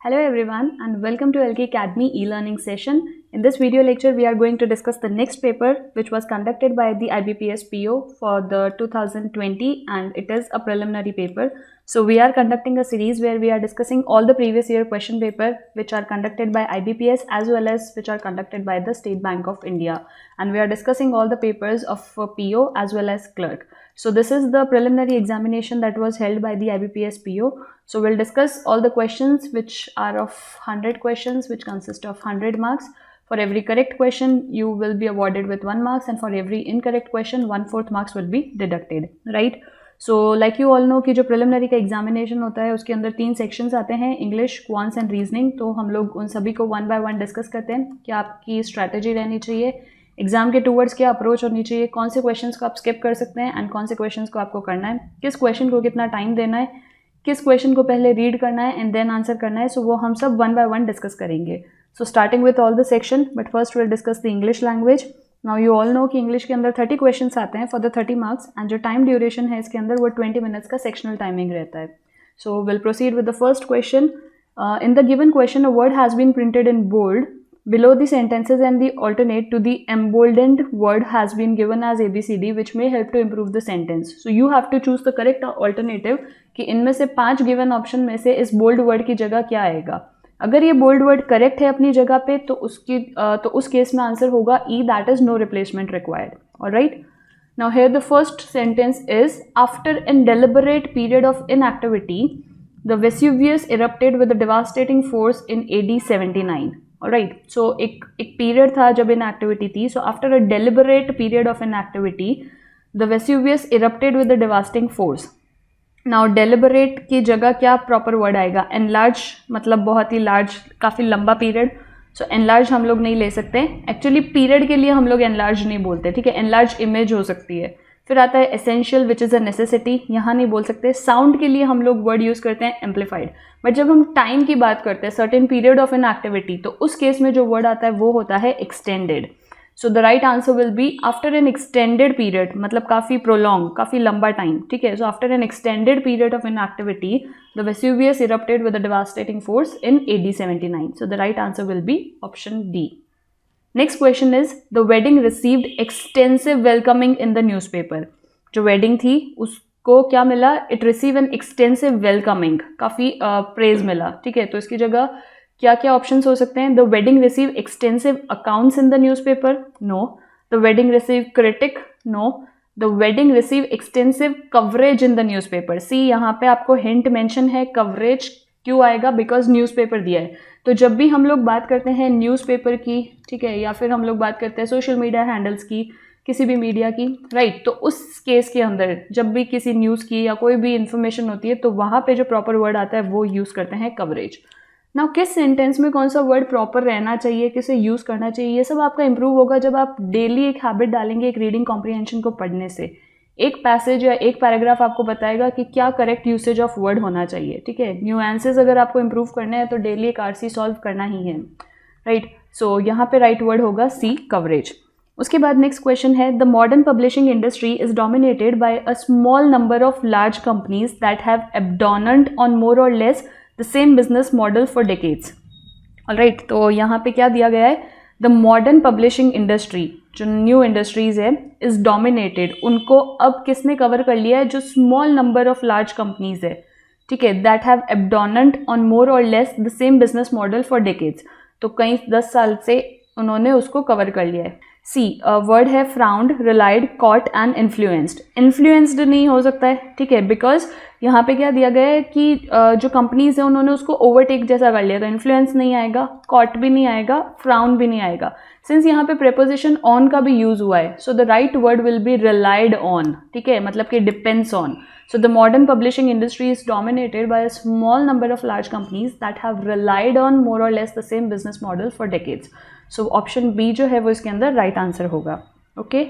Hello everyone and welcome to LK Academy e-learning session. In this video lecture we are going to discuss the next paper which was conducted by the IBPS PO for the 2020 and it is a preliminary paper. So we are conducting a series where we are discussing all the previous year question paper which are conducted by IBPS as well as which are conducted by the State Bank of India, and we are discussing all the papers of PO as well as clerk. So this is the preliminary examination that was held by the IBPS PO. So we'll discuss all the questions which are of 100 questions which consist of 100 marks. For every correct question you will be awarded with 1 marks and for every incorrect question 1/4 marks will be deducted, right? So like you all know कि जो preliminary का examination होता है उसके अंदर 3 sections आते हैं, English, Quants and Reasoning. तो हम लोग उन सभी को 1 by 1 डिस्कस करते हैं कि आपकी स्ट्रैटेजी रहनी चाहिए, एग्जाम के टूवर्ड्स क्या अप्रोच होनी चाहिए, कौन से क्वेश्चंस को आप स्किप कर सकते हैं एंड कौन से क्वेश्चंस को आपको करना है, किस क्वेश्चन को कितना टाइम देना है, किस क्वेश्चन को पहले रीड करना है एंड देन आंसर करना है. सो वो हम सब 1 by 1 डिस्कस करेंगे. So starting with all the section, but first will discuss the English language. Now you all no कि इंग्लिश के अंदर 30 क्वेश्चंस आते हैं फॉर द 30 मार्क्स एंड जो टाइम ड्यूरेशन है इसके अंदर वो 20 मिनट्स का सेक्शनल टाइमिंग रहता है. So will proceed with the first question. In the given question a word has been printed in bold below the sentences and the alternate to the emboldened word has been given as ABCD which may help to improve the sentence. So you have to choose the correct alternative कि इनमें से 5 given option में से इस bold word की जगह क्या आएगा. अगर ये bold word correct है अपनी जगह पे तो उस केस में आंसर होगा E, that is no replacement required. Alright. Now here the first sentence is, after a deliberate period of inactivity, the Vesuvius erupted with a devastating force in AD 79. Alright, so एक period था जब inactivity थी. So after a deliberate period of inactivity the Vesuvius erupted with the devastating force. Now deliberate की जगह क्या proper word आएगा? Enlarge, मतलब बहुत ही लार्ज, काफ़ी लंबा पीरियड. सो एनलार्ज हम लोग नहीं ले सकते. एक्चुअली पीरियड के लिए हम लोग एनलार्ज नहीं बोलते, ठीक है. एनलार्ज इमेज हो सकती है. फिर आता है essential which is a necessity, यहाँ नहीं बोल सकते. साउंड के लिए हम लोग वर्ड यूज़ करते हैं एम्पलीफाइड. बट जब हम टाइम की बात करते हैं, certain period of an activity, तो उस केस में जो वर्ड आता है वो होता है extended. So the right answer will be after an extended period, मतलब काफ़ी प्रोलॉन्ग, काफ़ी लंबा टाइम, ठीक है. So after an extended period of an activity the Vesuvius erupted with a devastating force in AD 79. So the right answer will be option D. Next question is, the wedding received extensive welcoming in the newspaper. जो wedding थी उसको क्या मिला? It receive an extensive welcoming, काफ़ी praise मिला, ठीक है. तो इसकी जगह क्या क्या ऑप्शंस हो सकते हैं? The wedding receive extensive accounts in the newspaper, no. The wedding receive critic, no. The wedding receive extensive coverage in the newspaper. C, यहाँ पे आपको हिंट मेंशन है. कवरेज क्यों आएगा? बिकॉज न्यूज़पेपर दिया है. तो जब भी हम लोग बात करते हैं न्यूज़पेपर की, ठीक है, या फिर हम लोग बात करते हैं सोशल मीडिया हैंडल्स की, किसी भी मीडिया की, राइट, तो उस केस के अंदर जब भी किसी न्यूज़ की या कोई भी इन्फॉर्मेशन होती है तो वहाँ पे जो प्रॉपर वर्ड आता है वो यूज़ करते हैं कवरेज. नाउ किस सेंटेंस में कौन सा वर्ड प्रॉपर रहना चाहिए, किसे यूज़ करना चाहिए, ये सब आपका इंप्रूव होगा जब आप डेली एक हैबिट डालेंगे एक रीडिंग कॉम्प्रीहेंशन को पढ़ने से. एक पैसेज या एक पैराग्राफ आपको बताएगा कि क्या करेक्ट यूसेज ऑफ वर्ड होना चाहिए, ठीक है. न्यूएंसेस अगर आपको इंप्रूव करने हैं तो डेली एक RC सॉल्व करना ही है, राइट. सो यहाँ पे राइट वर्ड होगा सी, कवरेज. उसके बाद नेक्स्ट क्वेश्चन है, the modern publishing industry is dominated by a small number of large companies that have abundant on more or less the same business model for decades. Alright, तो यहाँ पे क्या दिया गया है? द मॉडर्न पब्लिशिंग इंडस्ट्री, जो new industries है, is dominated, उनको अब किसने कवर कर लिया है? जो small number of large companies है, ठीक है, that have abundant on more or less the same business model for decades. तो कई 10 साल से उन्होंने उसको कवर कर लिया है. सी, वर्ड है frowned, relied, caught and influenced. Influenced नहीं हो सकता है, ठीक है, बिकॉज यहाँ पे क्या दिया गया है कि जो कंपनीज है उन्होंने उसको ओवरटेक जैसा कर लिया. तो इन्फ्लुएंस नहीं आएगा, कॉट भी नहीं आएगा, फ्राउंड भी नहीं आएगा. सिंस यहाँ पे प्रेपोजिशन ऑन का भी यूज हुआ है, so the right word will be relied on, ठीक है, मतलब कि depends on. So the modern publishing industry is dominated by a small number of large companies that have relied on more or less the same business model for decades. So option B जो है वो इसके अंदर right answer होगा. Okay.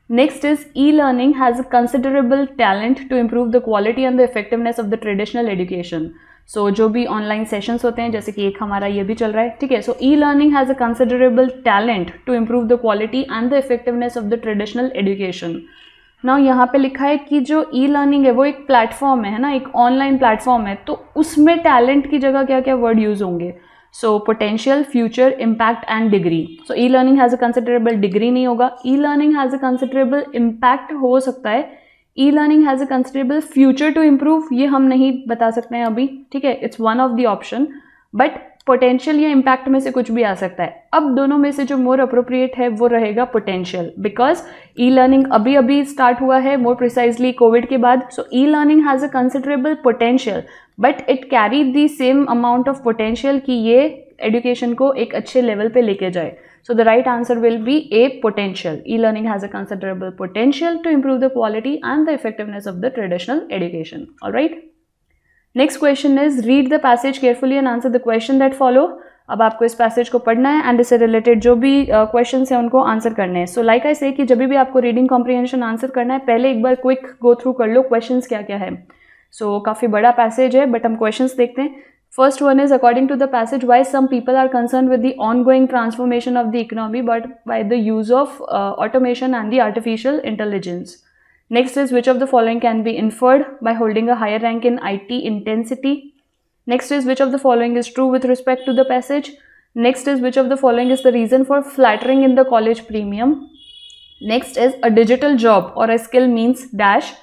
Next is, e learning has a considerable talent to improve the quality and the effectiveness of the traditional education. So जो भी online sessions होते हैं, जैसे कि एक हमारा ये भी चल रहा है, ठीक है. So e learning has a considerable talent to improve the quality and the effectiveness of the traditional education. Now यहाँ पे लिखा है कि जो ई लर्निंग है वो एक प्लेटफॉर्म है ना, एक ऑनलाइन प्लेटफॉर्म है, तो उसमें टैलेंट की जगह क्या क्या वर्ड यूज होंगे? So potential, future, impact and degree. So e learning has a considerable degree नहीं होगा, e learning has a considerable impact हो सकता है, e learning has a considerable future to improve, ये हम नहीं बता सकते हैं अभी, ठीक है, it's one of the option, but potential या इम्पैक्ट में से कुछ भी आ सकता है. अब दोनों में से जो मोर अप्रोप्रिएट है वो रहेगा पोटेंशियल, बिकॉज ई लर्निंग अभी अभी स्टार्ट हुआ है, मोर प्रिसाइजली कोविड के बाद. So e learning has a considerable potential, but it carry the same amount of potential कि ये एजुकेशन को एक अच्छे लेवल पे लेके जाए. So the right answer will be A, potential. E-learning has a considerable potential to improve the quality and the effectiveness of the traditional education. All right. Next question is read the passage carefully and answer the question that follow. अब आपको इस passage को पढ़ना है and इससे related जो भी questions हैं उनको आंसर करने हैं. सो लाइक आई से कि जब भी आपको रीडिंग कॉम्प्रिहेंशन आंसर करना है, पहले एक बार क्विक गो थ्रू कर लो क्वेश्चंस क्या क्या है. सो काफ़ी बड़ा पैसेज है, बट हम क्वेश्चंस देखते हैं. First one is, according to the passage, why some people are concerned with the ongoing transformation of the economy but by the use of automation and the artificial intelligence. Next is, which of the following can be inferred by holding a higher rank in IT intensity? Next is, which of the following is true with respect to the passage? Next is, which of the following is the reason for flattering in the college premium? Next is, a digital job or a skill means dash.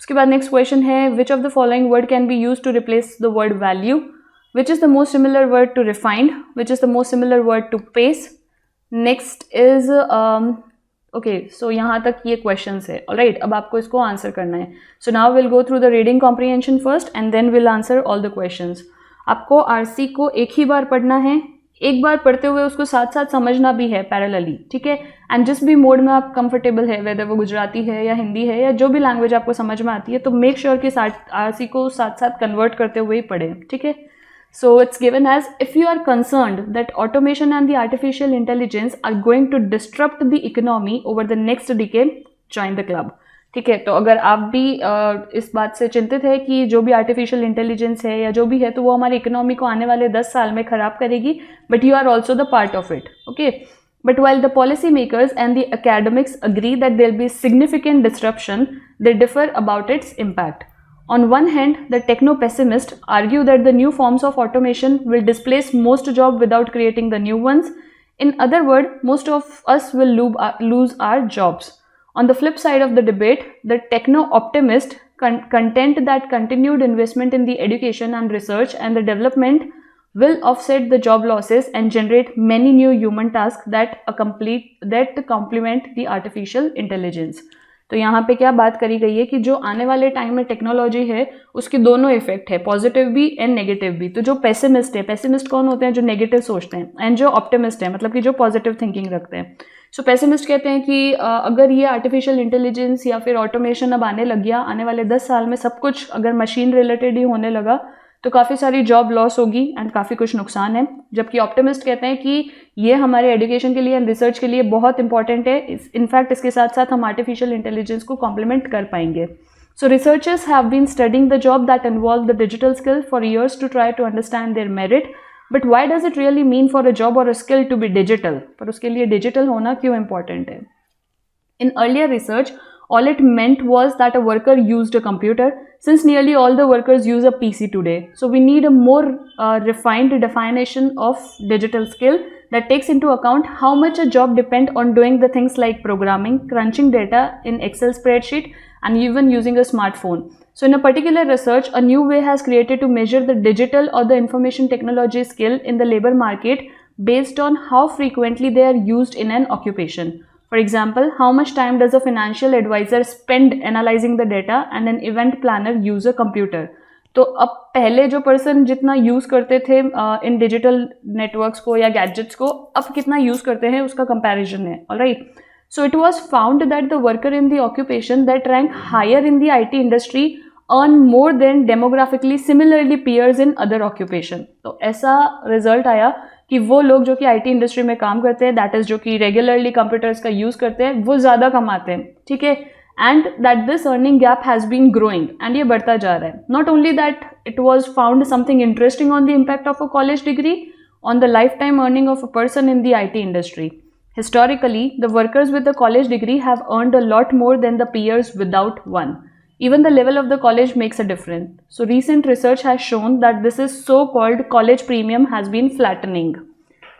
उसके बाद next question है, which of the following word can be used to replace the word value? Which is the most similar word to refined? Which is the most similar word to pace? Next is okay, so यहाँ तक ये questions है. Alright, अब आपको इसको answer करना है. So now we'll go through the reading comprehension first and then we'll answer all the questions. आपको RC को एक ही बार पढ़ना है, एक बार पढ़ते हुए उसको साथ साथ समझना भी है पैरेलली, ठीक है. एंड जिस भी मोड में आप कंफर्टेबल है, वेदर वो गुजराती है या हिंदी है या जो भी लैंग्वेज आपको समझ में आती है, तो मेक श्योर कि RC को साथ साथ कन्वर्ट करते हुए ही पढ़ें, ठीक है. So it's given as, if you are concerned that automation and the artificial intelligence are going to disrupt the economy over the next decade, join the club. ठीक है, तो अगर आप भी इस बात से चिंतित है कि जो भी आर्टिफिशियल इंटेलिजेंस है या जो भी है तो वो हमारी इकोनॉमी को आने वाले 10 साल में खराब करेगी, but you are also the part of it. Okay, but while the policymakers and the academics agree that there will be significant disruption, they differ about its impact. On one hand, the techno-pessimists argue that the new forms of automation will displace most jobs without creating the new ones. In other words, most of us will lose our jobs. On the flip side of the debate, the techno-optimists contend that continued investment in the education and research and the development will offset the job losses and generate many new human tasks that complement the artificial intelligence. तो यहाँ पे क्या बात करी गई है कि जो आने वाले टाइम में टेक्नोलॉजी है उसके दोनों इफेक्ट है, पॉजिटिव भी एंड नेगेटिव भी. तो जो पेसिमिस्ट है, पेसिमिस्ट कौन होते हैं? जो नेगेटिव सोचते हैं, एंड जो ऑप्टिमिस्ट है मतलब कि जो पॉजिटिव थिंकिंग रखते हैं. सो पेसिमिस्ट कहते हैं कि अगर ये आर्टिफिशियल इंटेलिजेंस या फिर ऑटोमेशन अब आने लग गया, आने वाले 10 साल में सब कुछ अगर मशीन रिलेटेड ही होने लगा तो काफ़ी सारी जॉब लॉस होगी एंड काफ़ी कुछ नुकसान है. जबकि ऑप्टिमिस्ट कहते हैं कि ये हमारे एजुकेशन के लिए एंड रिसर्च के लिए बहुत इंपॉर्टेंट है, इनफैक्ट इसके साथ साथ हम आर्टिफिशियल इंटेलिजेंस को कॉम्प्लीमेंट कर पाएंगे. So researchers have been studying the job that involve the digital skill for years to try to understand their merit, but why does it really mean for a job or a skill to be digital? पर उसके लिए digital होना क्यों important है? In earlier research, all it meant was that a worker used a computer, since nearly all the workers use a PC today. So we need a more refined definition of digital skill that takes into account how much a job depends on doing the things like programming, crunching data in Excel spreadsheet, and even using a smartphone. So in a particular research, a new way has created to measure the digital or the information technology skill in the labor market based on how frequently they are used in an occupation. For example, how much time does a financial advisor spend analyzing the data and an event planner use a computer? तो अब पहले जो person जितना use करते थे इन digital networks को या gadgets को, अब कितना यूज़ करते हैं उसका कंपैरिजन है. Alright, so it was found that the worker in the occupation that rank higher in the IT industry earn more than demographically similarly peers in other occupation. तो ऐसा रिजल्ट आया कि वो लोग जो कि IT इंडस्ट्री में काम करते हैं, दैट इज जो कि रेगुलरली कंप्यूटर्स का यूज़ करते हैं, वो ज़्यादा कमाते हैं. ठीक है, and that this earning gap has been growing and ये बढ़ता जा रहा है. Not only that it was found something interesting on the impact of a college degree on the lifetime earning of a person in the IT industry. Historically, the workers with a college degree have earned a lot more than the peers without one. Even the level of the college makes a difference. So recent research has shown that this is so-called college premium has been flattening.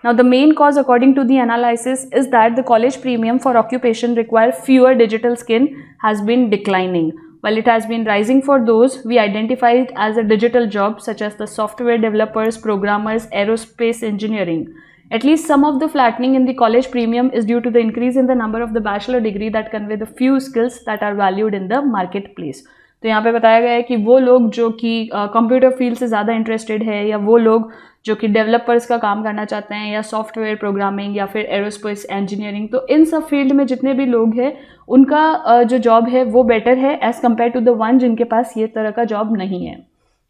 Now the main cause according to the analysis is that the college premium for occupation require fewer digital skill has been declining, while it has been rising for those we identified as a digital job such as the software developers, programmers, aerospace engineering. At least some of the flattening in the college premium is due to the increase in the number of the bachelor degree that convey the few skills that are valued in the marketplace. तो यहाँ पे बताया गया है कि वो लोग जो कि कंप्यूटर फील्ड से ज़्यादा इंटरेस्टेड है या वो लोग जो कि डेवलपर्स का काम करना चाहते हैं या सॉफ्टवेयर प्रोग्रामिंग या फिर एरोस्पेस इंजीनियरिंग, तो इन सब फील्ड में जितने भी लोग हैं उनका जो जॉब है वो बेटर है as compare to the one जिनके पास ये तरह का जॉब नहीं है.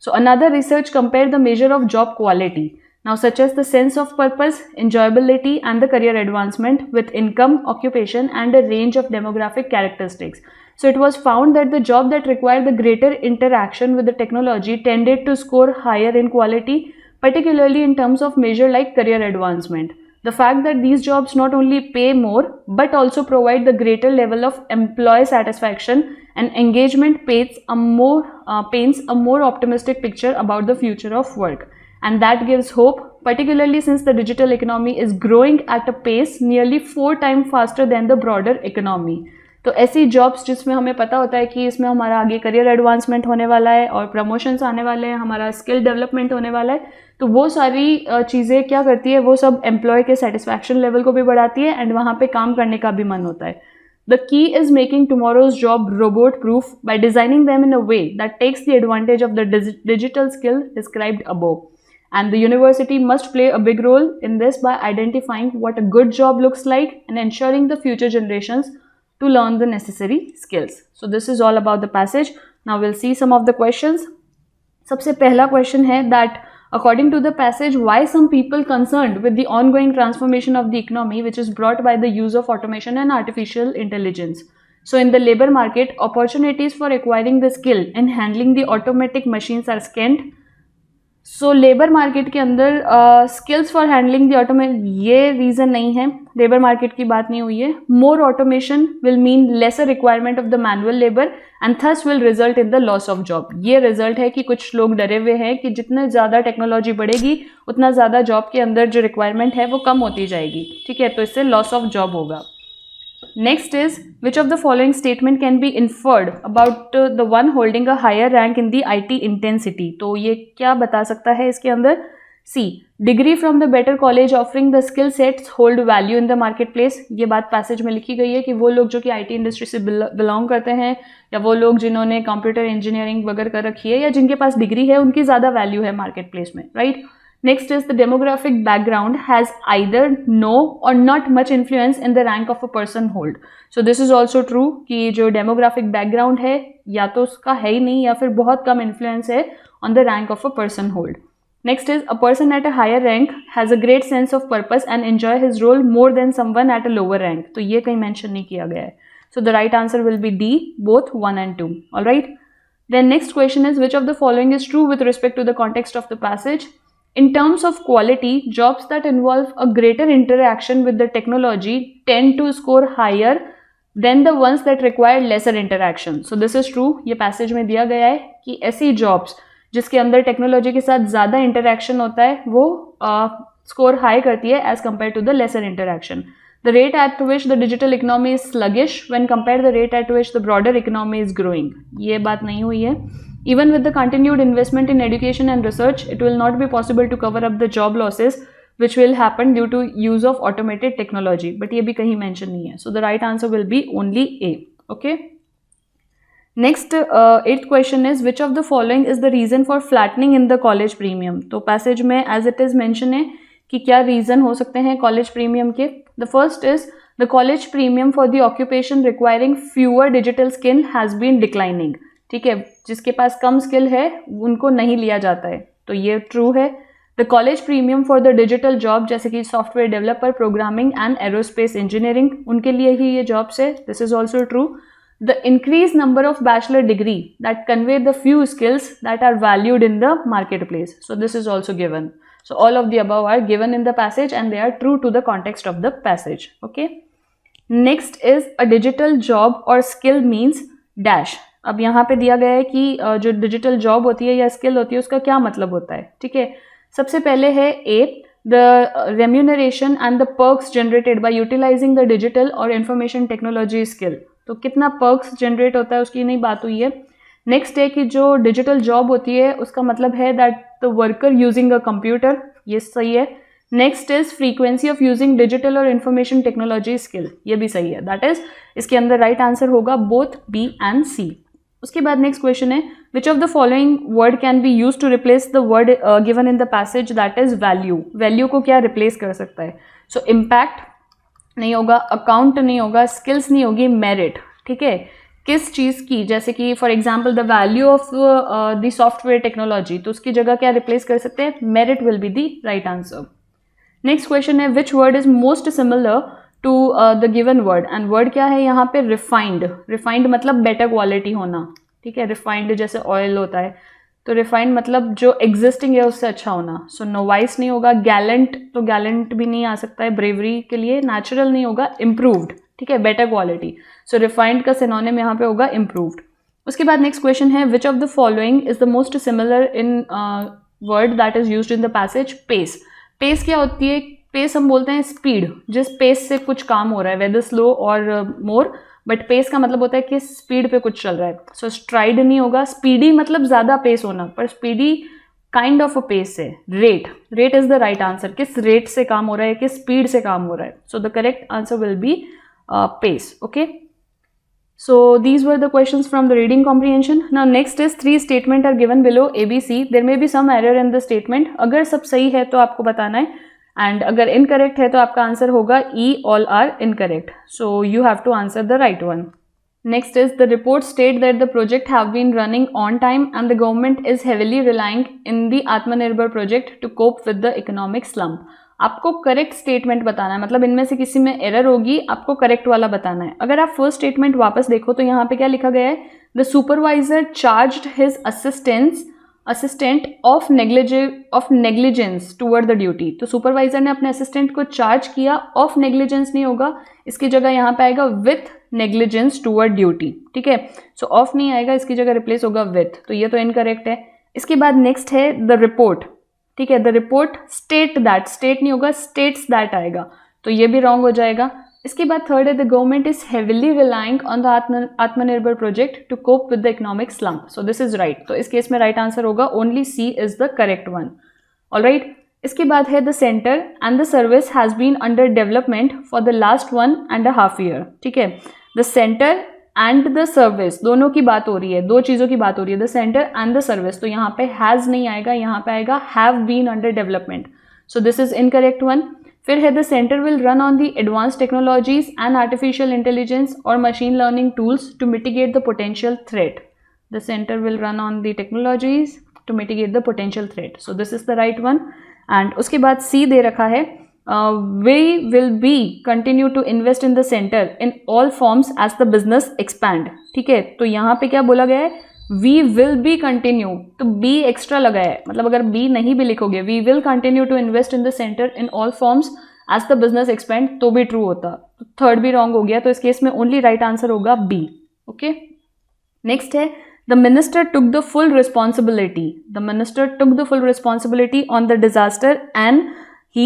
So another research compare the major of job quality now such as the sense of purpose, enjoyability and the career advancement with income, occupation and a range of demographic characteristics. So it was found that the job that required the greater interaction with the technology tended to score higher in quality, particularly in terms of measure like career advancement. The fact that these jobs not only pay more but also provide the greater level of employee satisfaction and engagement paints a more optimistic picture about the future of work. And that gives hope, particularly since the digital economy is growing at a pace nearly 4 times faster than the broader economy. तो ऐसी jobs जिसमें हमें पता होता है कि इसमें हमारा आगे करियर एडवांसमेंट होने वाला है और प्रमोशंस आने वाले हैं, हमारा स्किल डेवलपमेंट होने वाला है, तो वो सारी चीज़ें क्या करती है, वो सब एम्प्लॉय के सेटिस्फैक्शन लेवल को भी बढ़ाती है एंड वहाँ पे काम करने का भी मन होता है. The key is making tomorrow's job robot proof by designing them in a way that takes the advantage of the digital skill described above. And the university must play a big role in this by identifying what a good job looks like and ensuring the future generations to learn the necessary skills. So this is all about the passage. Now we'll see some of the questions. सबसे पहला question है that according to the passage, why some people concerned with the ongoing transformation of the economy which is brought by the use of automation and artificial intelligence. So in the labor market, opportunities for acquiring the skill and handling the automatic machines are scant. So labour market के अंदर skills for handling the automate ये reason नहीं है, labour market की बात नहीं हुई है. More automation will mean lesser requirement of the manual labour and thus will result in the loss of job. ये रिजल्ट है कि कुछ लोग डरे हुए हैं कि जितने ज़्यादा टेक्नोलॉजी बढ़ेगी उतना ज़्यादा जॉब के अंदर जो रिक्वायरमेंट है वो कम होती जाएगी. ठीक है, तो इससे लॉस ऑफ जॉब होगा. Next is, which of the following statement can be inferred about the one holding a higher rank in the IT intensity? तो ये क्या बता सकता है इसके अंदर? C. Degree from the better college offering the skill sets hold value in the marketplace. ये बात पैसेज में लिखी गई है कि वो लोग जो कि IT इंडस्ट्री से बिलोंग करते हैं या वो लोग जिन्होंने कंप्यूटर इंजीनियरिंग वगैरह कर रखी है या जिनके पास डिग्री है उनकी ज़्यादा वैल्यू है मार्केट प्लेस में, right? Next is the demographic background has either no or not much influence in the rank of a person hold. So this is also true कि जो demographic background है या तो उसका है ही नहीं या फिर बहुत कम influence है on the rank of a person hold. Next is a person at a higher rank has a great sense of purpose and enjoy his role more than someone at a lower rank. तो ये कहीं mention नहीं किया गया है. So the right answer will be D, both 1 and 2. All right. Then next question is, which of the following is true with respect to the context of the passage? In terms of quality, jobs that involve a greater interaction with the technology tend to score higher than the ones that require lesser interaction. So this is true. ये passage में दिया गया है कि ऐसी jobs जिसके अंदर technology के साथ ज़्यादा इंटरेक्शन होता है वो स्कोर हाई करती है as compare to the lesser interaction. The rate at which the digital economy is sluggish when compared to the rate at which the broader economy is growing. ये बात नहीं हुई है. Even with the continued investment in education and research, it will not be possible to cover up the job losses which will happen due to use of automated technology. But ये भी कहीं mention नहीं है. So the right answer will be only A. Okay. Next, 8th question is, which of the following is the reason for flattening in the college premium? तो passage में as it is mention है कि क्या reason हो सकते हैं college premium के. The first is the college premium for the occupation requiring fewer digital skill has been declining. ठीक है, जिसके पास कम स्किल है उनको नहीं लिया जाता है, तो ये ट्रू है. The college premium for the digital job जैसे कि software developer, programming and aerospace engineering, उनके लिए ही ये जॉब्स है. This is also true. The increase number of bachelor degree that convey the few skills that are valued in the market place. So this is also given. So all of the above are given in the passage and they are true to the context of the passage. Okay. Next is a digital job or skill means dash. अब यहाँ पे दिया गया है कि जो digital job होती है या स्किल होती है उसका क्या मतलब होता है. ठीक है. सबसे पहले है A, the remuneration and the perks generated by utilizing the digital or information technology skill. तो कितना perks generate होता है उसकी नहीं बात हुई है. नेक्स्ट है कि जो डिजिटल जॉब होती है उसका मतलब है that the worker using a computer, ये सही है. Next is frequency of using digital और इंफॉर्मेशन टेक्नोलॉजी स्किल, ये भी सही है. दैट इज इसके अंदर राइट आंसर होगा बोथ बी एंड सी. उसके बाद नेक्स्ट क्वेश्चन है which of the following word can be use to replace the word given in the passage, that is value. Value को क्या रिप्लेस कर सकता है. सो इम्पैक्ट नहीं होगा, अकाउंट नहीं होगा, स्किल्स नहीं होगी, मेरिट. ठीक है. किस चीज़ की, जैसे कि for example the value of the software technology, तो उसकी जगह क्या रिप्लेस कर सकते हैं. Merit will be the right answer. Next question है which word is most similar to the given word, and word क्या है यहाँ पे रिफाइंड. रिफाइंड मतलब बेटर क्वालिटी होना. ठीक है. रिफाइंड जैसे ऑयल होता है, तो रिफाइंड मतलब जो एग्जिस्टिंग है उससे अच्छा होना. सो नोवाइस नहीं होगा, गैलेंट तो गैलेंट भी नहीं आ सकता है ब्रेवरी के लिए, नेचुरल नहीं होगा, इम्प्रूव्ड. ठीक है. Better quality. सो रिफाइंड का सिनोनिम यहाँ पे होगा इम्प्रूव्ड. उसके बाद नेक्स्ट क्वेश्चन है which of the following is the most similar in word that is used in the passage. Pace. Pace क्या होती है. पेस हम बोलते हैं स्पीड, जिस पेस से कुछ काम हो रहा है, वेदर स्लो और मोर, बट पेस का मतलब होता है कि स्पीड पे कुछ चल रहा है. सो स्ट्राइड नहीं होगा, स्पीडी मतलब ज्यादा पेस होना, पर speedy kind of a pace है. Rate. Rate is the right answer. किस रेट से काम हो रहा है, किस स्पीड से काम हो रहा है. So the correct answer will B pace. Okay, so these were the questions from the reading comprehension. Now next is 3 statement are given below ABC. There may be some error in the statement. अगर सब सही है तो आपको बताना है, and अगर incorrect है तो आपका आंसर होगा E, all are incorrect. So you have to answer the right one. Next is the report state that the project have been running on time and the government is heavily relying in the Atmanirbhar project to cope with the economic slump. आपको correct statement बताना है, मतलब इनमें से किसी में error होगी, आपको करेक्ट वाला बताना है. अगर आप फर्स्ट स्टेटमेंट वापस देखो तो यहाँ पे क्या लिखा गया है. The supervisor charged his assistant of negligence toward the duty. तो सुपरवाइजर ने अपने असिस्टेंट को चार्ज किया, ऑफ नेग्लिजेंस नहीं होगा, इसकी जगह यहाँ पे आएगा विथ नेग्लिजेंस टुवर्ड ड्यूटी. ठीक है. सो ऑफ नहीं आएगा, इसकी जगह रिप्लेस होगा विथ, तो ये तो इनकरेक्ट है. इसके बाद नेक्स्ट है द रिपोर्ट. ठीक है. The report state that, state नहीं होगा, स्टेट्स दैट आएगा, तो ये भी रॉन्ग हो जाएगा. इसके बाद थर्ड है the government is heavily relying on the Aatmanirbhar project to cope with the economic slump. So this is right. तो इस केस में राइट आंसर होगा only C is the correct one. Alright. इसके बाद है the centre and the service has been under development for the last 1.5 year. ठीक है. The centre and the service दोनों की बात हो रही है, दो चीज़ों की बात हो रही है, the centre and the service. तो यहाँ पे हैज़ नहीं आएगा, यहाँ पे आएगा have been under development. So this is incorrect one. फिर है the centre will run on the advance technologies and artificial intelligence or machine learning tools to mitigate the potential threat. The centre will run on the technologies to mitigate the potential threat. So this is the right one. And उसके बाद सी दे रखा है we will be continue to invest in the center in all forms as the business expand. ठीक है. तो यहाँ पे क्या बोला गया है, we will be continue, तो be एक्स्ट्रा लगाया है, मतलब अगर be नहीं भी लिखोगे we will continue to invest in the center in all forms as the business expand तो भी ट्रू होता. तो थर्ड भी रॉन्ग हो गया, तो इस केस में ओनली राइट आंसर होगा बी. ओके. नेक्स्ट है the minister took the full responsibility. The minister took the full responsibility on the disaster and he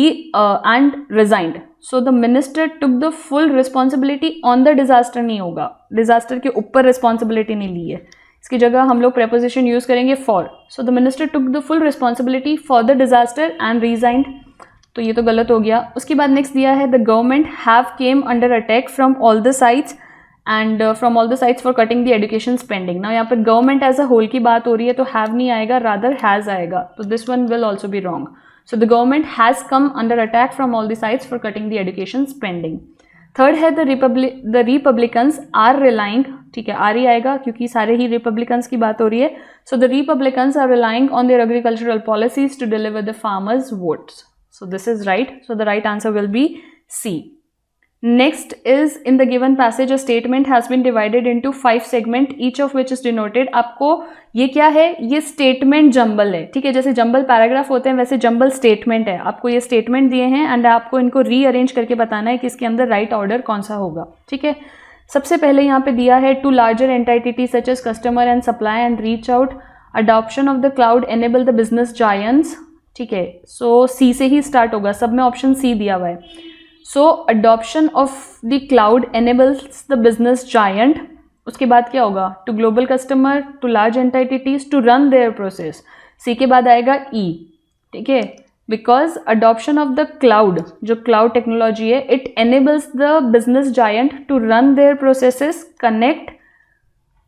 and resigned. So the minister took the full responsibility on the disaster नहीं होगा, disaster के ऊपर responsibility नहीं ली है, इसकी जगह हम लोग preposition use करेंगे for. So the minister took the full responsibility for the disaster and resigned. तो ये तो गलत हो गया. उसके बाद नेक्स्ट दिया है the government have came under attack from all the sides and from all the sides for cutting the education spending. Now यहाँ पे government as a whole की बात हो रही है, तो have नहीं आएगा, rather has आएगा, तो this one will also be wrong. So the government has come under attack from all the sides for cutting the education spending. Third है the Republicans are relying. ठीक है. आर ही आएगा क्योंकि सारे ही Republicans की बात हो रही है. So the Republicans are relying on their agricultural policies to deliver the farmers' votes. So this is right. So the right answer will be C. Next is in the given passage a statement has been divided into 5 segment each of which is denoted. आपको ये क्या है, ये statement jumble है, ठीक है, जैसे jumble paragraph होते हैं वैसे जंबल स्टेटमेंट है. आपको ये स्टेटमेंट दिए हैं एंड आपको इनको रीअरेंज करके बताना है कि इसके अंदर राइट ऑर्डर कौन सा होगा. ठीक है, सबसे पहले यहाँ पे दिया है to larger entity such as customer and supply and reach out, adoption of the cloud enable the business giants. ठीक है, सो सी से ही स्टार्ट होगा, सब में ऑप्शन सी दिया हुआ है. So adoption of the cloud enables the business giant. उसके बाद क्या होगा, to global customer, to large entities to run their process. C के बाद आएगा ई. ठीक है, because adoption of the cloud, जो क्लाउड टेक्नोलॉजी है, it enables the business giant to run their processes,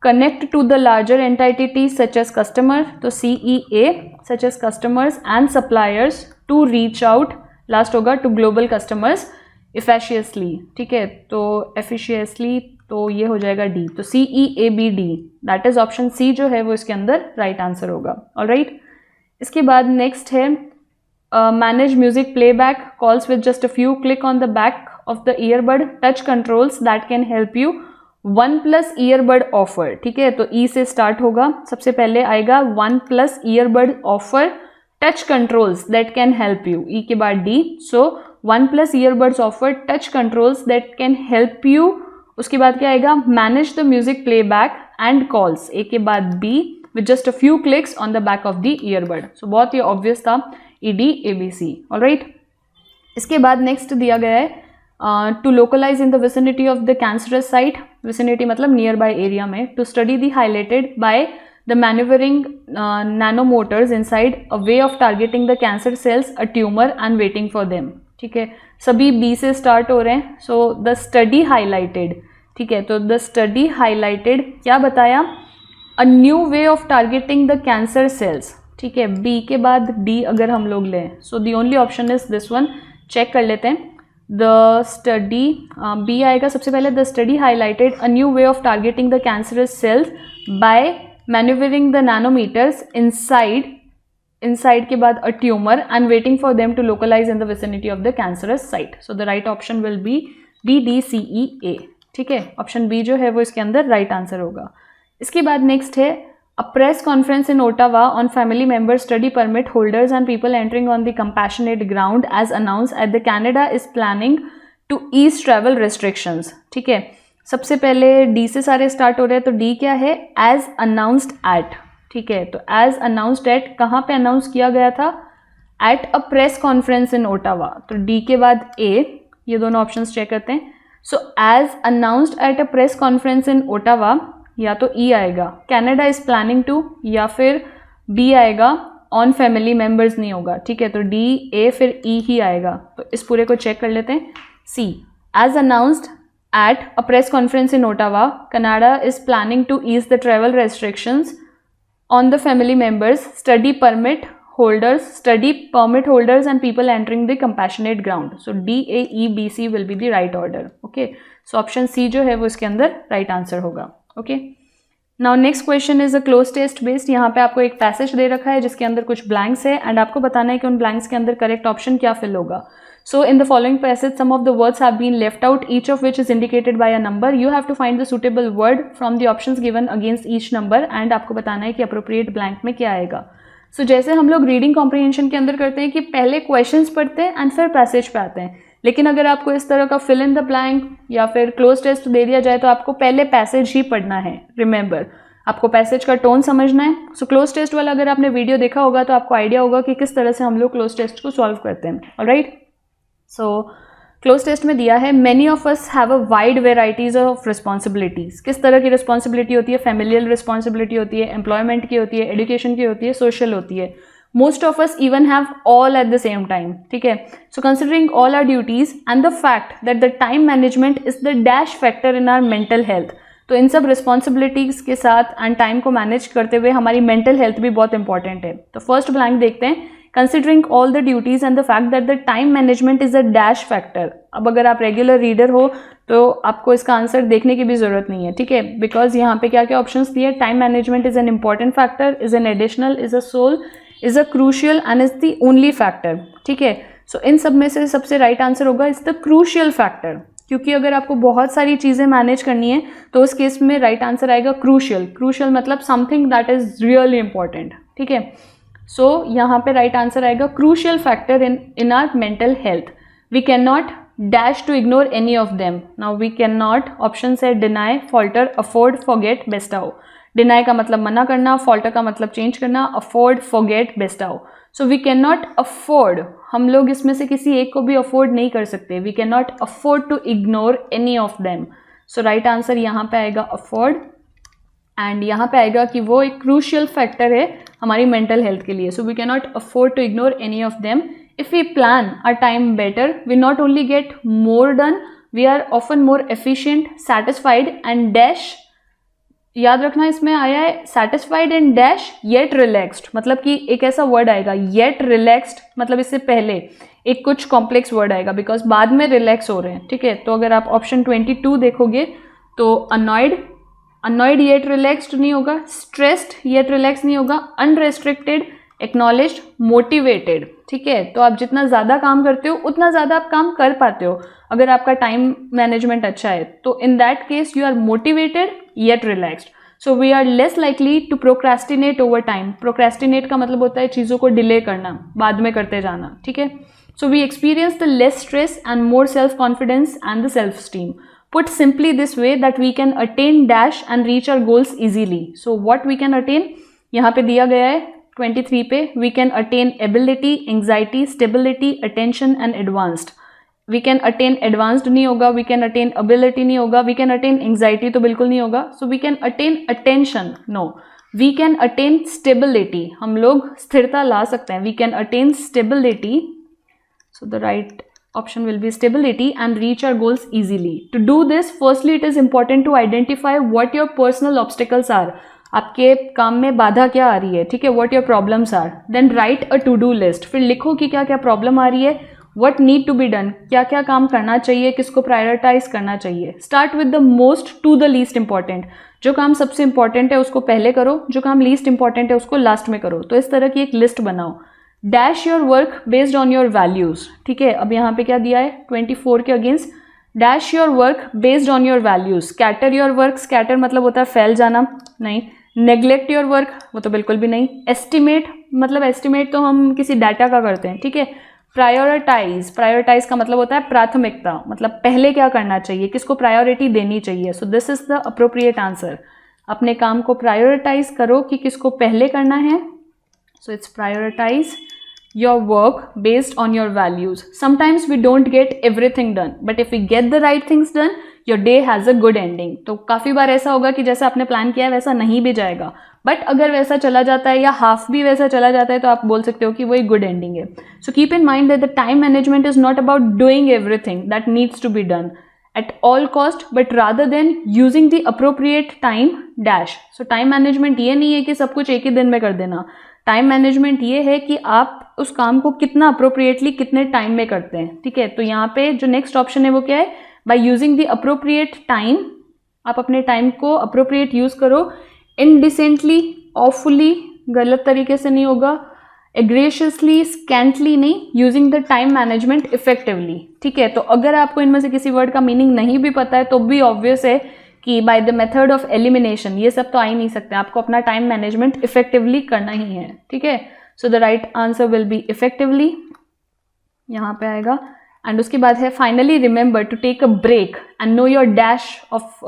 connect to the larger entities such as customer, तो CEA such as customers and suppliers to reach out. Last होगा to global customers efficaciously. ठीक है, तो efficaciously तो ये हो जाएगा D. तो CEABD that is option C जो है वो इसके अंदर राइट आंसर होगा. ऑलराइट, इसके बाद नेक्स्ट है manage music playback calls with just a few click on the back of the earbud, touch controls that can help you, 1+ earbud offer. ठीक है, तो ई से स्टार्ट होगा. सबसे पहले आएगा 1+ earbud offer, touch controls that can help you, E के बाद D. So 1+ earbuds offer, touch controls that can help you. उसके बाद क्या आएगा, manage the music playback and calls, A के बाद B, with just a few clicks on the back of the earbud. So बहुत ही ऑब्वियस था, ED ABC. Alright, इसके बाद नेक्स्ट दिया गया है to localize in the vicinity of the cancerous site, vicinity मतलब नियर बाय एरिया में, to study the highlighted by the maneuvering nanomotors inside a way of targeting the cancer cells, a tumor and waiting for them. ठीक है, सभी B से start हो रहे हैं. so the study highlighted. ठीक है, तो the study highlighted क्या बताया, a new way of targeting the cancer cells. ठीक है, B के बाद D अगर हम लोग लें, so the only option is this one. Check कर लेते हैं. The study B आएगा सबसे पहले. The study highlighted a new way of targeting the cancerous cells by maneuvering the nanometers inside के बाद a tumor and waiting for them to localize in the vicinity of the cancerous site. So the right option will be B, D, C, E, A. ठीक है, option B जो है वो इसके अंदर right answer होगा. इसके बाद नेक्स्ट है a press conference in Ottawa on family member study permit holders and people entering on the compassionate ground as announced at the Canada is planning to ease travel restrictions. ठीक है, सबसे पहले D से सारे start हो रहे हैं. तो डी क्या है, as announced at. ठीक है, तो as announced at कहाँ पे अनाउंस किया गया था, at a press conference in Ottawa. तो डी के बाद ए, ये दोनों ऑप्शंस चेक करते हैं. so as announced at a press conference in Ottawa, या तो ई आएगा, कैनेडा इज प्लानिंग टू, या फिर बी आएगा, ऑन फैमिली मेम्बर्स नहीं होगा. ठीक है, तो डी, ए, फिर ई ही आएगा. तो इस पूरे को चेक कर लेते हैं. C, as announced at a press conference in Ottawa, Canada is planning to ease the travel restrictions on the family members, study permit holders and people entering the compassionate ground. So D, A, E, B, C will be the right order. Okay, so option C जो है वो इसके अंदर right answer होगा. Okay, now next question is a cloze test based. यहाँ पे आपको एक पैसेज दे रखा है जिसके अंदर कुछ ब्लैंक्स है एंड आपको बताना है कि उन ब्लैंक्स के अंदर करेक्ट ऑप्शन क्या फिल होगा. So in the following passage some of the words have been left out, each of which is indicated by a number. You have to find the suitable word from the options given against each number and आपको बताना है कि appropriate blank में क्या आएगा. सो जैसे हम लोग रीडिंग कॉम्प्रिहेंशन के अंदर करते हैं कि पहले क्वेश्चंस पढ़ते हैं एंड फिर पैसेज पे आते हैं, लेकिन अगर आपको इस तरह का फिल इन द ब्लैंक या फिर क्लोज टेस्ट दे दिया जाए तो आपको पहले पैसेज ही पढ़ना है. रिमेंबर, आपको पैसेज का टोन समझना है. सो क्लोज टेस्ट वाला अगर आपने वीडियो देखा होगा तो आपको आइडिया होगा कि किस तरह से हम लोग क्लोज टेस्ट को सॉल्व करते हैं. ऑलराइट, सो क्लोज टेस्ट में दिया है many of us have a wide varieties of responsibilities. किस तरह की रिस्पॉन्सिबिलिटी होती है, फैमिलियल रिस्पॉन्सिबिलिटी होती है, एम्प्लॉयमेंट की होती है, एजुकेशन की होती है, सोशल होती है. Most of us even have all at the same time. ठीक है, so considering all our duties and the fact that the time management is the dash factor in our mental health, तो इन सब responsibilities के साथ and time को manage करते हुए हमारी मेंटल हेल्थ भी बहुत इंपॉर्टेंट है. तो फर्स्ट ब्लैंक देखते हैं, considering all the duties and the fact that the time management is a dash factor. अब अगर आप रेगुलर रीडर हो तो आपको इसका आंसर देखने की भी ज़रूरत नहीं है. ठीक है, बिकॉज यहाँ पे क्या क्या ऑप्शंस दिए, time management is an important factor, is an additional, is a sole, is a crucial and is the only factor. ठीक है, सो इन सब में से सबसे राइट आंसर होगा इज द क्रूशियल फैक्टर. क्योंकि अगर आपको बहुत सारी चीज़ें मैनेज करनी है तो उस केस में राइट आंसर आएगा क्रूशियल। क्रूशियल मतलब something that is really important, ठीक है। सो यहाँ पे राइट आंसर आएगा crucial factor in our mental health. We can not dash to ignore any of them. Now we can not, option है deny, falter, afford, forget, bestow. Deny का मतलब मना करना, फॉल्टर का मतलब चेंज करना, afford, forget, bestow. So we can not afford, हम लोग इसमें से किसी एक को भी अफोर्ड नहीं कर सकते। We can not afford to ignore any of them. So right answer यहाँ पे आएगा अफोर्ड। एंड यहाँ पे आएगा कि वो एक क्रूशियल फैक्टर है हमारी मेंटल हेल्थ के लिए। So we can not afford to ignore any of them. If we plan our time better, we not only get more done, we are often more efficient, satisfied and dash. याद रखना इसमें आया है satisfied and dash yet relaxed, मतलब कि एक ऐसा word आएगा येट रिलैक्स्ड, मतलब इससे पहले एक कुछ कॉम्प्लेक्स वर्ड आएगा बिकॉज बाद में रिलैक्स हो रहे हैं, ठीक है। तो अगर आप ऑप्शन 22 देखोगे तो अनॉयड, अनॉयड येट रिलैक्स्ड नहीं होगा, स्ट्रेस्ड येट रिलैक्स नहीं होगा, अनरेस्ट्रिक्टेड, एक्नॉलेज्ड, मोटिवेटेड, ठीक है। तो आप जितना ज़्यादा काम करते हो उतना ज़्यादा आप काम कर पाते हो अगर आपका टाइम मैनेजमेंट अच्छा है। तो in that case you are motivated yet relaxed. So we are less likely to procrastinate over time. Procrastinate का मतलब होता है चीज़ों को डिले करना, बाद में करते जाना, ठीक है। So we experience the less stress and more self confidence and the self esteem. Put simply this way that we can attain dash and reach our goals easily. So what we can attain, यहाँ पे दिया गया है 23 पे, we can attain ability, anxiety, stability, attention and advanced. We can attain advanced नहीं होगा, we can attain ability नहीं होगा, we can attain anxiety तो बिल्कुल नहीं होगा. So we can attain attention, no. We can attain stability, हम लोग स्थिरता ला सकते हैं. We can attain stability. So the right option will be stability and reach our goals easily. To do this, firstly it is important to identify what your personal obstacles are. आपके काम में बाधा क्या आ रही है, ठीक है, what your problems are. Then write a to do list. फिर लिखो कि क्या क्या प्रॉब्लम आ रही है, what need to be done, क्या क्या काम करना चाहिए, किसको प्रायोरिटाइज करना चाहिए. Start with the most to the least important. जो काम सबसे इंपॉर्टेंट है उसको पहले करो, जो काम लीस्ट इंपॉर्टेंट है उसको लास्ट में करो. तो इस तरह की एक लिस्ट बनाओ. Dash your work based on your values, ठीक है. अब यहाँ पे क्या दिया है 24 के against. Dash your work based on your values. Scatter your work, scatter मतलब होता है फैल जाना, नहीं. नेग्लेक्ट योर वर्क, वो तो बिल्कुल भी नहीं. एस्टिमेट मतलब एस्टिमेट तो हम किसी डाटा का करते हैं, ठीक है. प्रायोरिटाइज, प्रायोरिटाइज का मतलब होता है प्राथमिकता, मतलब पहले क्या करना चाहिए, किसको प्रायोरिटी देनी चाहिए. सो this is the appropriate answer. अपने काम को प्रायोरिटाइज करो कि किसको पहले करना है. So it's prioritize your work based on your values. Sometimes we don't get everything done, but if we get the right things done, your day has a good ending. तो काफ़ी बार ऐसा होगा कि जैसा आपने प्लान किया है वैसा नहीं भी जाएगा, बट अगर वैसा चला जाता है या हाफ भी वैसा चला जाता है तो आप बोल सकते हो कि वो एक गुड एंडिंग है. So keep in mind that the time management is not about doing everything that needs to be done at all cost, but rather than using the appropriate time dash. So time management ये नहीं है कि सब कुछ एक ही दिन में कर देना. टाइम मैनेजमेंट ये है कि आप उस काम को कितना अप्रोप्रिएटली कितने टाइम में करते हैं, ठीक है. तो यहाँ पे जो नेक्स्ट ऑप्शन है वो क्या है, by using the appropriate time. आप अपने टाइम को अप्रोप्रिएट यूज करो. इनडिसेंटली, ऑफुली, गलत तरीके से नहीं होगा. एग्रेशियसली, स्कैंटली नहीं. Using the time management effectively, ठीक है. तो अगर आपको इनमें से किसी वर्ड का मीनिंग नहीं भी पता है तो भी ऑब्वियस है कि by the method of elimination ये सब तो आ ही नहीं सकते. आपको अपना टाइम मैनेजमेंट इफेक्टिवली करना ही है, ठीक है. So the right answer will be effectively, यहाँ पे आएगा. एंड उसके बाद है finally remember to take a break and know your dash of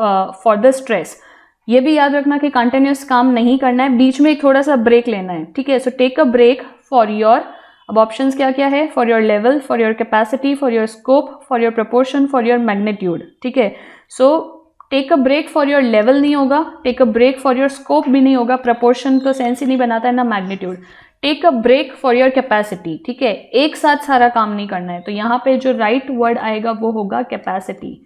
for the stress. ये भी याद रखना कि कंटिन्यूस काम नहीं करना है, बीच में एक थोड़ा सा ब्रेक लेना है, ठीक है. So take a break for your, अब ऑप्शंस क्या क्या है, for your level, for your capacity, for your scope, for your proportion, for your magnitude, ठीक है. So take a break for your level नहीं होगा, take a break for your scope भी नहीं होगा, प्रपोर्शन तो सेंस ही नहीं बनाता है ना magnitude. Take a break for your capacity, ठीक है. एक साथ सारा काम नहीं करना है, तो यहाँ पे जो राइट वर्ड आएगा वो होगा capacity.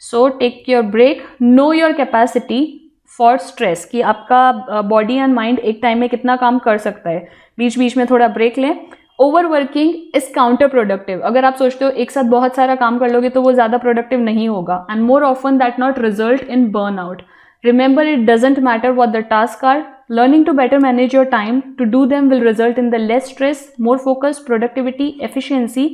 So take your break, know your capacity for stress, कि आपका बॉडी एंड माइंड एक टाइम में कितना काम कर सकता है, बीच बीच में थोड़ा ब्रेक लें. Over working is counter productive. अगर आप सोचते हो एक साथ बहुत सारा काम कर लोगे तो वो ज़्यादा प्रोडक्टिव नहीं होगा. And more often that not result in burn out. Remember it doesn't matter what the task are. Learning to better manage your time to do them will result in the less stress, more focus, productivity, efficiency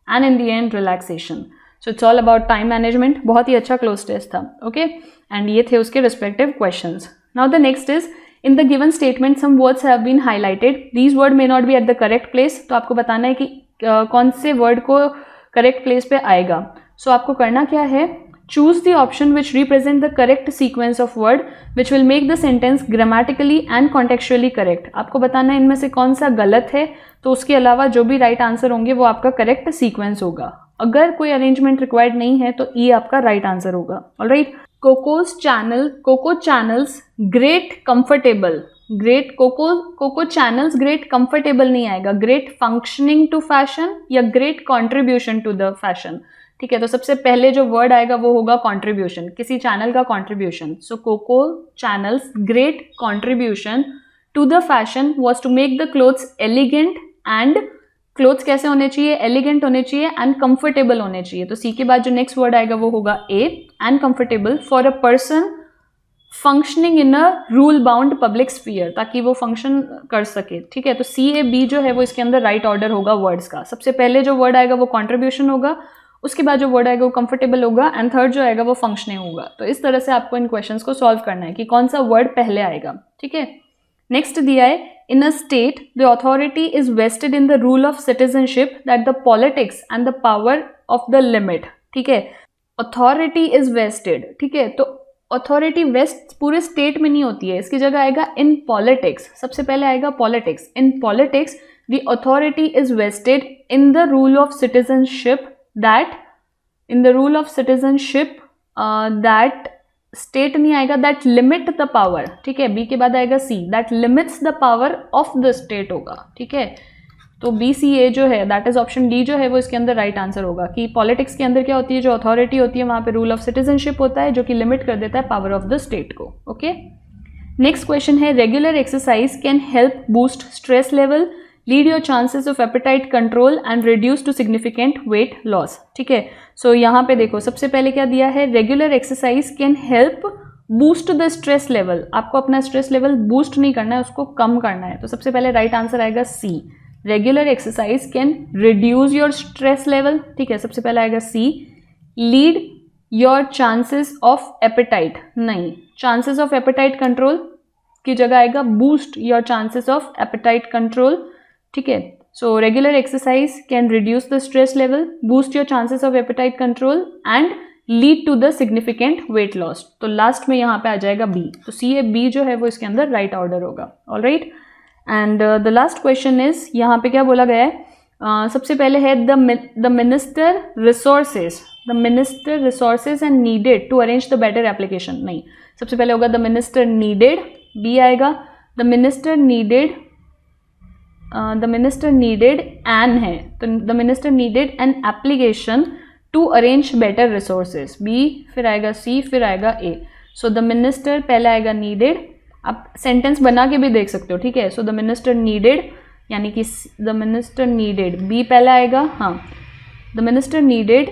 and in the end relaxation. So it's all about time management. बहुत ही अच्छा cloze test था. Okay, and ये थे उसके respective questions. Now the next is in the given statement some words have been highlighted. These word may not be at the correct place. तो आपको बताना है कि कौन से वर्ड को करेक्ट प्लेस पे आएगा. सो आपको करना क्या है, choose the option which represent the correct sequence of word which will make the sentence grammatically and contextually correct. आपको बताना है इनमें से कौन सा गलत है, तो उसके अलावा जो भी राइट आंसर होंगे वो आपका करेक्ट सीक्वेंस होगा. अगर कोई अरेंजमेंट रिक्वायर्ड नहीं है तो ई आपका राइट आंसर होगा. Alright. Coco Chanel's great comfortable. Great Coco Chanel's great comfortable नहीं आएगा. ग्रेट फंक्शनिंग टू फैशन या great contribution to the fashion. ठीक है, तो सबसे पहले जो वर्ड आएगा वो होगा कॉन्ट्रीब्यूशन, किसी चैनल का contribution. So Coco Chanel's great contribution to the fashion was to make the clothes elegant. And clothes कैसे होने चाहिए, एलिगेंट होने चाहिए एंड कंफर्टेबल होने चाहिए. तो सी के बाद जो नेक्स्ट वर्ड आएगा वो होगा A, and comfortable for a person functioning in a rule bound public sphere, ताकि वो फंक्शन कर सके. ठीक है, तो सी ए बी जो है वो इसके अंदर राइट ऑर्डर होगा वर्ड्स का. सबसे पहले जो वर्ड आएगा वो कॉन्ट्रीब्यूशन होगा, उसके बाद जो वर्ड आएगा वो कंफर्टेबल होगा, एंड थर्ड जो आएगा वो फंक्शनिंग होगा. तो इस तरह से आपको इन क्वेश्चंस को सॉल्व करना है कि कौन सा वर्ड पहले आएगा. ठीक है, नेक्स्ट दिया है in a state the authority is vested in the rule of citizenship that the politics and the power of the limit. ठीक है, अथॉरिटी इज वेस्टेड. ठीक है, तो अथॉरिटी वेस्ट पूरे स्टेट में नहीं होती है, इसकी जगह आएगा इन पॉलिटिक्स. सबसे पहले आएगा politics. In politics the authority is vested in the rule of citizenship that state नहीं आएगा, that limit the power. ठीक है, बी के बाद आएगा सी, that limits the power of the state होगा. ठीक है, तो बी सी ए जो है दैट इज ऑप्शन डी जो है वो इसके अंदर राइट आंसर होगा. कि पॉलिटिक्स के अंदर क्या होती है, जो अथॉरिटी होती है वहां पे रूल ऑफ सिटीजनशिप होता है जो कि लिमिट कर देता है पावर ऑफ द स्टेट को. ओके, नेक्स्ट क्वेश्चन है regular exercise can help boost stress level, lead your chances of appetite control and reduce to significant weight loss. ठीक है, सो यहाँ पे देखो सबसे पहले क्या दिया है, regular exercise can help boost the stress level. आपको अपना स्ट्रेस लेवल बूस्ट नहीं करना है, उसको कम करना है. तो सबसे पहले राइट आंसर आएगा C, regular exercise can reduce your stress level. ठीक है, सबसे पहले आएगा C. Lead your chances of appetite, नहीं, चांसेस ऑफ एपेटाइट कंट्रोल की जगह आएगा boost your chances of appetite control. ठीक है, so regular exercise can reduce the stress level, boost your chances of appetite control and lead to the significant weight loss. तो last में यहाँ पे आ जाएगा बी. तो सी ए बी जो है वो इसके अंदर राइट ऑर्डर होगा. Alright, and the last question is, यहाँ पे क्या बोला गया है, सबसे पहले है the minister resources and needed to arrange the better application. नहीं, सबसे पहले होगा द मिनिस्टर नीडेड, बी आएगा. द मिनिस्टर नीडेड एन है, तो the minister needed an application to arrange better resources, B, फिर आएगा सी, फिर आएगा ए. सो द मिनिस्टर पहले आएगा नीडेड. आप सेंटेंस बना के भी देख सकते हो. ठीक है, सो द मिनिस्टर नीडेड यानी कि द मिनिस्टर नीडेड, बी पहले आएगा. हाँ, the minister needed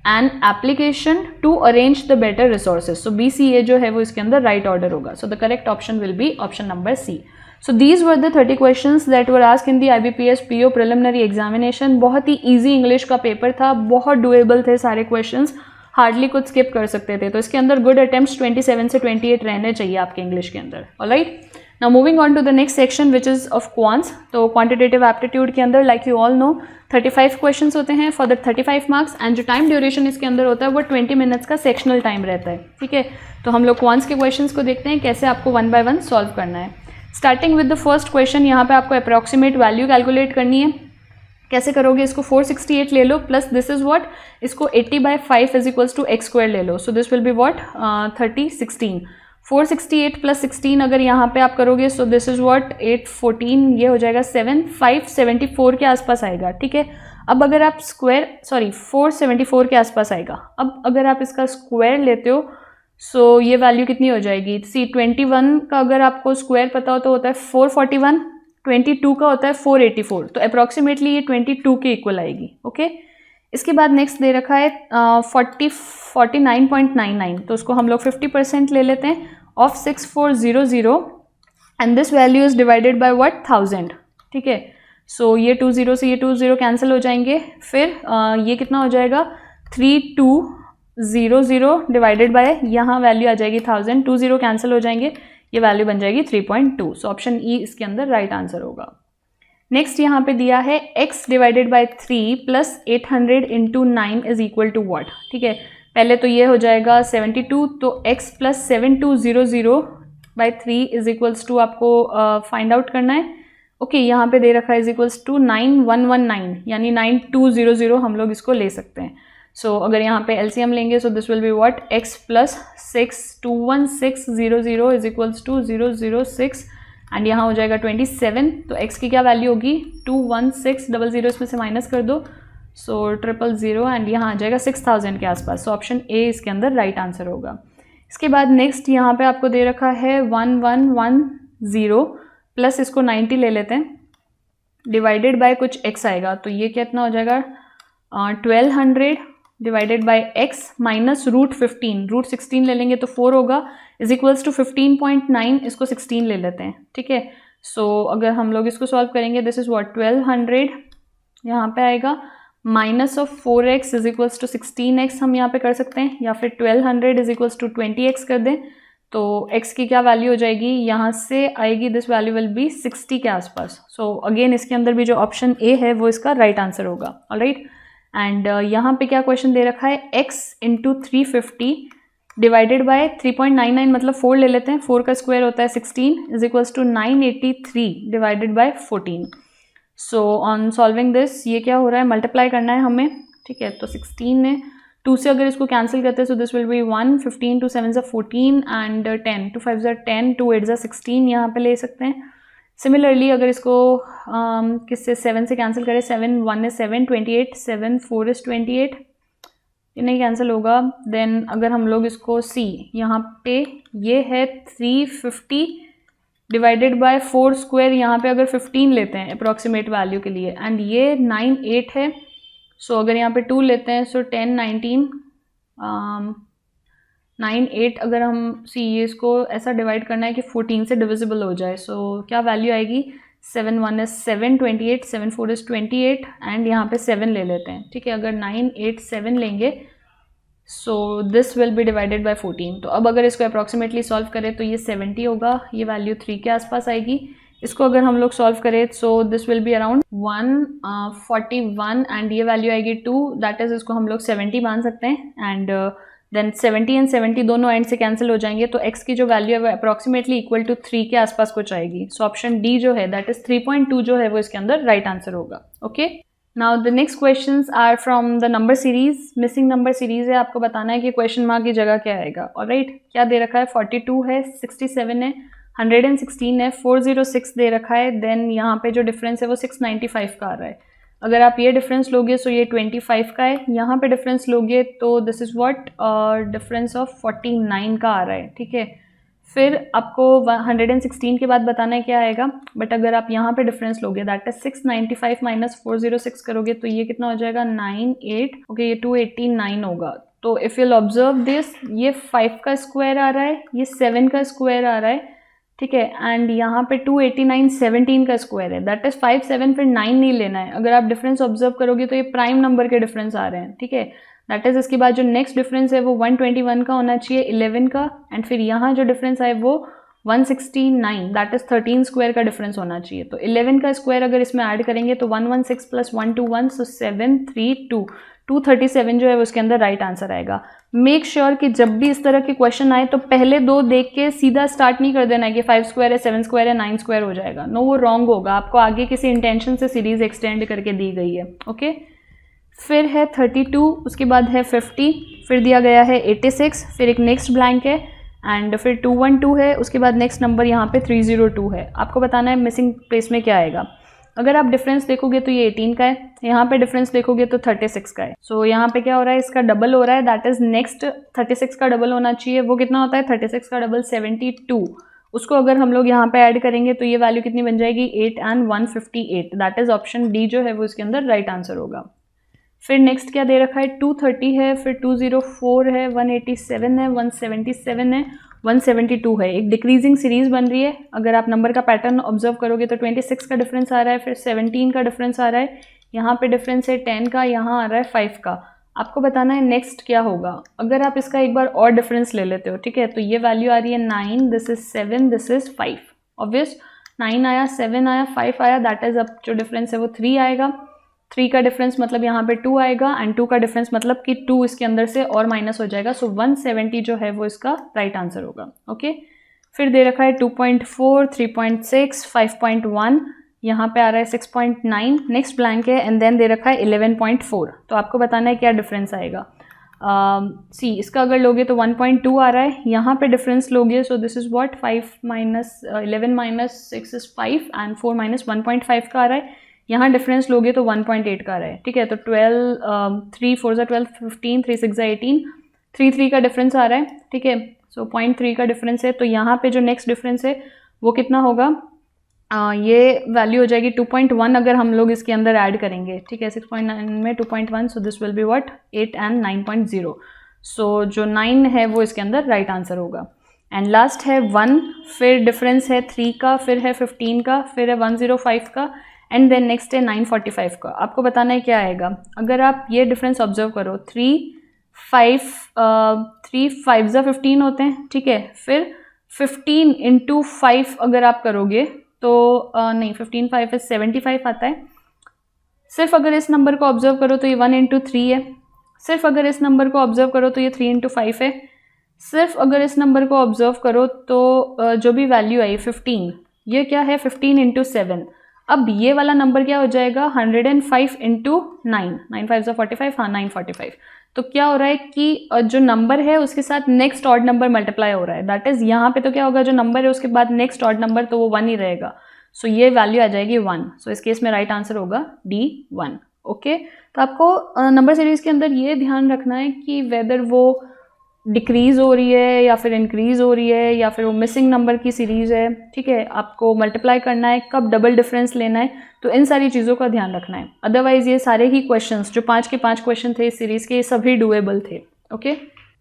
an application to arrange the better resources. So B C A जो है वो इसके अंदर राइट ऑर्डर होगा. So the correct option will be option number C. So these were the 30 questions that were asked in the IBPS PO preliminary examination. बहुत ही easy English का paper था, बहुत doable थे सारे questions, हार्डली कुछ skip कर सकते थे. तो इसके अंदर गुड अटेम्प्ट्स 27 से 28 रहने चाहिए आपके इंग्लिश के अंदर. Alright, now moving on to the next section which is of quants. तो क्वांटिटेटिव एप्टीट्यूड के अंदर like you all know 35 questions होते हैं फॉर द 35 मार्क्स, एंड जो टाइम ड्यूरेशन इसके अंदर होता है वो 20 मिनट्स का सेक्शनल टाइम रहता है. ठीक है, तो हम लोग क्वांट्स के क्वेश्चंस को देखते हैं कैसे आपको वन बाय वन सॉल्व करना है. Starting with the first question, यहाँ पे आपको अप्रॉक्सीमेट वैल्यू कैलकुलेट करनी है. कैसे करोगे, इसको 468 ले लो प्लस दिस इज व्हाट, इसको 80/5 is equals to x square ले लो. So this will be what 3016. 468 plus 16 अगर यहाँ पे आप करोगे सो दिस इज व्हाट 814, ये हो जाएगा 7574 के आसपास आएगा. ठीक है, अब अगर आप 474 के आसपास आएगा. अब अगर आप इसका स्क्वायर लेते हो सो ये वैल्यू कितनी हो जाएगी, सी 21 का अगर आपको स्क्वायर पता हो तो होता है 441, 22 का होता है 484. तो अप्रॉक्सीमेटली ये 22 के इक्वल आएगी. ओके, इसके बाद नेक्स्ट दे रखा है 49.99. तो उसको हम लोग 50% ले लेते हैं of 6400 and this value is divided by what 1000. ठीक है, सो ये 20 से ये 20 कैंसिल हो जाएंगे. फिर ये कितना हो जाएगा 3200 डिवाइडेड बाय यहाँ वैल्यू आ जाएगी 1000, 2 0 कैंसिल हो जाएंगे, ये वैल्यू बन जाएगी 3.2। सो ऑप्शन ई इसके अंदर राइट आंसर होगा। नेक्स्ट यहाँ पे दिया है x divided by 3 plus 800 into 9 is equal to what. ठीक है, पहले तो ये हो जाएगा 72, तो x plus 7200 by 3 is equals to आपको फाइंड आउट करना है। ओके, यहाँ पे दे रखा है इज इक्वल्स टू 9119, यानी 9200 हम लोग इसको ले सकते हैं। सो अगर यहाँ पे एलसीएम लेंगे so this will be what, x plus 21600 is equals to 006 and यहाँ हो जाएगा 27। तो x की क्या वैल्यू होगी, 21600, इसमें से माइनस कर दो, सो 000 एंड यहाँ आ जाएगा 6000 के आसपास। सो ऑप्शन ए इसके अंदर राइट आंसर होगा। इसके बाद नेक्स्ट यहाँ पे आपको दे रखा है 1110 प्लस इसको 90 ले लेते हैं, डिवाइडेड बाय कुछ x आएगा, तो ये कितना हो जाएगा 1200 डिवाइडेड बाय x माइनस √15, √16 ले लेंगे तो 4 होगा, इज इक्वल्स टू 15.9, इसको 16 ले लेते हैं। ठीक है, सो अगर हम लोग इसको सॉल्व करेंगे दिस इज व्हाट 1200 यहाँ पे आएगा minus of 4x is equals to 16x हम यहाँ पे कर सकते हैं, या फिर 1200 इज इक्वल्स टू 20x कर दें, तो x की क्या वैल्यू हो जाएगी, यहाँ से आएगी दिस वैल्यू विल बी 60 के आसपास। सो अगेन इसके अंदर भी जो ऑप्शन ए है वो इसका राइट आंसर होगा। ऑलराइट, एंड यहाँ पे क्या क्वेश्चन दे रखा है, x इंटू 350 डिवाइडेड बाय 3.99 मतलब 4 ले लेते हैं, 4 का स्क्वायर होता है 16 is equals to 983 divided by 14। So on solving this ये क्या हो रहा है, मल्टीप्लाई करना है हमें। ठीक है, तो 16 है, 2 से अगर इसको कैंसिल करते हैं सो दिस विल बी 1, 15 2 7 14 एंड 10 2 5 10 2 8 16 यहाँ पे ले सकते हैं। सिमिलरली अगर इसको किससे 7 से कैंसिल करें, 7 1 is 7 28, 7 4 is 28, ये नहीं कैंसिल होगा। देन अगर हम लोग इसको सी यहाँ पे ये है 350 डिवाइडेड बाय 4 स्क्वायर, यहाँ पे अगर 15 लेते हैं अप्रॉक्सीमेट वैल्यू के लिए, एंड ये 9 8 है, सो अगर यहाँ पे 2 लेते हैं सो 10 19 9 8 अगर हम सी ये इसको ऐसा डिवाइड करना है कि 14 से डिविजिबल हो जाए, सो क्या वैल्यू आएगी, 7 1 is 7 28, 7 4 is 28 एंड यहाँ पे 7 ले लेते हैं। ठीक है, अगर 9 8 7 लेंगे so this will B divided by 14। तो अब अगर इसको अप्रॉक्सीमेटली सॉल्व करें तो ये 70 होगा, ये वैल्यू 3 के आसपास आएगी। इसको अगर हम लोग सॉल्व करें सो this will be around 141 and ये वैल्यू आएगी 2, दैट इज इसको हम लोग 70 मान सकते हैं एंड देन 70 एंड 70 दोनों एंड से कैंसिल हो जाएंगे, तो x की जो वैल्यू है वो अप्रॉक्सीमेटली इक्वल टू 3 के आसपास कुछ आएगी। सो ऑप्शन डी जो है दैट इज 3.2 जो है वो इसके अंदर राइट आंसर होगा। Okay, now the next questions are from the number series, missing number series है, आपको बताना है कि क्वेश्चन मार्क की जगह क्या आएगा। ऑलराइट, क्या दे रखा है, 42 है, 67 है, 116 है, 406 दे रखा है, देन यहाँ पे जो डिफरेंस है वो 695 का आ रहा है। अगर आप ये डिफरेंस लोगे सो ये 25 का है, यहाँ पे डिफरेंस लोगे तो this is what difference of 49 का आ रहा है। ठीक है, फिर आपको 116 के बाद बताना है क्या आएगा, बट अगर आप यहाँ पे डिफरेंस लोगे दैट इज 695 माइनस 406 करोगे तो ये कितना हो जाएगा 98, ओके, ये 289 होगा। तो इफ़ यूल ऑब्जर्व दिस, ये 5 का स्क्वायर आ रहा है, ये 7 का स्क्वायर आ रहा है। ठीक है, एंड यहाँ पे 289 17 का स्क्वायर है, दैट इज 5 7 फिर 9 नहीं लेना है। अगर आप डिफरेंस ऑब्जर्व करोगे तो ये प्राइम नंबर के डिफरेंस आ रहे हैं। ठीक है, दैट इज इसके बाद जो नेक्स्ट डिफरेंस है वो 121 का होना चाहिए 11 का, एंड फिर यहाँ जो डिफरेंस है वो 169 दैट इज 13 स्क्वायर का डिफरेंस होना चाहिए। तो 11 का स्क्वायर अगर इसमें ऐड करेंगे तो 116 प्लस 121 सो 732, 237 जो है वो उसके अंदर राइट आंसर आएगा। मेक श्योर कि जब भी इस तरह के क्वेश्चन आए तो पहले 2 देख के सीधा स्टार्ट नहीं कर देना है कि 5 स्क्वायर है, 7 स्क्वायर है, 9 स्क्वायर हो जाएगा। नो, वो रॉन्ग होगा, आपको आगे किसी इंटेंशन से सीरीज एक्सटेंड करके दी गई है। ओके, फिर है 32, उसके बाद है 50, फिर दिया गया है 86, फिर एक नेक्स्ट ब्लैंक है एंड फिर 212 है, उसके बाद नेक्स्ट नंबर यहाँ पे 302 है। आपको बताना है मिसिंग प्लेस में क्या आएगा। अगर आप डिफरेंस देखोगे तो ये 18 का है, यहाँ पे डिफरेंस देखोगे तो 36 का है। सो यहाँ पे क्या हो रहा है, इसका डबल हो रहा है, दैट इज नेक्स्ट 36 का डबल होना चाहिए। वो कितना होता है 36 का डबल 72, उसको अगर हम लोग यहाँ पे ऐड करेंगे तो ये वैल्यू कितनी बन जाएगी 8 and 158, that is option D जो है वो इसके अंदर राइट आंसर होगा। फिर नेक्स्ट क्या दे रखा है 230 है, फिर 204 है, 187 है, 177 है, 172 है। एक डिक्रीजिंग सीरीज बन रही है। अगर आप नंबर का पैटर्न ऑब्जर्व करोगे तो 26 का डिफरेंस आ रहा है, फिर 17 का डिफरेंस आ रहा है, यहाँ पे डिफरेंस है 10 का, यहाँ आ रहा है 5 का। आपको बताना है नेक्स्ट क्या होगा। अगर आप इसका एक बार और डिफरेंस ले लेते हो, ठीक है, तो ये वैल्यू आ रही है 9, this is 7, this is 5। Obvious 9 आया, 7 आया, 5 आया, दैट इज अब जो डिफरेंस है वो 3 आएगा। 3 का डिफरेंस मतलब यहाँ पे 2 आएगा, एंड 2 का डिफरेंस मतलब कि 2 इसके अंदर से और माइनस हो जाएगा। सो 170 जो है वो इसका राइट आंसर होगा। ओके, फिर दे रखा है 2.4, 3.6, 5.1, यहाँ पे आ रहा है 6.9, नेक्स्ट ब्लैंक है, एंड देन दे रखा है 11.4। तो आपको बताना है क्या डिफरेंस आएगा। सी इसका अगर लोगे तो 1.2 आ रहा है, यहाँ पे डिफरेंस लोगे सो this is what 5 minus 11 minus 6 is 5 and 4 minus 1.5 का आ रहा है। यहाँ डिफरेंस लोगे तो 1.8 का आ रहा है, ठीक है। तो 12 3 4 ज़ा 12 15 3 6 ज़ा 18, 3 का डिफरेंस आ रहा है, ठीक है। सो 0.3 का डिफरेंस है। तो यहाँ पे जो नेक्स्ट डिफरेंस है वो कितना होगा, ये वैल्यू हो जाएगी 2.1 अगर हम लोग इसके अंदर ऐड करेंगे, ठीक है। 6.9 में 2.1, सो this will be what 8 and 9.0। सो जो 9 है वो इसके अंदर राइट आंसर होगा। एंड लास्ट है 1, फिर डिफरेंस है 3 का, फिर है 15 का, फिर है 105 का, एंड देन नेक्स्ट है 945 का। आपको बताना है क्या आएगा। अगर आप ये डिफरेंस ऑब्जर्व करो, 3 5 ज़ा 15 होते हैं, ठीक है। फिर 15 इंटू 5 अगर आप करोगे तो नहीं 15 5 है 75 आता है। सिर्फ अगर इस नंबर को ऑब्जर्व करो तो ये 1 इंटू 3 है। सिर्फ अगर इस नंबर को ऑब्जर्व करो तो ये 3 इंटू 5 है। सिर्फ अगर इस नंबर को ऑब्जर्व करो तो जो भी वैल्यू आई 15, ये क्या है 15 इंटू 7। अब ये वाला नंबर क्या हो जाएगा 105 इंटू 9, 9 5 45, हाँ 945। तो क्या हो रहा है कि जो नंबर है उसके साथ नेक्स्ट ऑड नंबर मल्टीप्लाई हो रहा है, दैट इज यहाँ पे तो क्या होगा जो नंबर है उसके बाद नेक्स्ट ऑड नंबर तो वो 1 ही रहेगा। सो ये वैल्यू आ जाएगी 1। सो इस केस में राइट आंसर होगा D1। ओके, तो आपको नंबर सीरीज के अंदर ये ध्यान रखना है कि वेदर वो डिक्रीज हो रही है या फिर इंक्रीज हो रही है या फिर वो मिसिंग नंबर की सीरीज है, ठीक है। आपको मल्टीप्लाई करना है, कब डबल डिफरेंस लेना है, तो इन सारी चीज़ों का ध्यान रखना है। अदरवाइज ये सारे ही क्वेश्चंस जो 5 के 5 क्वेश्चन थे इस सीरीज के, ये सभी डुएबल थे। Okay,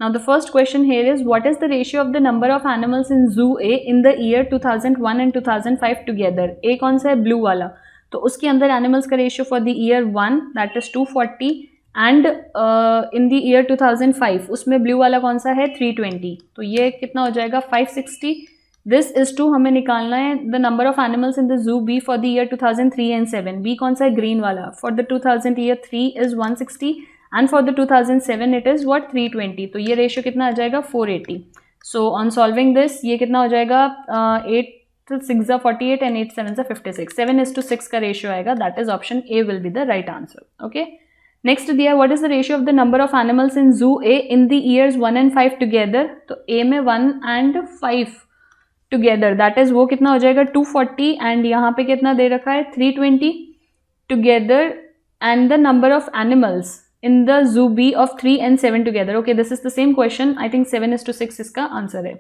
now the first question here is what is the ratio of the number of animals in zoo A in the year 2001 and 2005 together. A कौन सा है, ब्लू वाला, तो उसके अंदर एनिमल्स का ratio for the year 1 that is 240 and in the year 2005 उसमें blue वाला कौन सा है 320। तो ये कितना हो जाएगा 560। दिस इज टू हमें निकालना है the number of animals in the zoo B for the year 2003 and 7। B कौन सा है, ग्रीन वाला। For the 2000 year 3 is 160 and for the 2007 it is what 320। तो ये रेशियो कितना आ जाएगा 480। सो ऑन सॉल्विंग दिस ये कितना हो जाएगा 8 6 ज़ा 48 एंड 8 7 ज़ा 56, 7:6 का रेशियो आएगा। That is option A will be the right answer. Okay, next दिया what is the ratio of the number of animals in zoo A in the years 1 and 5 together. तो ए में 1 and 5 together that is वो कितना हो जाएगा 240 and यहाँ पे कितना दे रखा है 320 together and the number of animals in the zoo B of 3 and 7 together. Okay, this is the same question, I think 7:6 इसका आंसर है।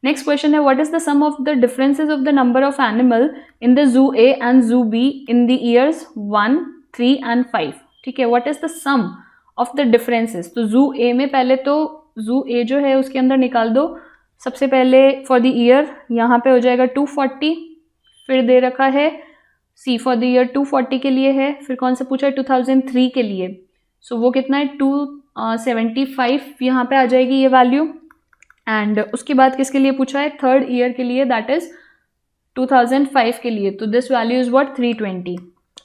नेक्स्ट क्वेश्चन है what is the sum of the differences of the number of animal in the zoo A and zoo B in the years 1 3 and 5। ठीक है, what is the sum of the differences. तो जू ए में पहले तो जू ए जो है उसके अंदर निकाल दो। सबसे पहले फॉर द ईयर यहाँ पे हो जाएगा 240, फिर दे रखा है सी फॉर द ईयर 240 के लिए है, फिर कौन सा पूछा है 2003 के लिए। सो वो कितना है 275 यहाँ पे आ जाएगी ये वैल्यू। एंड उसके बाद किसके लिए पूछा है थर्ड ईयर के लिए, दैट इज 2005 के लिए। तो दिस वैल्यू इज व्हाट 320।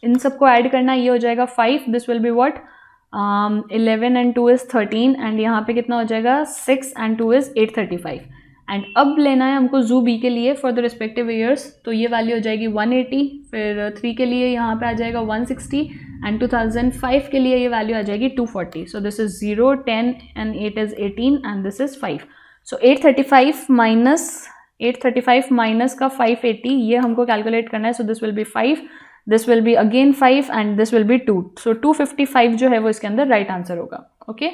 इन सबको ऐड करना, ये हो जाएगा 5, this will be what 11 and 2 is 13 and यहाँ पे कितना हो जाएगा 6 and 2 is 835। एंड अब लेना है हमको जू बी के लिए फॉर द रिस्पेक्टिव ईयर्स। तो ये वैल्यू हो जाएगी 180, फिर 3 के लिए यहाँ पे आ जाएगा 160 एंड 2005 के लिए ये वैल्यू आ जाएगी 240। सो this is 0 10 and 8 is 18 and this is 5। So 835 minus का 580 ये हमको कैलकुलेट करना है। So this will B 5, this will be again 5 and this will B 2। सो 255 जो है वो इसके अंदर राइट आंसर होगा। ओके,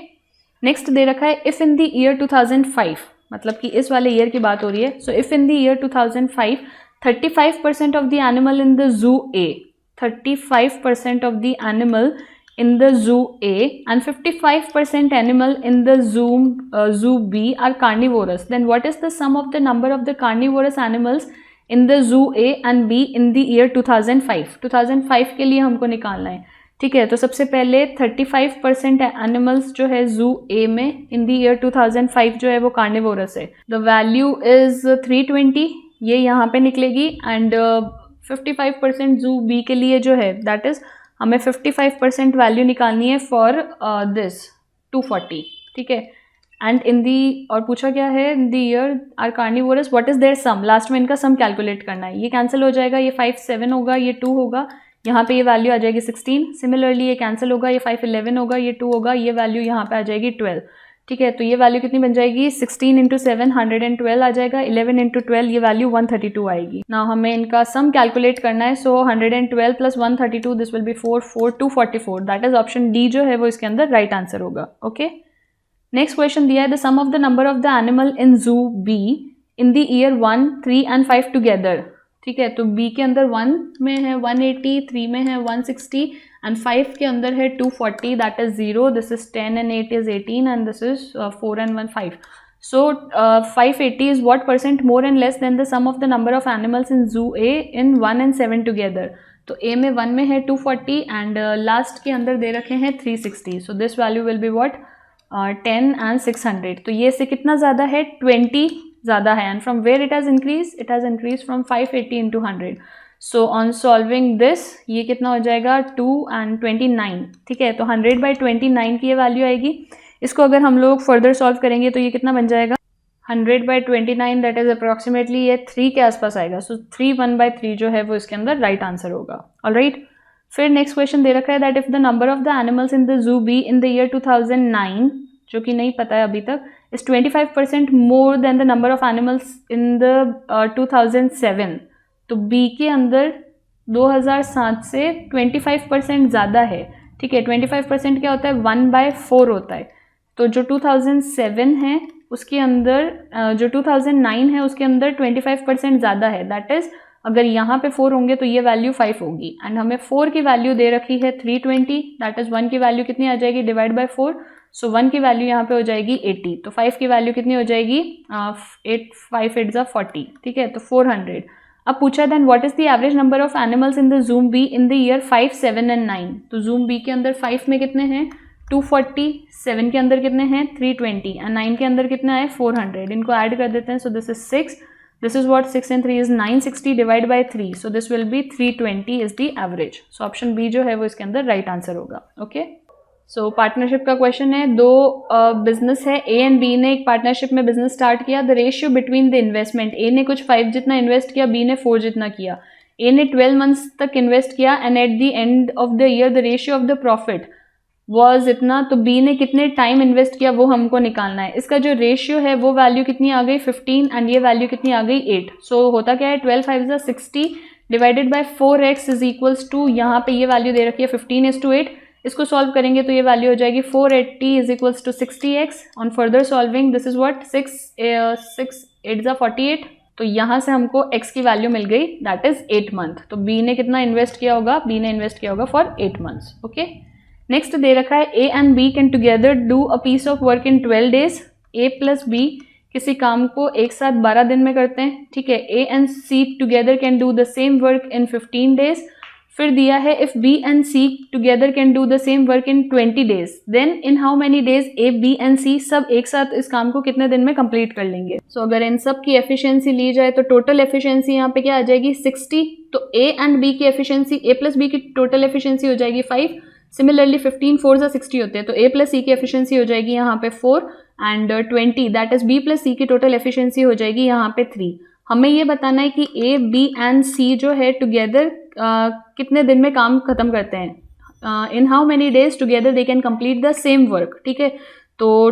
नेक्स्ट दे रखा है इफ इन द ईयर 2005, मतलब कि इस वाले ईयर की बात हो रही है। So if in the year 2005 35% of the animal in the zoo A, 35% of the animal in the zoo A and 55% animal in the zoo B are carnivorous, then what is the sum of the number of the carnivorous animals in the zoo A and B in the year 2005? 2005 के लिए हमको निकालना है। ठीक है, तो सबसे पहले 35% एनिमल्स जो है जू ए में इन दी ईयर 2005 जो है वो कार्निवोरस है. द वैल्यू इज 320, ये यहाँ पे निकलेगी. एंड 55% जू बी के लिए जो है दैट इज हमें 55% वैल्यू निकालनी है फॉर दिस 240. ठीक है, एंड इन दी और पूछा क्या है in the year are carnivorous what is their sum, last में इनका सम कैलकुलेट करना है. ये कैंसिल हो जाएगा, ये 5 7 होगा, ये 2 होगा, यहाँ पे ये वैल्यू आ जाएगी 16. सिमिलरली ये कैंसिल होगा, ये 5 11 होगा, ये 2 होगा, ये वैल्यू यहाँ पे आ जाएगी 12. ठीक है, तो ये वैल्यू कितनी बन जाएगी 16 इंटू 7 112 आ जाएगा, 11 इंटू 12 ये वैल्यू 132 आएगी. ना हमें इनका सम कैलकुलेट करना है. So 112 plus 132 this will be 244. That is option D जो है वो इसके अंदर राइट आंसर होगा. ओके, नेक्स्ट क्वेश्चन दिया है the sum of the number of the animal in zoo B in the year 1 3 and 5 together. ठीक है, तो बी के अंदर 1 में है 180, 3 में है 160 एंड 5 के अंदर है 240. That is 0, this is 10 and 8 is 18 and this is 4 and 1 5. So 580 is what percent more and less than the sum of the number of animals in zoo A in 1 and 7 together. तो A में 1 में है 240 and last के अंदर दे रखे हैं 360. So this value will be what 10 and 600. तो ये से कितना ज़्यादा है 20 ज़्यादा है. And from where it has increase from 580 into 100. So on solving this ये कितना हो जाएगा 2 एंड 29. ठीक है, तो 100/29 की ये वैल्यू आएगी. इसको अगर हम लोग फर्दर सॉल्व करेंगे तो ये कितना बन जाएगा 100/29 दैट इज अप्रॉक्सीमेटली ये 3 के आसपास आएगा. सो 3 1/3 जो है वो इसके अंदर राइट आंसर होगा. ऑलराइट, फिर नेक्स्ट क्वेश्चन दे रखा है that if the number of the animals in the zoo B in the year 2009 जो कि नहीं पता है अभी तक is 25% more than the number of animals in the 2007. तो बी के अंदर 2007 से 25% ज़्यादा है. ठीक है, 25% क्या होता है 1/4 होता है. तो जो 2007 है उसके अंदर जो 2009 है उसके अंदर 25% ज़्यादा है. दैट इज़ अगर यहाँ पे 4 होंगे तो ये वैल्यू 5 होगी. एंड हमें 4 की वैल्यू दे रखी है 320. दैट इज़ 1 की वैल्यू कितनी आ जाएगी डिवाइड बाय 4. सो 1 की वैल्यू यहाँ पे हो जाएगी 80. तो 5 की वैल्यू कितनी हो जाएगी 5 8 40. ठीक है, तो 400. अब पूछा then what is the average number of animals in the zoo B in the year 5 7 and 9. तो जूम बी के अंदर 5 में कितने हैं 240, 7 के अंदर कितने हैं 320 एंड 9 के अंदर कितना है 400. इनको ऐड कर देते हैं. सो this is 6. This is what 6 and 3 is 960 divided by 3. So this will be 320 is the average. So option B जो है वो इसके अंदर right answer होगा. Okay. So partnership का question है. दो business है A and B ने एक partnership में business start किया. The ratio between the investment A ने कुछ 5 जितना invest किया, B ने 4 जितना किया. A ने 12 months तक invest किया and at the end of the year the ratio of the profit was इतना. तो बी ने कितने टाइम इन्वेस्ट किया वो हमको निकालना है. इसका जो रेशियो है वो वैल्यू कितनी आ गई 15 एंड ये वैल्यू कितनी आ गई 8. सो होता क्या है 12 5 60 divided by 4x is equals to यहाँ पे ये वैल्यू दे रखी है 15:8. इसको सॉल्व करेंगे तो ये वैल्यू हो जाएगी 480 is equals to 60x. On further solving this is what 6 8 48. तो यहाँ से हमको x की वैल्यू मिल गई दैट इज 8 मंथ. तो b ने कितना इन्वेस्ट किया होगा b ने इन्वेस्ट किया होगा फॉर 8 मंथ्स. ओके, नेक्स्ट दे रखा है A and B can together do a piece of work in 12 days. A plus B किसी काम को एक साथ 12 दिन में करते हैं. ठीक है, A and C together can do the same work in 15 days. फिर दिया है if B and C together can do the same work in 20 days then in how many days A B and C सब एक साथ इस काम को कितने दिन में कंप्लीट कर लेंगे. सो अगर इन सब की एफिशिएंसी ली जाए तो टोटल एफिशिएंसी यहाँ पे क्या आ जाएगी 60. तो A एंड B की एफिशिएंसी A प्लस B की टोटल एफिशिएंसी हो जाएगी 5. सिमिलरली 15 4 60 होते हैं. तो A प्लस C की एफिशिएंसी हो जाएगी यहाँ पे 4 and 20 that is B plus C की टोटल एफिशिएंसी हो जाएगी यहाँ पे 3. हमें ये बताना है कि A B एंड C जो है टुगेदर कितने दिन में काम खत्म करते हैं. इन how many days together they can complete the same work. ठीक है, तो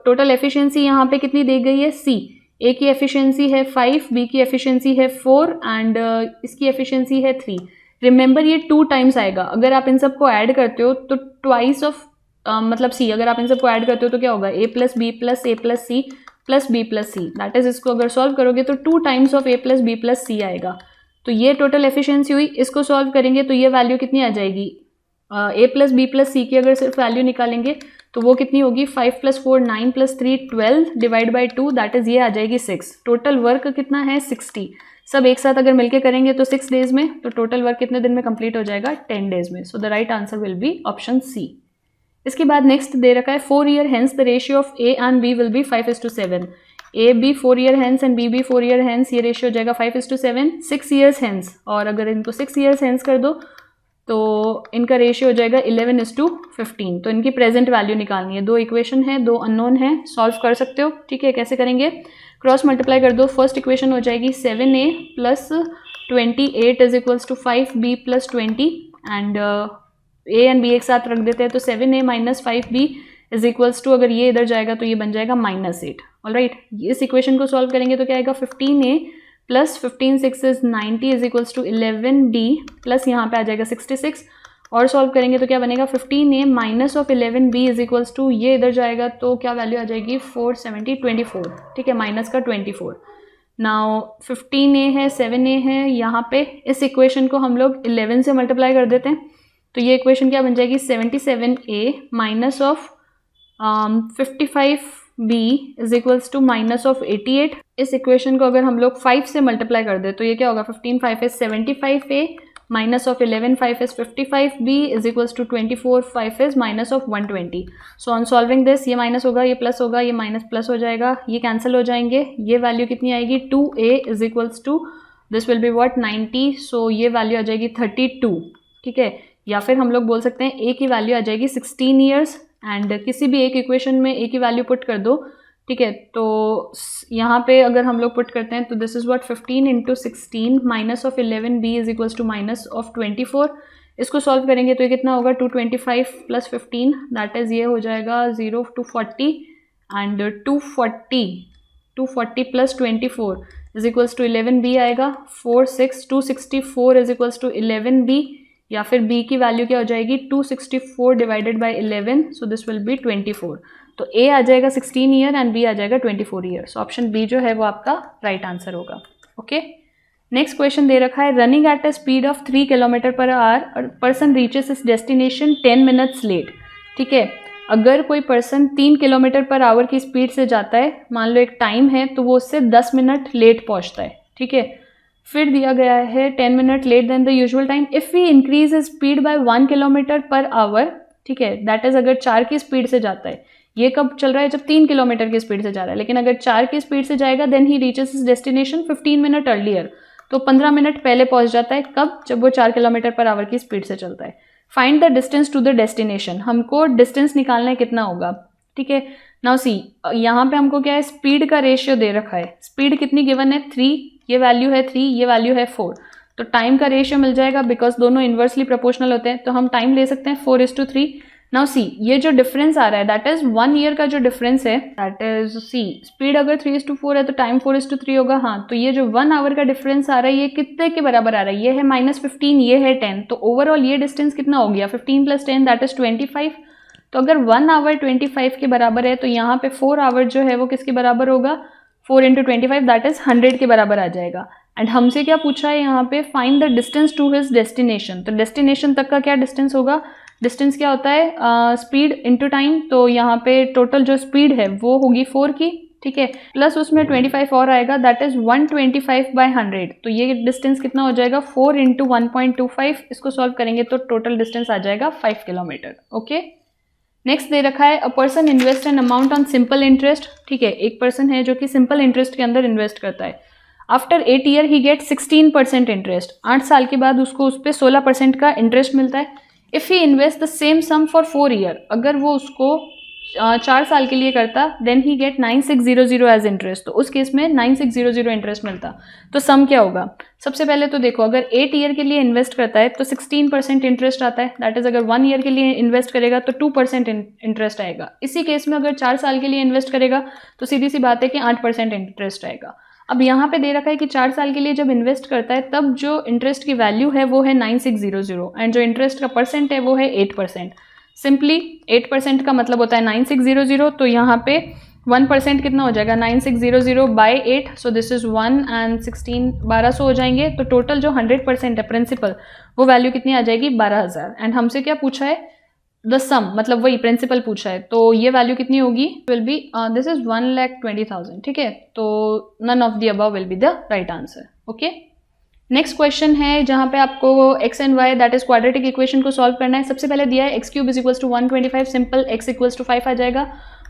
टोटल एफिशिएंसी यहाँ पे कितनी दी गई है C. A की एफिशिएंसी है 5, B की एफिशिएंसी है 4 एंड इसकी एफिशिएंसी है 3. रिमेंबर ये 2 टाइम्स आएगा. अगर आप इन सबको ऐड करते हो तो ट्वाइस ऑफ मतलब C. अगर आप इन सबको ऐड करते हो तो क्या होगा A plus B plus A plus C plus B plus C. That is इसको अगर सॉल्व करोगे तो 2 times of A plus B plus C आएगा. तो ये टोटल एफिशिएंसी हुई. इसको सॉल्व करेंगे तो ये वैल्यू कितनी आ जाएगी A plus B plus C की अगर सिर्फ वैल्यू निकालेंगे तो वो कितनी होगी 5 + 4 9 + 3 12 डिवाइड बाई 2 दैट इज ये आ जाएगी 6. टोटल वर्क कितना है 60. सब एक साथ अगर मिलके करेंगे तो 6 डेज में, तो टोटल वर्क कितने दिन में कंप्लीट हो जाएगा? 10 डेज में। So the right answer will be option C. इसके बाद नेक्स्ट दे रखा है 4 year hence the ratio of A and B will be 5:7। A B 4 year hence and B B 4 year hence, ये रेशियो हो जाएगा 5:7। 6 ईयर्स हेंस, और अगर इनको 6 ईयर्स हेंस कर दो तो इनका रेशियो हो जाएगा 11:15। तो इनकी प्रेजेंट वैल्यू निकालनी है। 2 इक्वेशन है, 2 अननोन है, सॉल्व कर सकते हो। ठीक है, कैसे करेंगे? क्रॉस मल्टीप्लाई कर दो। फर्स्ट इक्वेशन हो जाएगी 7a plus 28 is equals to 5b plus 20, and a and b एक साथ रख देते हैं तो 7a minus 5b is equals to, अगर ये इधर जाएगा तो ये बन जाएगा -8। ऑलराइट, इस इक्वेशन को सॉल्व करेंगे तो क्या आएगा? 15a plus 15 6 is 90 is equals to 11d plus यहाँ पे आ जाएगा 66, और सॉल्व करेंगे तो क्या बनेगा? 15a minus of 11b is equals to, ये इधर जाएगा तो क्या वैल्यू आ जाएगी? 470, 24। ठीक है, माइनस का 24। नाउ 15a है, 7a है, यहाँ पे इस इक्वेशन को हम लोग 11 से मल्टीप्लाई कर देते हैं तो ये इक्वेशन क्या बन जाएगी? 77a minus of 55b is equals to minus of 88। इस इक्वेशन को अगर हम लोग 5 से मल्टीप्लाई कर दे तो ये क्या होगा? 15 5 is 75a minus of 11 5 is 55b is equals to 24 5 is minus of 120। So on solving this, ये माइनस होगा, ये प्लस होगा, ये माइनस प्लस हो जाएगा, ये कैंसिल हो जाएंगे। ये वैल्यू कितनी आएगी? 2a is equals to this will be what? 90। सो ये वैल्यू आ जाएगी 32। ठीक है, या फिर हम लोग बोल सकते हैं a की वैल्यू आ जाएगी 16 ईयर्स, एंड किसी भी एक इक्वेशन में a की वैल्यू पुट कर दो। ठीक है, तो यहाँ पे अगर हम लोग पुट करते हैं तो this is what? 15 into 16 minus of 11b is equals to minus of 24। इसको सॉल्व करेंगे तो ये कितना होगा? 225 प्लस 15, दैट इज ये हो जाएगा 0 to 40, and 240 plus 24 is equals to 11b आएगा। 264 इज इक्वल्स टू 11b, या फिर b की वैल्यू क्या हो जाएगी? 264 divided by 11, so this will B 24। तो a आ जाएगा 16 ईयर एंड b आ जाएगा 24 ईयर। सो ऑप्शन b जो है वो आपका राइट आंसर होगा। ओके, नेक्स्ट क्वेश्चन दे रखा है running at a speed of 3 kilometre per our person reaches इस डेस्टिनेशन 10 मिनट्स लेट। ठीक है, अगर कोई पर्सन 3 किलोमीटर पर आवर की स्पीड से जाता है, मान लो एक टाइम है, तो वो उससे 10 मिनट लेट पहुंचता है। ठीक है, फिर दिया गया है 10 minute late then the usual time if we increase his speed by 1 kilometre per hour. ठीक है, दैट इज अगर 4 की स्पीड से जाता है। ये कब चल रहा है? जब 3 किलोमीटर की स्पीड से जा रहा है, लेकिन अगर 4 की स्पीड से जाएगा then he reaches his destination 15 minute earlier, तो 15 मिनट पहले पहुंच जाता है। कब? जब वो 4 किलोमीटर पर आवर की स्पीड से चलता है। Find the distance to the destination, हमको डिस्टेंस निकालना है कितना होगा। ठीक है, नाउ सी, यहाँ पे हमको क्या है? स्पीड का रेशियो दे रखा है। स्पीड कितनी गिवन है? 3, ये वैल्यू है 3, ये वैल्यू है 4, तो टाइम का रेशियो मिल जाएगा बिकॉज दोनों इन्वर्सली प्रोपोर्शनल होते हैं, तो हम टाइम ले सकते हैं 4:3। नाउ सी, ये जो डिफरेंस आ रहा है दैट इज 1 ईयर का जो डिफरेंस है, दैट इज सी, स्पीड अगर 3:4 है तो टाइम 4:3 होगा। हाँ, तो ये जो 1 आवर का डिफरेंस आ रहा है ये कितने के बराबर आ रहा है? ये है -15, ये है 10, तो ओवरऑल ये डिस्टेंस कितना हो गया? 15 + 10 दैट इज 25। तो अगर 1 आवर 25 के बराबर है तो यहाँ पे 4 आवर जो है वो किसके बराबर होगा? 4 × 25 दैट इज 100 के बराबर आ जाएगा। एंड हमसे क्या पूछा है यहाँ पे? Find the distance to his destination. तो डेस्टिनेशन तक का क्या डिस्टेंस होगा? डिस्टेंस क्या होता है? Speed into time. तो यहाँ पे टोटल जो स्पीड है वो होगी 4 की। ठीक है, प्लस उसमें 25 और आएगा दैट इज 125/100। तो ये डिस्टेंस कितना हो जाएगा? 4 × 1.25। इसको सॉल्व करेंगे तो टोटल डिस्टेंस आ जाएगा 5 किलोमीटर। ओके, नेक्स्ट दे रखा है a person invest an amount on simple interest. ठीक है, एक पर्सन है जो कि सिंपल इंटरेस्ट के अंदर इन्वेस्ट करता है। आफ्टर 8 ईयर ही गेट 16% इंटरेस्ट। 8 साल के बाद उसको उस पर 16% का इंटरेस्ट मिलता है। If he invest the same sum for 4 year, अगर वो उसको 4 साल के लिए करता then he get 9600 as interest, तो उस केस में 9600 इंटरेस्ट मिलता। तो सम क्या होगा? सबसे पहले तो देखो, अगर 8 ईयर के लिए इन्वेस्ट करता है तो 16% इंटरेस्ट आता है, दैट इज अगर 1 ईयर के लिए इन्वेस्ट करेगा तो 2% इंटरेस्ट आएगा। इसी केस में अगर 4 साल के लिए इन्वेस्ट करेगा तो सीधी सी बात है कि 8% इंटरेस्ट आएगा। अब यहाँ पे दे रखा है कि 4 साल के लिए जब इन्वेस्ट करता है तब जो इंटरेस्ट की वैल्यू है वो है 9600 एंड जो इंटरेस्ट का परसेंट है वो है 8%। सिंपली 8% का मतलब होता है 9600, तो यहाँ पे 1% कितना हो जाएगा? 9600/8, सो दिस इज 1 एंड 16 1200 हो जाएंगे। तो टोटल जो 100% है प्रिंसिपल वो वैल्यू कितनी आ जाएगी? 12000। एंड हमसे क्या पूछा है? द सम, मतलब वही प्रिंसिपल पूछा है, तो ये वैल्यू कितनी होगी? Will be this is 1,20,000। ठीक है, तो none of the above will be the right answer. Okay. Next question है जहाँ पे आपको x and y that is quadratic equation को सॉल्व करना है। सबसे पहले दिया है x cube is equals to 125, simple x equals to 5 आ जाएगा,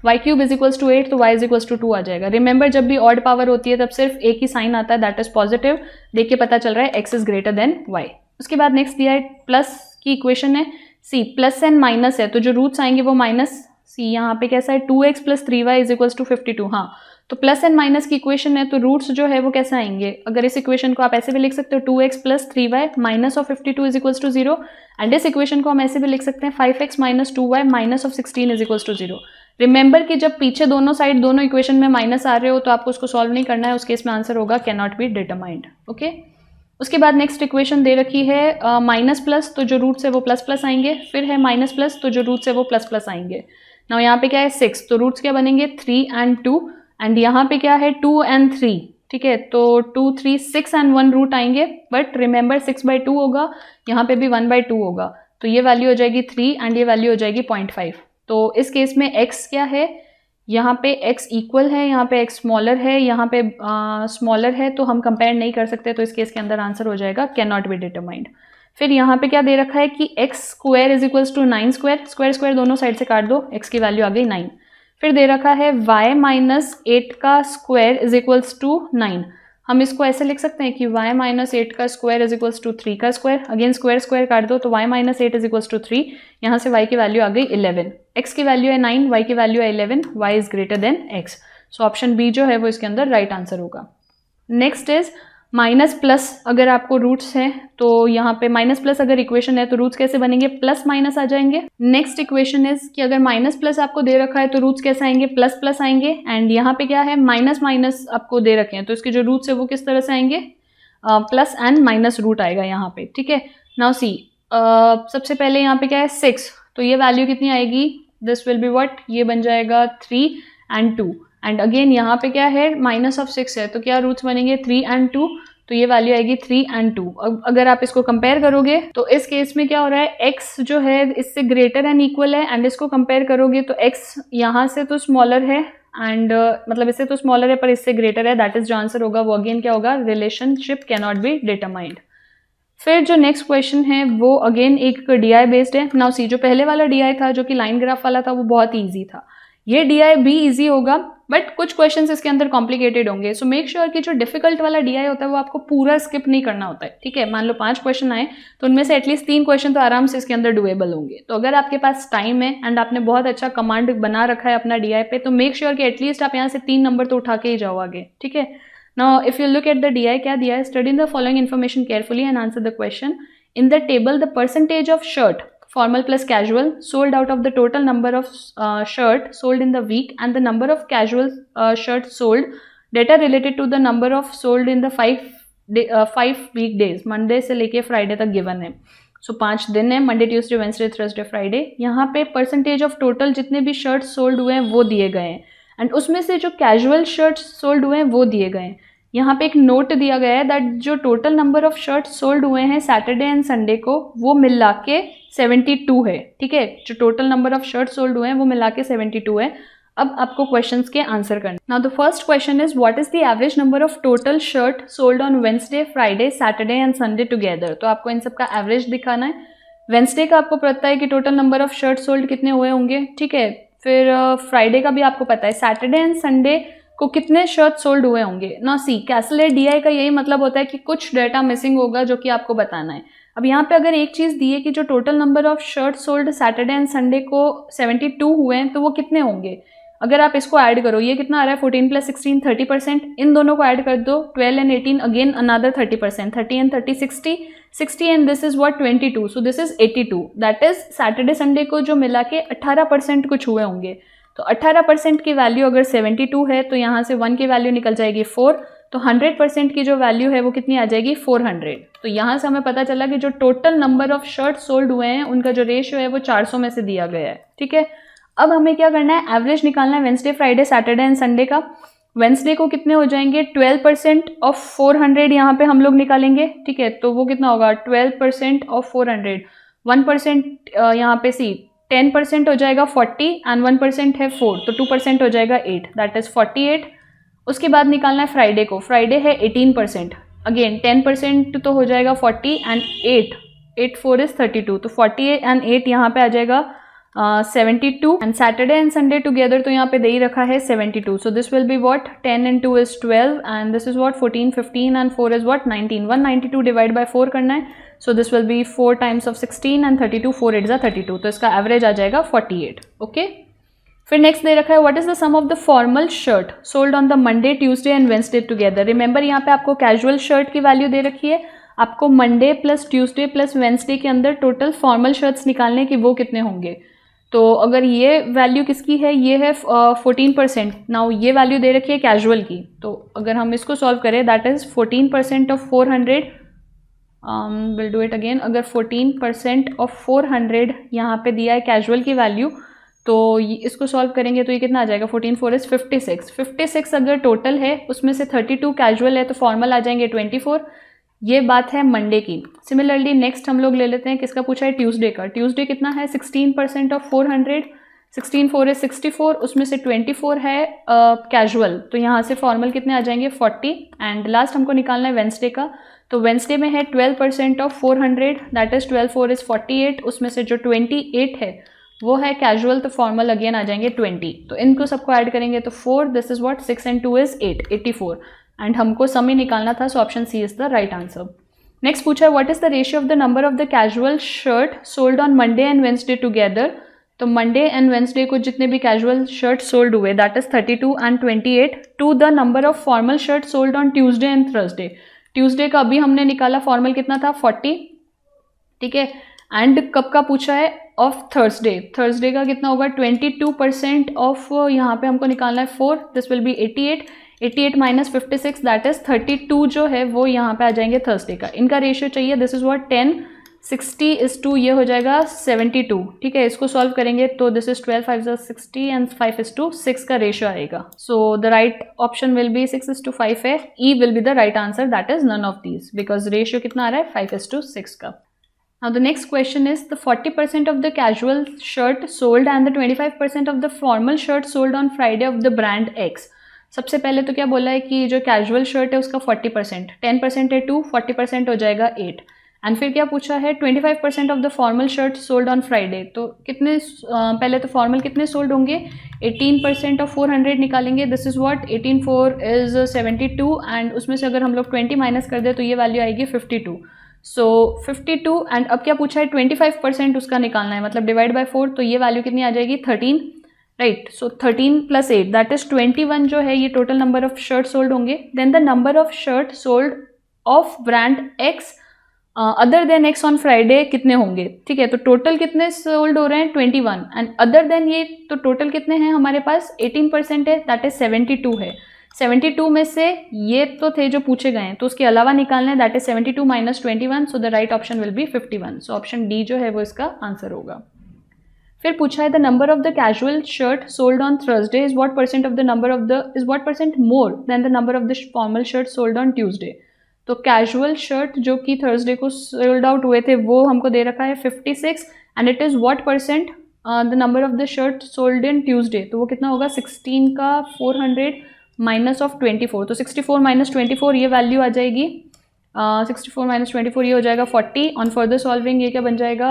y cube is equals to 8 तो y इज इक्वल्स टू 2 आ जाएगा। रिमेंबर जब भी ऑड पावर होती है तब सिर्फ एक ही साइन आता है, दैट इज पॉजिटिव। देख के पता चल रहा है x is greater then y। उसके बाद नेक्स्ट दिया है प्लस की इक्वेशन है c, प्लस एंड माइनस है तो जो रूट्स आएंगे वो माइनस c। यहाँ पे कैसा है 2x plus 3y is equals to 52। हाँ, तो प्लस एंड माइनस की इक्वेशन है तो रूट्स जो है वो कैसे आएंगे, अगर इस इक्वेशन को आप ऐसे भी लिख सकते हो 2x plus 3y minus of 52 is equals to 0, and इस इक्वेशन को हम ऐसे भी लिख सकते हैं 5x minus 2y minus of 16 is equals to 0। Remember कि जब पीछे दोनों साइड दोनों इक्वेशन में माइनस आ रहे हो तो आपको उसको सॉल्व नहीं करना है, उस केस में आंसर होगा can not be determined. Okay, उसके बाद नेक्स्ट इक्वेशन दे रखी है माइनस प्लस तो जो रूट्स है वो प्लस प्लस आएंगे, फिर है माइनस प्लस तो जो रूट्स है वो प्लस प्लस आएंगे। नाउ यहाँ पे क्या है 6 तो रूट्स क्या बनेंगे 3 एंड 2, एंड यहाँ पे क्या है 2 एंड 3, ठीक है, तो 2 3 6 एंड 1 रूट आएंगे, बट रिमेंबर 6/2 होगा, यहाँ पे भी 1/2 होगा, तो ये वैल्यू हो जाएगी 3 एंड ये वैल्यू हो जाएगी 0.5। तो इस केस में x क्या है, यहाँ पे x इक्वल है, यहाँ पे x स्मॉलर है, यहाँ पे स्मॉलर है, तो हम कंपेयर नहीं कर सकते, तो इस केस के अंदर आंसर हो जाएगा कैन नॉट बी डिटरमाइंड। फिर यहाँ पे क्या दे रखा है कि x square is equals to 9 square, square square दोनों साइड से काट दो, x की वैल्यू आ गई 9। फिर दे रखा है y माइनस 8 का स्क्वायर इज इक्वल्स टू 9, हम इसको ऐसे लिख सकते हैं कि y माइनस 8 का स्क्वायर इज इक्वल्स टू 3 का स्क्वायर, अगेन स्क्वायर स्क्वायर काट दो तो y minus 8 is equals to 3, यहाँ से y की वैल्यू आ गई 11, x की वैल्यू है 9, y की वैल्यू है 11, y is greater than x, so option B जो है वो इसके अंदर राइट आंसर होगा। नेक्स्ट इज माइनस प्लस, अगर आपको रूट्स हैं तो यहाँ पे माइनस प्लस अगर इक्वेशन है तो रूट्स कैसे बनेंगे, प्लस माइनस आ जाएंगे। नेक्स्ट इक्वेशन इज कि अगर माइनस प्लस आपको दे रखा है तो रूट्स कैसे आएंगे, प्लस प्लस आएंगे, एंड यहाँ पे क्या है माइनस माइनस आपको दे रखे हैं तो इसके जो रूट्स है वो किस तरह से आएंगे, प्लस एंड माइनस रूट आएगा यहाँ पे, ठीक है। नाउ सी सबसे पहले यहाँ पे क्या है 6, तो ये वैल्यू कितनी आएगी, दिस विल बी व्हाट, ये बन जाएगा 3 एंड 2, एंड अगेन यहाँ पे क्या है माइनस ऑफ 6 है तो क्या रूट्स बनेंगे 3 एंड 2, तो ये वैल्यू आएगी 3 एंड 2। अब अगर आप इसको कंपेयर करोगे तो इस केस में क्या हो रहा है x जो है इससे ग्रेटर एंड इक्वल है, एंड इसको कंपेयर करोगे तो x यहाँ से तो स्मॉलर है एंड मतलब इससे तो स्मॉलर है पर इससे ग्रेटर है, दैट इज जो आंसर होगा वो अगेन क्या होगा, relationship can not be determined. फिर जो नेक्स्ट क्वेश्चन है वो अगेन एक DI बेस्ड है। नाउ सी जो पहले वाला DI था जो कि लाइन ग्राफ वाला था वो बहुत ईजी था, ये DI भी ईजी होगा बट कुछ क्वेश्चंस इसके अंदर कॉम्प्लिकेटेड होंगे, सो मेक श्योर कि जो डिफिकल्ट वाला DI होता है वो आपको पूरा स्किप नहीं करना होता है, ठीक है। मान लो 5 क्वेश्चन आए तो उनमें से एटलीस्ट 3 क्वेश्चन तो आराम से इसके अंदर डुएबल होंगे, तो अगर आपके पास टाइम है एंड आपने बहुत अच्छा कमांड बना रखा है अपना DI पे तो मेक श्योर कि एटलीस्ट आप यहाँ से 3 नंबर तो उठा के ही जाओ आगे, ठीक है। Now if you look at the DI, क्या दिया है, study the following information carefully and answer the question. In the table the percentage of shirt formal plus casual sold out of the total number of shirt sold in the week and the number of casual shirts sold, data related to the number of sold in the 5 weekdays, Monday से लेके Friday तक given है। सो 5 दिन है, Monday Tuesday Wednesday Thursday Friday. यहाँ पे percentage of total जितने भी शर्ट सोल्ड हुए हैं वो दिए गए हैं, एंड उसमें से जो कैजुअल शर्ट सोल्ड हुए हैं वो दिए गए हैं। यहाँ पे एक नोट दिया गया है दैट जो total number of shirt sold हुए हैं सैटरडे एंड संडे को वो मिला के 72 है, ठीक है। जो total number of shirt sold हुए हैं वो मिला के 72 है। अब आपको क्वेश्चंस के आंसर करना। Now the first question is what is the average number of total shirt sold on Wednesday Friday Saturday and Sunday together, तो आपको इन सब का एवरेज दिखाना है। वेंसडे का आपको पता है कि total number of shirt sold कितने हुए होंगे, ठीक है। फिर फ्राइडे का भी आपको पता है, सैटरडे एंड संडे को कितने शर्ट सोल्ड हुए होंगे। ना सी कैलकुलेट DI का यही मतलब होता है कि कुछ डेटा मिसिंग होगा जो कि आपको बताना है। अब यहाँ पे अगर एक चीज़ दी है कि जो total number of shirt sold Saturday and Sunday को 72 हुए हैं तो वो कितने होंगे, अगर आप इसको ऐड करो ये कितना आ रहा है 14 + 16 30%, इन दोनों को ऐड कर दो 12 and 18 again another 30%, 30 and 30 60 and this is what 22, so this is 82, that is Saturday Sunday को जो मिला के 18% कुछ हुए होंगे। तो 18% की वैल्यू अगर 72 है तो यहाँ से 1 की वैल्यू निकल जाएगी 4, तो 100% की जो वैल्यू है वो कितनी आ जाएगी 400। तो यहाँ से हमें पता चला कि जो total number of shirt sold हुए हैं उनका जो रेशियो है वो 400 में से दिया गया है, ठीक है। अब हमें क्या करना है, एवरेज निकालना है Wednesday Friday Saturday and Sunday का। वेंसडे को कितने हो जाएंगे 12% ऑफ 400 यहाँ पे हम लोग निकालेंगे, ठीक है। तो वो कितना होगा 12% ऑफ 400, 1% यहाँ पे सी 10% हो जाएगा 40 एंड 1% है 4, तो 2% हो जाएगा 8, दैट इज 48। उसके बाद निकालना है फ्राइडे को, फ्राइडे है 18%, अगेन 10% तो हो जाएगा 40 एंड 8 4 इज 32, तो 48 एंड 8 यहाँ पे आ जाएगा 72 and Saturday and Sunday together तो यहाँ पे दे ही रखा है 72, सो this will be what 10 and 2 is 12 and this is what 14 15 and 4 is what 19, 192 divide by 4 करना है, so this will B 4 times of 16 and 32 4 8 32, तो इसका एवरेज आ जाएगा 48. ओके फिर नेक्स्ट दे रखा है what is the sum of the formal shirt sold on the Monday Tuesday and Wednesday together. Remember यहाँ पे आपको कैजुअल शर्ट की वैल्यू दे रखी है, आपको Monday plus Tuesday plus Wednesday के अंदर टोटल फॉर्मल शर्ट्स निकालने की वो कितने होंगे. तो अगर ये वैल्यू किसकी है, ये है 14%. नाउ ये वैल्यू दे रखी है कैजुअल की, तो अगर हम इसको सॉल्व करें that is 14% of 400, will do it again. अगर 14% ऑफ 400 यहाँ पे दिया है कैजुअल की वैल्यू, तो इसको सॉल्व करेंगे तो ये कितना आ जाएगा 14 4 इज 56. 56 अगर टोटल है उसमें से 32 कैजुअल है तो फॉर्मल आ जाएंगे 24. ये बात है मंडे की. सिमिलरली नेक्स्ट हम लोग ले लेते हैं किसका पूछा है, ट्यूसडे का. ट्यूसडे कितना है 16% ऑफ 400, 16 4 इज 64, उसमें से 24 है कैजुअल, तो यहाँ से फॉर्मल कितने आ जाएंगे 40. एंड लास्ट हमको निकालना है वेंसडे का, तो वेंसडे में है 12% ऑफ 400 दैट इज 12 4 इज 48, उसमें से जो 28 है वो है कैजुअल, तो फॉर्मल अगेन आ जाएंगे 20. तो इनको सबको ऐड करेंगे तो 4, this is what 6 and 2 is 8 84 and हमको सम ही निकालना था, so option C is the right answer. Next पूछा है what is the ratio of the number of the casual shirt sold on Monday and Wednesday together. तो Monday and Wednesday को जितने भी कैजुअल शर्ट सोल्ड हुए that is 32 and 28 to the number of formal shirt sold on Tuesday and Thursday. Tuesday का अभी हमने निकाला formal कितना था 40, ठीक है. एंड कब का पूछा है ऑफ थर्सडे, थर्सडे का कितना होगा 22% ऑफ, यहाँ पे हमको निकालना है 4, this will B 88 minus 56 that is 32 जो है वो यहाँ पे आ जाएंगे थर्सडे का. इनका रेशियो चाहिए, दिस इज व्हाट 10 60 is 2, ये हो जाएगा 72, ठीक है. इसको सॉल्व करेंगे तो this is 12 5 is 60 and 5 is to 6 का रेशियो आएगा. So the right option will be 6 is to 5 है, E will be the right answer, that is none of these because ratio कितना आ रहा है 5 is to 6 का. Now the next question is the 40% of the casual shirt sold and the 25% of the formal shirt sold on Friday of the brand X. सबसे पहले तो क्या बोला है कि जो कैजुअल शर्ट है उसका 40%, 10% है 2, 40% हो जाएगा 8. एंड फिर क्या पूछा है 25% of the formal shirt sold on Friday. तो कितने पहले तो फॉर्मल कितने सोल्ड होंगे, 18% ऑफ 400 निकालेंगे, this is what 18 4 is 72 and उसमें से अगर हम लोग 20 माइनस कर दे तो ये वैल्यू आएगी 52. सो 52 एंड अब क्या पूछा है 25% उसका निकालना है, मतलब डिवाइड बाय 4, तो ये वैल्यू कितनी आ जाएगी 13, right. So 13 plus 8 that is 21 जो है ये total number of shirt sold होंगे. Then the number of shirt sold of brand X other than X on Friday कितने होंगे, ठीक है. तो टोटल कितने सोल्ड हो रहे हैं 21 एंड अदर देन ये, तो टोटल कितने हैं हमारे पास 18% है दैट इज 72 है. 72 में से ये तो थे जो पूछे गए हैं, तो उसके अलावा निकालना है that is 72 minus 21, so the right option will B 51. So option D जो है वो इसका आंसर होगा. फिर पूछा है the number of the casual shirt sold on Thursday is what percent of the number of the is what percent more than the number of the formal shirt sold on Tuesday. तो casual shirt जो कि Thursday को sold out हुए थे वो हमको दे रखा है 56 and it is what percent the number of the shirt sold in Tuesday. तो वो कितना होगा 16 का 400 माइनस ऑफ 24, तो 64 माइनस 24 ये वैल्यू आ जाएगी 64 माइनस 24 ये हो जाएगा 40. ऑन फर्दर सॉल्विंग ये क्या बन जाएगा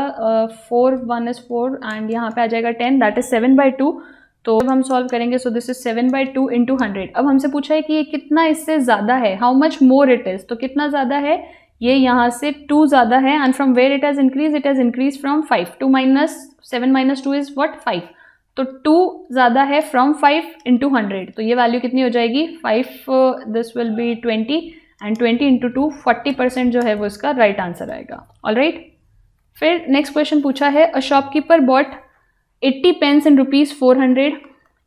4 1 is 4 एंड यहाँ पे आ जाएगा 10 दैट इज 7/2. तो अब हम सॉल्व करेंगे, सो दिस इज 7/2 इंटू 100. अब हमसे पूछा है कि ये कितना इससे ज़्यादा है, how much more it is. तो कितना ज़्यादा है, ये यहाँ से 2 ज़्यादा है and from where it has increase from 5. 2 minus 7 minus 2 is what 5. तो 2 ज़्यादा है फ्रॉम 5 इंटू 100. तो ये वैल्यू कितनी हो जाएगी 5, this will B 20 and 20 into 2 40% जो है वो इसका राइट आंसर आएगा. ऑलराइट. फिर नेक्स्ट क्वेश्चन पूछा है अ शॉपकीपर बॉट 80 पेन्स इन ₹400.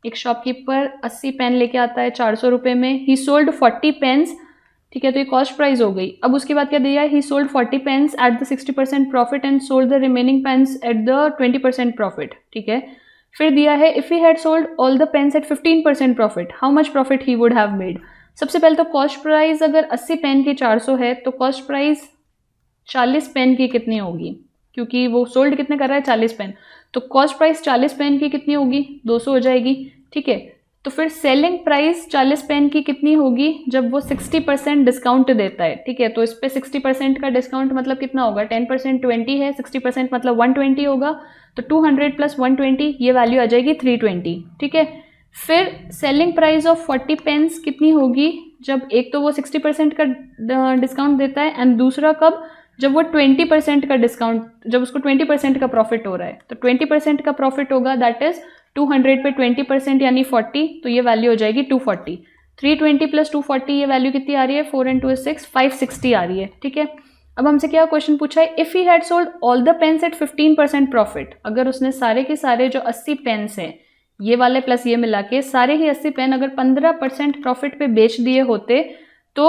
एक शॉपकीपर 80 पेन लेके आता है 400 रुपये में. ही सोल्ड 40 पेन्स, ठीक है. तो ये कॉस्ट प्राइस हो गई. अब उसके बाद क्या दिया है, he sold 40 pens at the 60% profit and sold the remaining pens at the 20% profit, ठीक है. फिर दिया है if he had sold all the pens at 15% profit how much profit he would have made. सबसे पहले तो कॉस्ट प्राइस अगर 80 pen की 400 है तो कॉस्ट प्राइस 40 पेन की कितनी होगी, क्योंकि वो सोल्ड कितने कर रहा है 40 पेन. तो कॉस्ट प्राइस 40 पेन की कितनी होगी 200 हो जाएगी, ठीक है. तो फिर सेलिंग प्राइस 40 पेन की कितनी होगी जब वो 60% डिस्काउंट देता है, ठीक है। तो इस पे 60% का डिस्काउंट मतलब कितना होगा, 10% 20 है, 60% मतलब 120 होगा, तो 200 प्लस 120 ये वैल्यू आ जाएगी 320, ठीक है। फिर सेलिंग प्राइस ऑफ 40 पेन्स कितनी होगी जब एक तो वो 60% का डिस्काउंट देता है एंड दूसरा कब, जब वो 20% का डिस्काउंट, जब उसको 20% का प्रॉफिट हो रहा है। तो 20% का प्रॉफिट होगा दैट इज 200 पे 20% यानी 40, तो ये वैल्यू हो जाएगी 240। 320 प्लस 240 ये वैल्यू कितनी आ रही है, 4 × 2 = 6, 560 आ रही है, ठीक है। अब हमसे क्या क्वेश्चन पूछा है, if he had sold all the pens at 15% profit, अगर उसने सारे के सारे जो 80 पेन्स हैं ये वाले प्लस ये मिला के सारे ही 80 पेन अगर 15% प्रॉफिट पे बेच दिए होते तो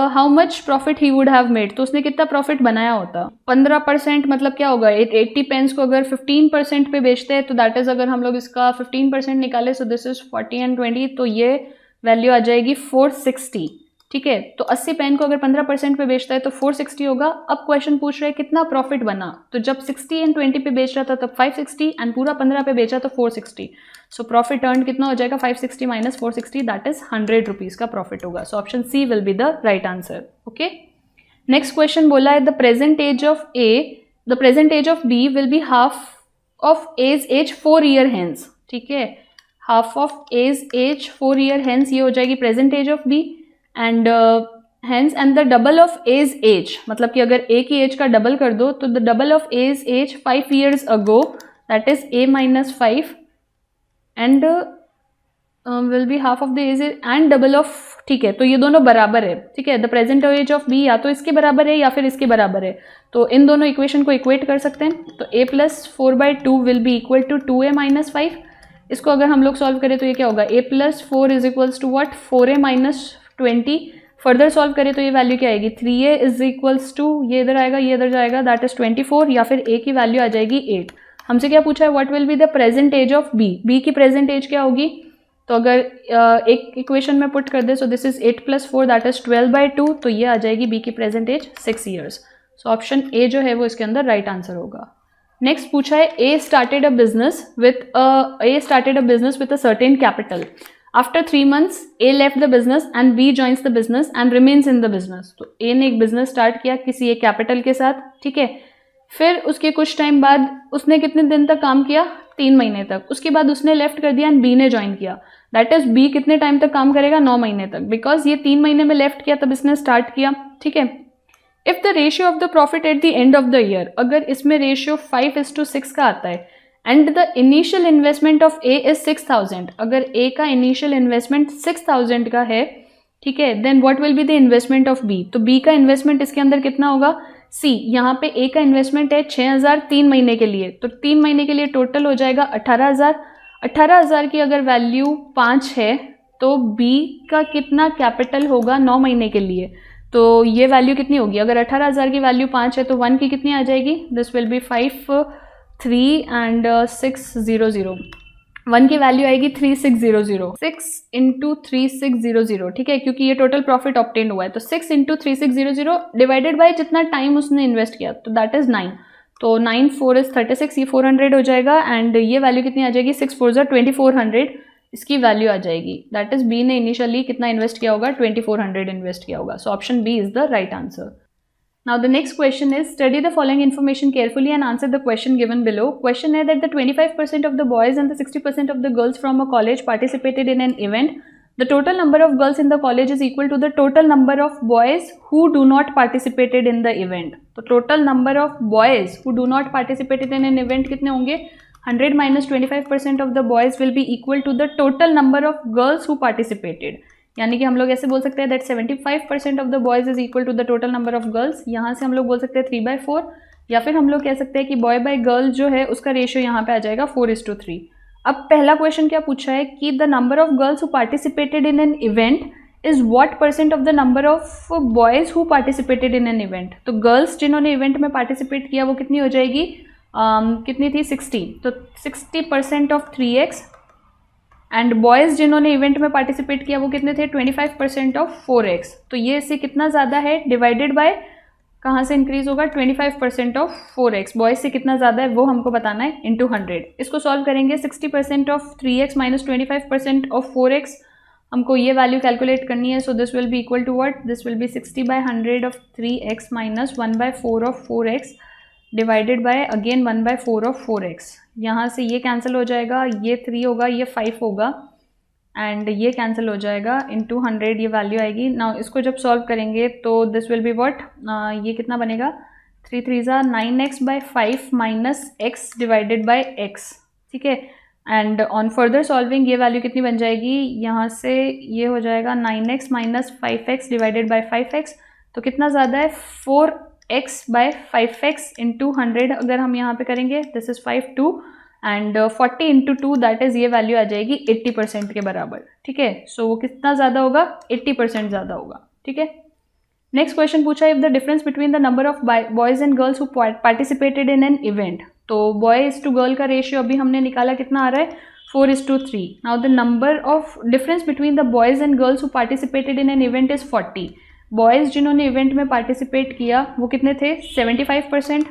how much profit he would have made, तो उसने कितना प्रॉफिट बनाया होता। 15% मतलब क्या होगा, 80 पेन्स को अगर 15% पे बेचते हैं तो दैट इज, अगर हम लोग इसका 15% निकाले सो दिस इज 40 एंड 20, तो ये वैल्यू आ जाएगी 460, ठीक है। तो 80 पेन को अगर 15% पे बेचता है तो 460 होगा। अब क्वेश्चन पूछ रहे हैं कितना प्रॉफिट बना, तो जब 60 एंड 20 पे बेच रहा था तब 560 एंड पूरा 15 पे बेचा तो 460, सो प्रॉफिट अर्न कितना हो जाएगा, 560 माइनस 460 दैट इज 100 रुपीज का प्रॉफिट होगा। So option C will be the right answer, okay. Next question बोला है the present age of B will be half of age 4 year hence, ठीक है। Half of age 4 year hence ये हो जाएगी present age of B and hence and the double of age मतलब कि अगर ए की एज का डबल कर दो तो the double of age 5 years ago that is a minus 5 and will be half of the age and double of, ठीक है। तो ये दोनों बराबर है, ठीक है। The present age of B या तो इसके बराबर है या फिर इसके बराबर है, तो इन दोनों इक्वेशन को इक्वेट कर सकते हैं। तो a + 4/2 will be equal to 2a - 5। इसको अगर हम लोग सॉल्व करें तो ये क्या होगा, a + 4 is equals to what, 4a - 20। Further solve करें तो ये वैल्यू क्या आएगी, 3a इज इक्वल्स टू, ये इधर आएगा ये इधर जाएगा दैट इज 24, या फिर a की वैल्यू आ जाएगी 8। हमसे क्या पूछा है, what will be the present age of B, B की प्रेजेंट एज क्या होगी। तो अगर एक इक्वेशन में पुट कर दे so this is 8 + 4 that is 12/2, तो ये आ जाएगी बी की present age 6 years। So option A जो है वो इसके अंदर राइट आंसर होगा। नेक्स्ट पूछा है A started a business with a certain capital. After 3 months, A left the business and B joins the business and remains in the business। तो A ने एक बिजनेस स्टार्ट किया किसी एक कैपिटल के साथ, ठीक है। फिर उसके कुछ टाइम बाद उसने कितने दिन तक काम किया, 3 महीने तक। उसके बाद उसने लेफ्ट कर दिया एंड B ने ज्वाइन किया, दैट इज B कितने टाइम तक काम करेगा, 9 महीने तक, बिकॉज ये 3 महीने में लेफ्ट किया तब इसने स्टार्ट किया, ठीक है। If the ratio of the profit at the end of the year, अगर इसमें रेशियो 5:6 का आता है and the initial investment of A is 6000, अगर ए का इनिशियल इन्वेस्टमेंट 6000 का है, ठीक है, then what will be the investment of B, तो बी का इन्वेस्टमेंट इसके अंदर कितना होगा, सी यहाँ पे ए का इन्वेस्टमेंट है 6000 3 महीने के लिए, तो 3 महीने के लिए टोटल हो जाएगा 18000। 18000 की अगर वैल्यू 5 है तो बी का कितना कैपिटल होगा 9 महीने के लिए, तो ये वैल्यू कितनी होगी, अगर 18000 की वैल्यू 5 है तो 1 की कितनी आ जाएगी, दिस विल बी 5 3 and 600, 1 की वैल्यू आएगी 3600, 6 × 3600, ठीक है, क्योंकि ये टोटल प्रॉफिट ऑब्टेन हुआ है। तो 6 × 3600 डिवाइडेड बाय जितना टाइम उसने इन्वेस्ट किया, तो दैट इज 9, तो 9 4 इज 36, ये 400 हो जाएगा एंड ये वैल्यू कितनी आ जाएगी, 6 4 = 2400, इसकी वैल्यू आ जाएगी। दैट इज बी ने इनिशियली कितना इन्वेस्ट किया होगा, 2400 इन्वेस्ट किया होगा। So option B is the right answer. Now the next question is, study the following information carefully and answer the question given below. Question है that the 25% of the boys and the 60% of the girls from a college participated in an event. The total number of girls in the college is equal to the total number of boys who do not participated in the event. तो total number of boys who do not participated in an event कितने होंगे, 100 minus 25% of the boys will be equal to the total number of girls who participated. यानी कि हम लोग ऐसे बोल सकते हैं that 75% of the boys is equal to the total number of girls. यहाँ से हम लोग बोल सकते हैं 3/4, या फिर हम लोग कह सकते हैं कि बॉय बाय गर्ल जो है उसका रेशियो यहाँ पे आ जाएगा 4:3। अब पहला क्वेश्चन क्या पूछा है कि the number of girls who participated in an event is what % of the number of boys who participated in an event. तो गर्ल्स जिन्होंने इवेंट में पार्टिसिपेट किया वो कितनी हो जाएगी, कितनी थी, 60, तो 60% ऑफ 3x एंड बॉयज़ जिन्होंने इवेंट में पार्टिसिपेट किया वो कितने थे, 25% ऑफ 4x। तो ये इससे कितना ज़्यादा है, डिवाइडेड बाय कहाँ से इंक्रीज होगा, 25% ऑफ 4x, बॉयज़ से कितना ज़्यादा है वो हमको बताना है, इंटू 100। इसको सॉल्व करेंगे, 60% of 3x minus 25% of 4x, हमको ये वैल्यू कैलकुलेट करनी है। So this will be equal to what, this will be 60/100 of 3x minus 1/4 of 4x divided by again 1/4 of 4x। यहाँ से ये कैंसिल हो जाएगा, ये 3 होगा, ये 5 होगा एंड ये कैंसिल हो जाएगा, इंटू 100 ये वैल्यू आएगी। नाउ इसको जब सॉल्व करेंगे तो दिस विल बी व्हाट, ये कितना बनेगा, 3 3 9x/5 minus x divided bye x, ठीक है। एंड ऑन फर्दर सॉल्विंग ये वैल्यू कितनी बन जाएगी, यहाँ से ये हो जाएगा 9x minus 5x divided by 5x, तो कितना ज़्यादा है, 4x/5x इंटू 100 अगर हम यहाँ पे करेंगे, this is 5 2 and 40 into 2 that is ये वैल्यू आ जाएगी 80% के बराबर, ठीक है। सो वो कितना ज़्यादा होगा, 80% ज़्यादा होगा, ठीक है। नेक्स्ट क्वेश्चन पूछा, if the difference between the number of boys and girls who participated in an event, तो बॉयज़ टू गर्ल का रेशियो अभी हमने निकाला, कितना आ रहा है, 4:3। Now the number of difference between the boys and girls who participated in an event is 40। Boys जिन्होंने इवेंट में पार्टिसिपेट किया वो कितने थे, 75%,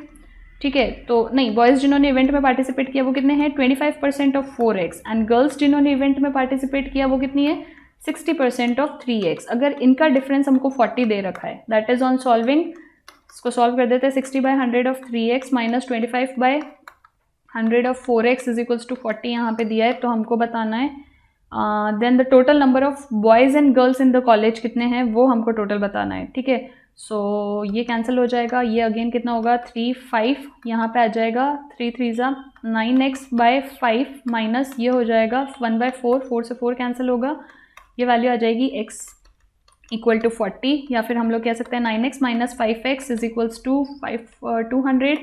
ठीक है। तो नहीं, बॉयज़ जिन्होंने इवेंट में पार्टिसिपेट किया वो कितने हैं, 25% ऑफ 4x, एंड गर्ल्स जिन्होंने इवेंट में पार्टिसिपेट किया वो कितनी है, 60% ऑफ 3x। अगर इनका डिफरेंस हमको 40 दे रखा है, दैट इज़ ऑन सॉल्विंग, इसको सॉल्व कर देते हैं, 60/100 of 3x minus 25/100 of 4x is equals to 40 यहाँ पे दिया है, तो हमको बताना है then the total number of boys and girls in the college कितने हैं वो हमको टोटल बताना है, ठीक है। सो ये कैंसिल हो जाएगा, ये अगेन कितना होगा, 3 5 यहाँ पे आ जाएगा, 3 3 9x/5 माइनस ये हो जाएगा 1/4, 4 से 4 कैंसिल होगा, ये वैल्यू आ जाएगी x इक्वल टू 40, या फिर हम लोग कह सकते हैं 9x minus 5x is equals to 200,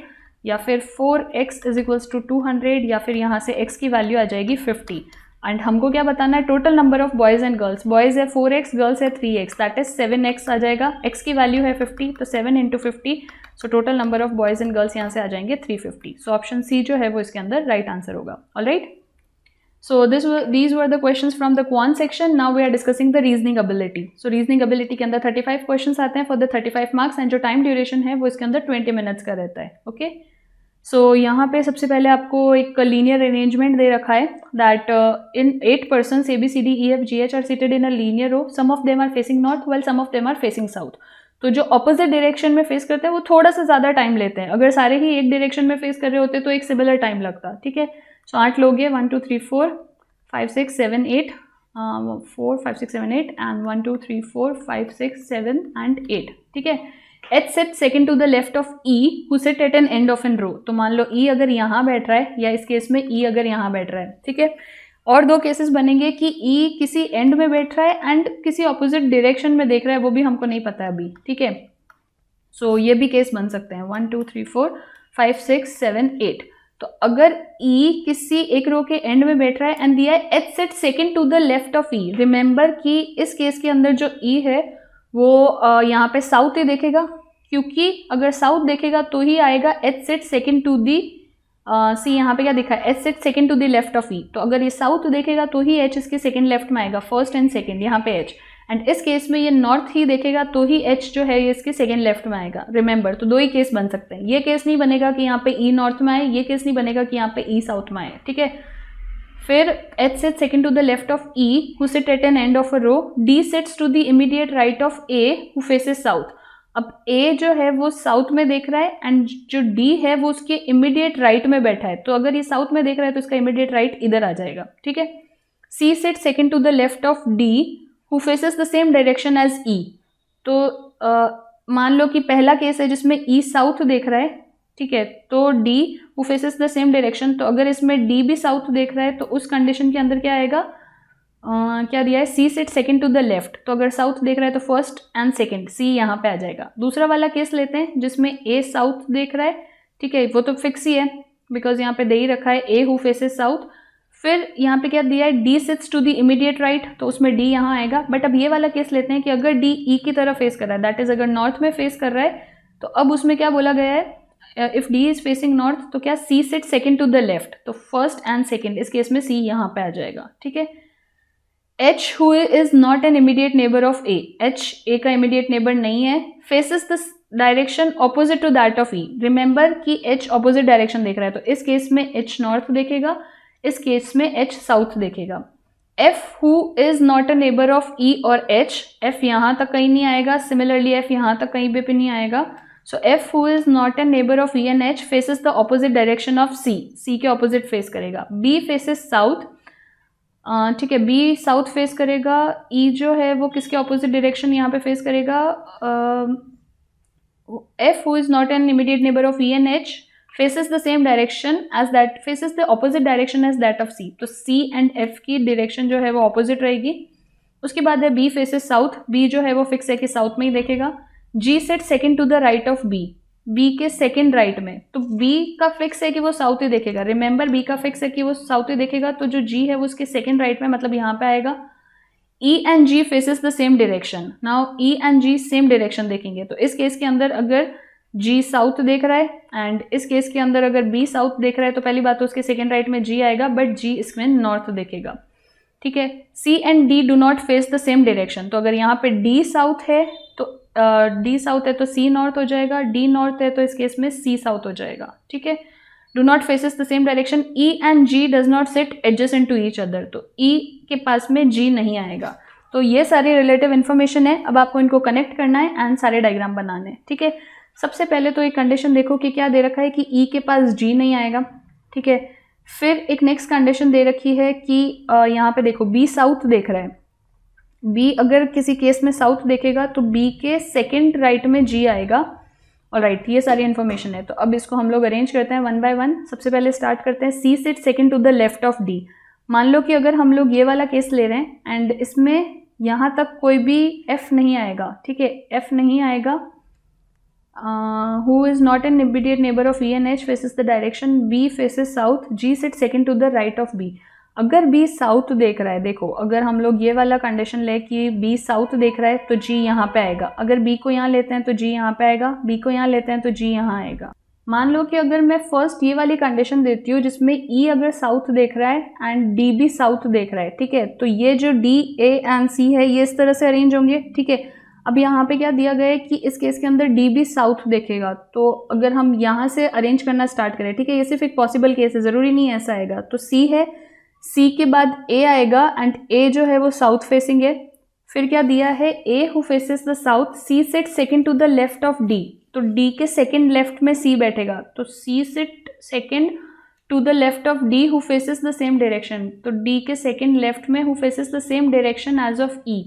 या फिर 4x इज इक्वल्स टू 200, या फिर यहाँ से x की वैल्यू आ जाएगी 50। एंड हमको क्या बताना है, total number of boys and girls, boys है 4x, गर्ल्स है 3x, दैट इज 7x आ जाएगा, x की वैल्यू है 50, तो 7 into 50, so total number of boys and girls यहाँ से आ जाएंगे 350। सो ऑप्शन सी जो है वो इसके अंदर राइट आंसर होगा, alright. So these were the questions from the quant section. Now we are discussing the reasoning ability. So reasoning ability के अंदर 35 questions आते हैं for the 35 marks and जो time duration है वो इसके अंदर 20 minutes का रहता है, okay? So यहाँ पे सबसे पहले आपको एक linear arrangement दे रखा है that in 8 persons A B C D E F G H are seated in a linear row. Some of them are facing north while some of them are facing south. तो जो opposite direction में face करते हैं वो थोड़ा सा ज़्यादा time लेते हैं, अगर सारे ही एक डायरेक्शन में फेस कर रहे होते तो एक सिमिलर टाइम लगता, ठीक है। सो 8 लोग हैं, 1 2 3 4 5 6 7 8 4 5 6 7 8 एंड 1 2 3 4 5 6 7 एंड 8, ठीक है। H sit second to the left of E who sit at an end of an row, तो मान लो E अगर यहाँ बैठ रहा है या इस केस में E अगर यहाँ बैठ रहा है, ठीक है। और दो केसेस बनेंगे कि E किसी एंड में बैठ रहा है एंड किसी ऑपोजिट डायरेक्शन में देख रहा है, वो भी हमको नहीं पता अभी, ठीक है। सो ये भी केस बन सकते हैं, 1 2 3 4 5 6 7 8। तो अगर E किसी एक रो के एंड में बैठ रहा है एंड दिया है H set second to the left of E, remember कि इस केस के अंदर जो E है वो यहाँ पे साउथ ही देखेगा, क्योंकि अगर साउथ देखेगा तो ही आएगा H set second to the C, यहाँ पे क्या दिखा है, H set second to the left of E, तो अगर ये साउथ देखेगा तो ही H इसके सेकेंड लेफ्ट में आएगा, फर्स्ट एंड सेकेंड यहाँ पे H, एंड इस केस में ये नॉर्थ ही देखेगा तो ही H जो है ये इसके सेकेंड लेफ्ट में आएगा, रिमेंबर। तो दो ही केस बन सकते हैं, ये केस नहीं बनेगा कि यहाँ पे E नॉर्थ में आए, ये केस नहीं बनेगा कि यहाँ पे E साउथ में आए, ठीक है। फिर H sit second to the left of E who sit at an end of a row, D sits to the immediate right of A who faces south. अब A जो है वो साउथ में देख रहा है एंड जो D है वो उसके इमीडिएट राइट में बैठा है, तो अगर ये साउथ में देख रहा है तो इसका इमीडिएट राइट इधर आ जाएगा, ठीक है। C sit second to the left of D who faces the same direction as E, तो मान लो कि पहला केस है जिसमें E साउथ देख रहा है, ठीक है, तो D who faces the same direction, तो अगर इसमें D भी साउथ देख रहा है तो उस कंडीशन के अंदर क्या आएगा, क्या दिया है, C sit second to the left, तो अगर साउथ देख रहा है तो फर्स्ट एंड सेकेंड C यहाँ पे आ जाएगा। दूसरा वाला केस लेते हैं जिसमें A साउथ देख रहा है, ठीक है, वो तो फिक्स ही है बिकॉज यहाँ पे दे ही रखा है A हु फेसेस साउथ। फिर यहाँ पे क्या दिया है, D sits to the immediate right, तो उसमें D यहाँ आएगा। बट अब ये वाला केस लेते हैं कि अगर D E की तरफ फेस कर रहा है, दैट इज अगर नॉर्थ में फेस कर रहा है, तो अब उसमें क्या बोला गया है, if D is facing north तो क्या C sit second to the left, तो फर्स्ट एंड सेकेंड इस केस में C यहाँ पे आ जाएगा, ठीक है। H who is not an immediate neighbor of A, H A का immediate neighbor नहीं है, faces the direction opposite to that of E. Remember कि H opposite direction देख रहा है, तो इस केस में H north देखेगा, इस केस में H south देखेगा. F who is not a neighbor of E और H, F यहाँ तक कहीं नहीं आएगा, similarly F यहाँ तक कहीं भी नहीं आएगा. So F who is not a neighbor of E and H faces the opposite direction of C, C के opposite face करेगा. B faces south, ठीक है, बी साउथ फेस करेगा. ई जो है वो किसके ऑपोजिट डायरेक्शन यहाँ पे फेस करेगा. F who is not an immediate neighbour of E and H faces the same direction as that, faces the opposite direction as that of C. तो C and F की direction जो है वो opposite रहेगी. उसके बाद है बी फेसेस साउथ, बी जो है वो फिक्स है कि साउथ में ही देखेगा. G set second to the right of B, B के सेकेंड राइट में, तो बी का फिक्स है कि वो साउथ ही देखेगा. रिमेंबर बी का फिक्स है कि वो साउथ ही देखेगा, तो जो जी है वो उसके सेकेंड राइट में, मतलब यहाँ पे आएगा. E and G faces the same direction. Now E and G same direction देखेंगे, तो इस केस के अंदर अगर जी साउथ देख रहा है एंड इस केस के अंदर अगर बी साउथ देख रहा है, तो पहली बात तो उसके सेकेंड राइट में जी आएगा, बट जी इसमें नॉर्थ देखेगा. ठीक है. C and D do not face the same direction, तो अगर यहाँ पे डी साउथ है तो डी साउथ है तो सी नॉर्थ हो जाएगा, डी नॉर्थ है तो इस केस में सी साउथ हो जाएगा. ठीक है. Do not faces the same direction. E and G does not sit adjacent to each other, तो ई के पास में जी नहीं आएगा. तो ये सारी रिलेटिव इन्फॉर्मेशन है. अब आपको इनको कनेक्ट करना है एंड सारे डायग्राम बनाने हैं. ठीक है. सबसे पहले तो एक कंडीशन देखो कि क्या दे रखा है कि ई के पास जी नहीं आएगा. ठीक है. फिर एक नेक्स्ट कंडीशन दे रखी है कि यहाँ पे देखो बी साउथ देख रहा है. बी अगर किसी केस में साउथ देखेगा तो बी के सेकेंड राइट में जी आएगा. और राइट, ये सारी इन्फॉर्मेशन है. तो अब इसको हम लोग अरेंज करते हैं वन बाय वन. सबसे पहले स्टार्ट करते हैं C sit second to the left of D. मान लो कि अगर हम लोग ये वाला केस ले रहे हैं एंड इसमें यहाँ तक कोई भी एफ नहीं आएगा. ठीक है. एफ नहीं आएगा. Who is not an immediate neighbour of E and H faces the direction B faces south. G sit second to the right of B. अगर बी साउथ देख रहा है, देखो अगर हम लोग ये वाला कंडीशन ले कि बी साउथ देख रहा है तो जी यहाँ पे आएगा. अगर बी को यहाँ लेते हैं तो जी यहाँ पे आएगा, बी को यहाँ लेते हैं तो जी यहाँ आएगा. मान लो कि अगर मैं फर्स्ट ये वाली कंडीशन देती हूँ जिसमें ई अगर साउथ देख रहा है एंड डी भी साउथ देख रहा है. ठीक है. तो ये जो डी ए एंड सी है ये इस तरह से अरेंज होंगे. ठीक है. अब यहाँ पे क्या दिया गया है कि इस केस के अंदर डी भी साउथ देखेगा. तो अगर हम यहाँ से अरेंज करना स्टार्ट करें, ठीक है, ये सिर्फ एक पॉसिबल केस है, ज़रूरी नहीं ऐसा आएगा. तो सी है, सी के बाद ए आएगा एंड ए जो है वो साउथ फेसिंग है. फिर क्या दिया है, A who faces the south. C sit second to the left of D, तो डी के सेकेंड लेफ्ट में सी बैठेगा. तो C sit second to the left of D who faces the same direction. तो डी के second left में who faces the same direction as of E.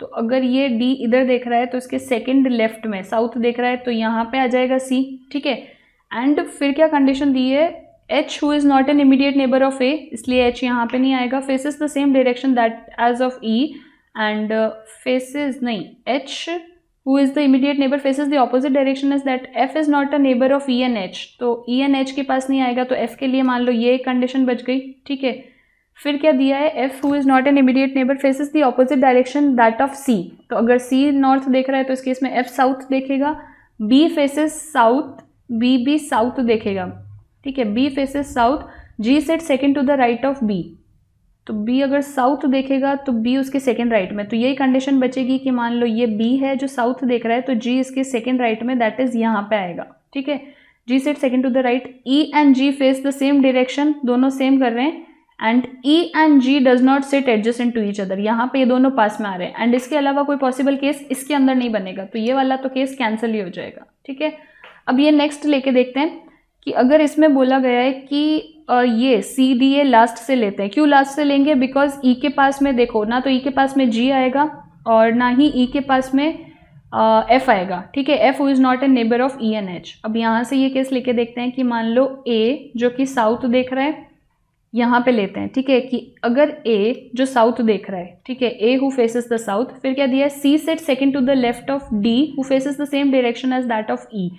तो अगर ये डी इधर देख रहा है तो इसके सेकेंड लेफ्ट में साउथ देख रहा है, तो यहाँ पे आ जाएगा सी. ठीक है. एंड फिर क्या कंडीशन दी है, H who is not an immediate neighbor of A, इसलिए H यहाँ पे नहीं आएगा. faces the same direction that as of E and faces नहीं, H who is the immediate neighbor faces the opposite direction as that F is not a neighbor of E and H. तो E and H के पास नहीं आएगा, तो F के लिए मान लो ये कंडीशन बच गई. ठीक है. फिर क्या दिया है, F who is not an immediate neighbor faces the opposite direction that of C. तो अगर C नॉर्थ देख रहा है तो इस केस में F साउथ देखेगा. B faces साउथ, B भी साउथ देखेगा. ठीक है. B faces south. G set second to the right of B, तो बी अगर साउथ देखेगा तो बी उसके सेकेंड राइट में. तो यही कंडीशन बचेगी कि मान लो ये बी है जो साउथ देख रहा है, तो जी इसके सेकेंड राइट में, दैट इज यहाँ पे आएगा. ठीक है. G set second to the right. E and G face the same direction, दोनों सेम कर रहे हैं. And E and G does not sit adjacent to each other, यहाँ पे ये दोनों पास में आ रहे हैं. एंड इसके अलावा कोई पॉसिबल केस इसके अंदर नहीं बनेगा, तो ये वाला तो केस कैंसिल ही हो जाएगा. ठीक है. अब ये नेक्स्ट लेके देखते हैं कि अगर इसमें बोला गया है कि ये सी डी ए लास्ट से लेते हैं. क्यों लास्ट से लेंगे, बिकॉज ई के पास में देखो ना, तो ई के पास में जी आएगा और ना ही ई के पास में एफ आएगा. ठीक है. F who is not an neighbour of E and H. अब यहाँ से ये केस लेके देखते हैं कि मान लो ए जो कि साउथ देख रहा है, यहाँ पे लेते हैं. ठीक है. कि अगर ए जो साउथ देख रहा है, ठीक है, A who faces the south. फिर क्या दिया है, C set second to the left of D who faces the same direction as that of E.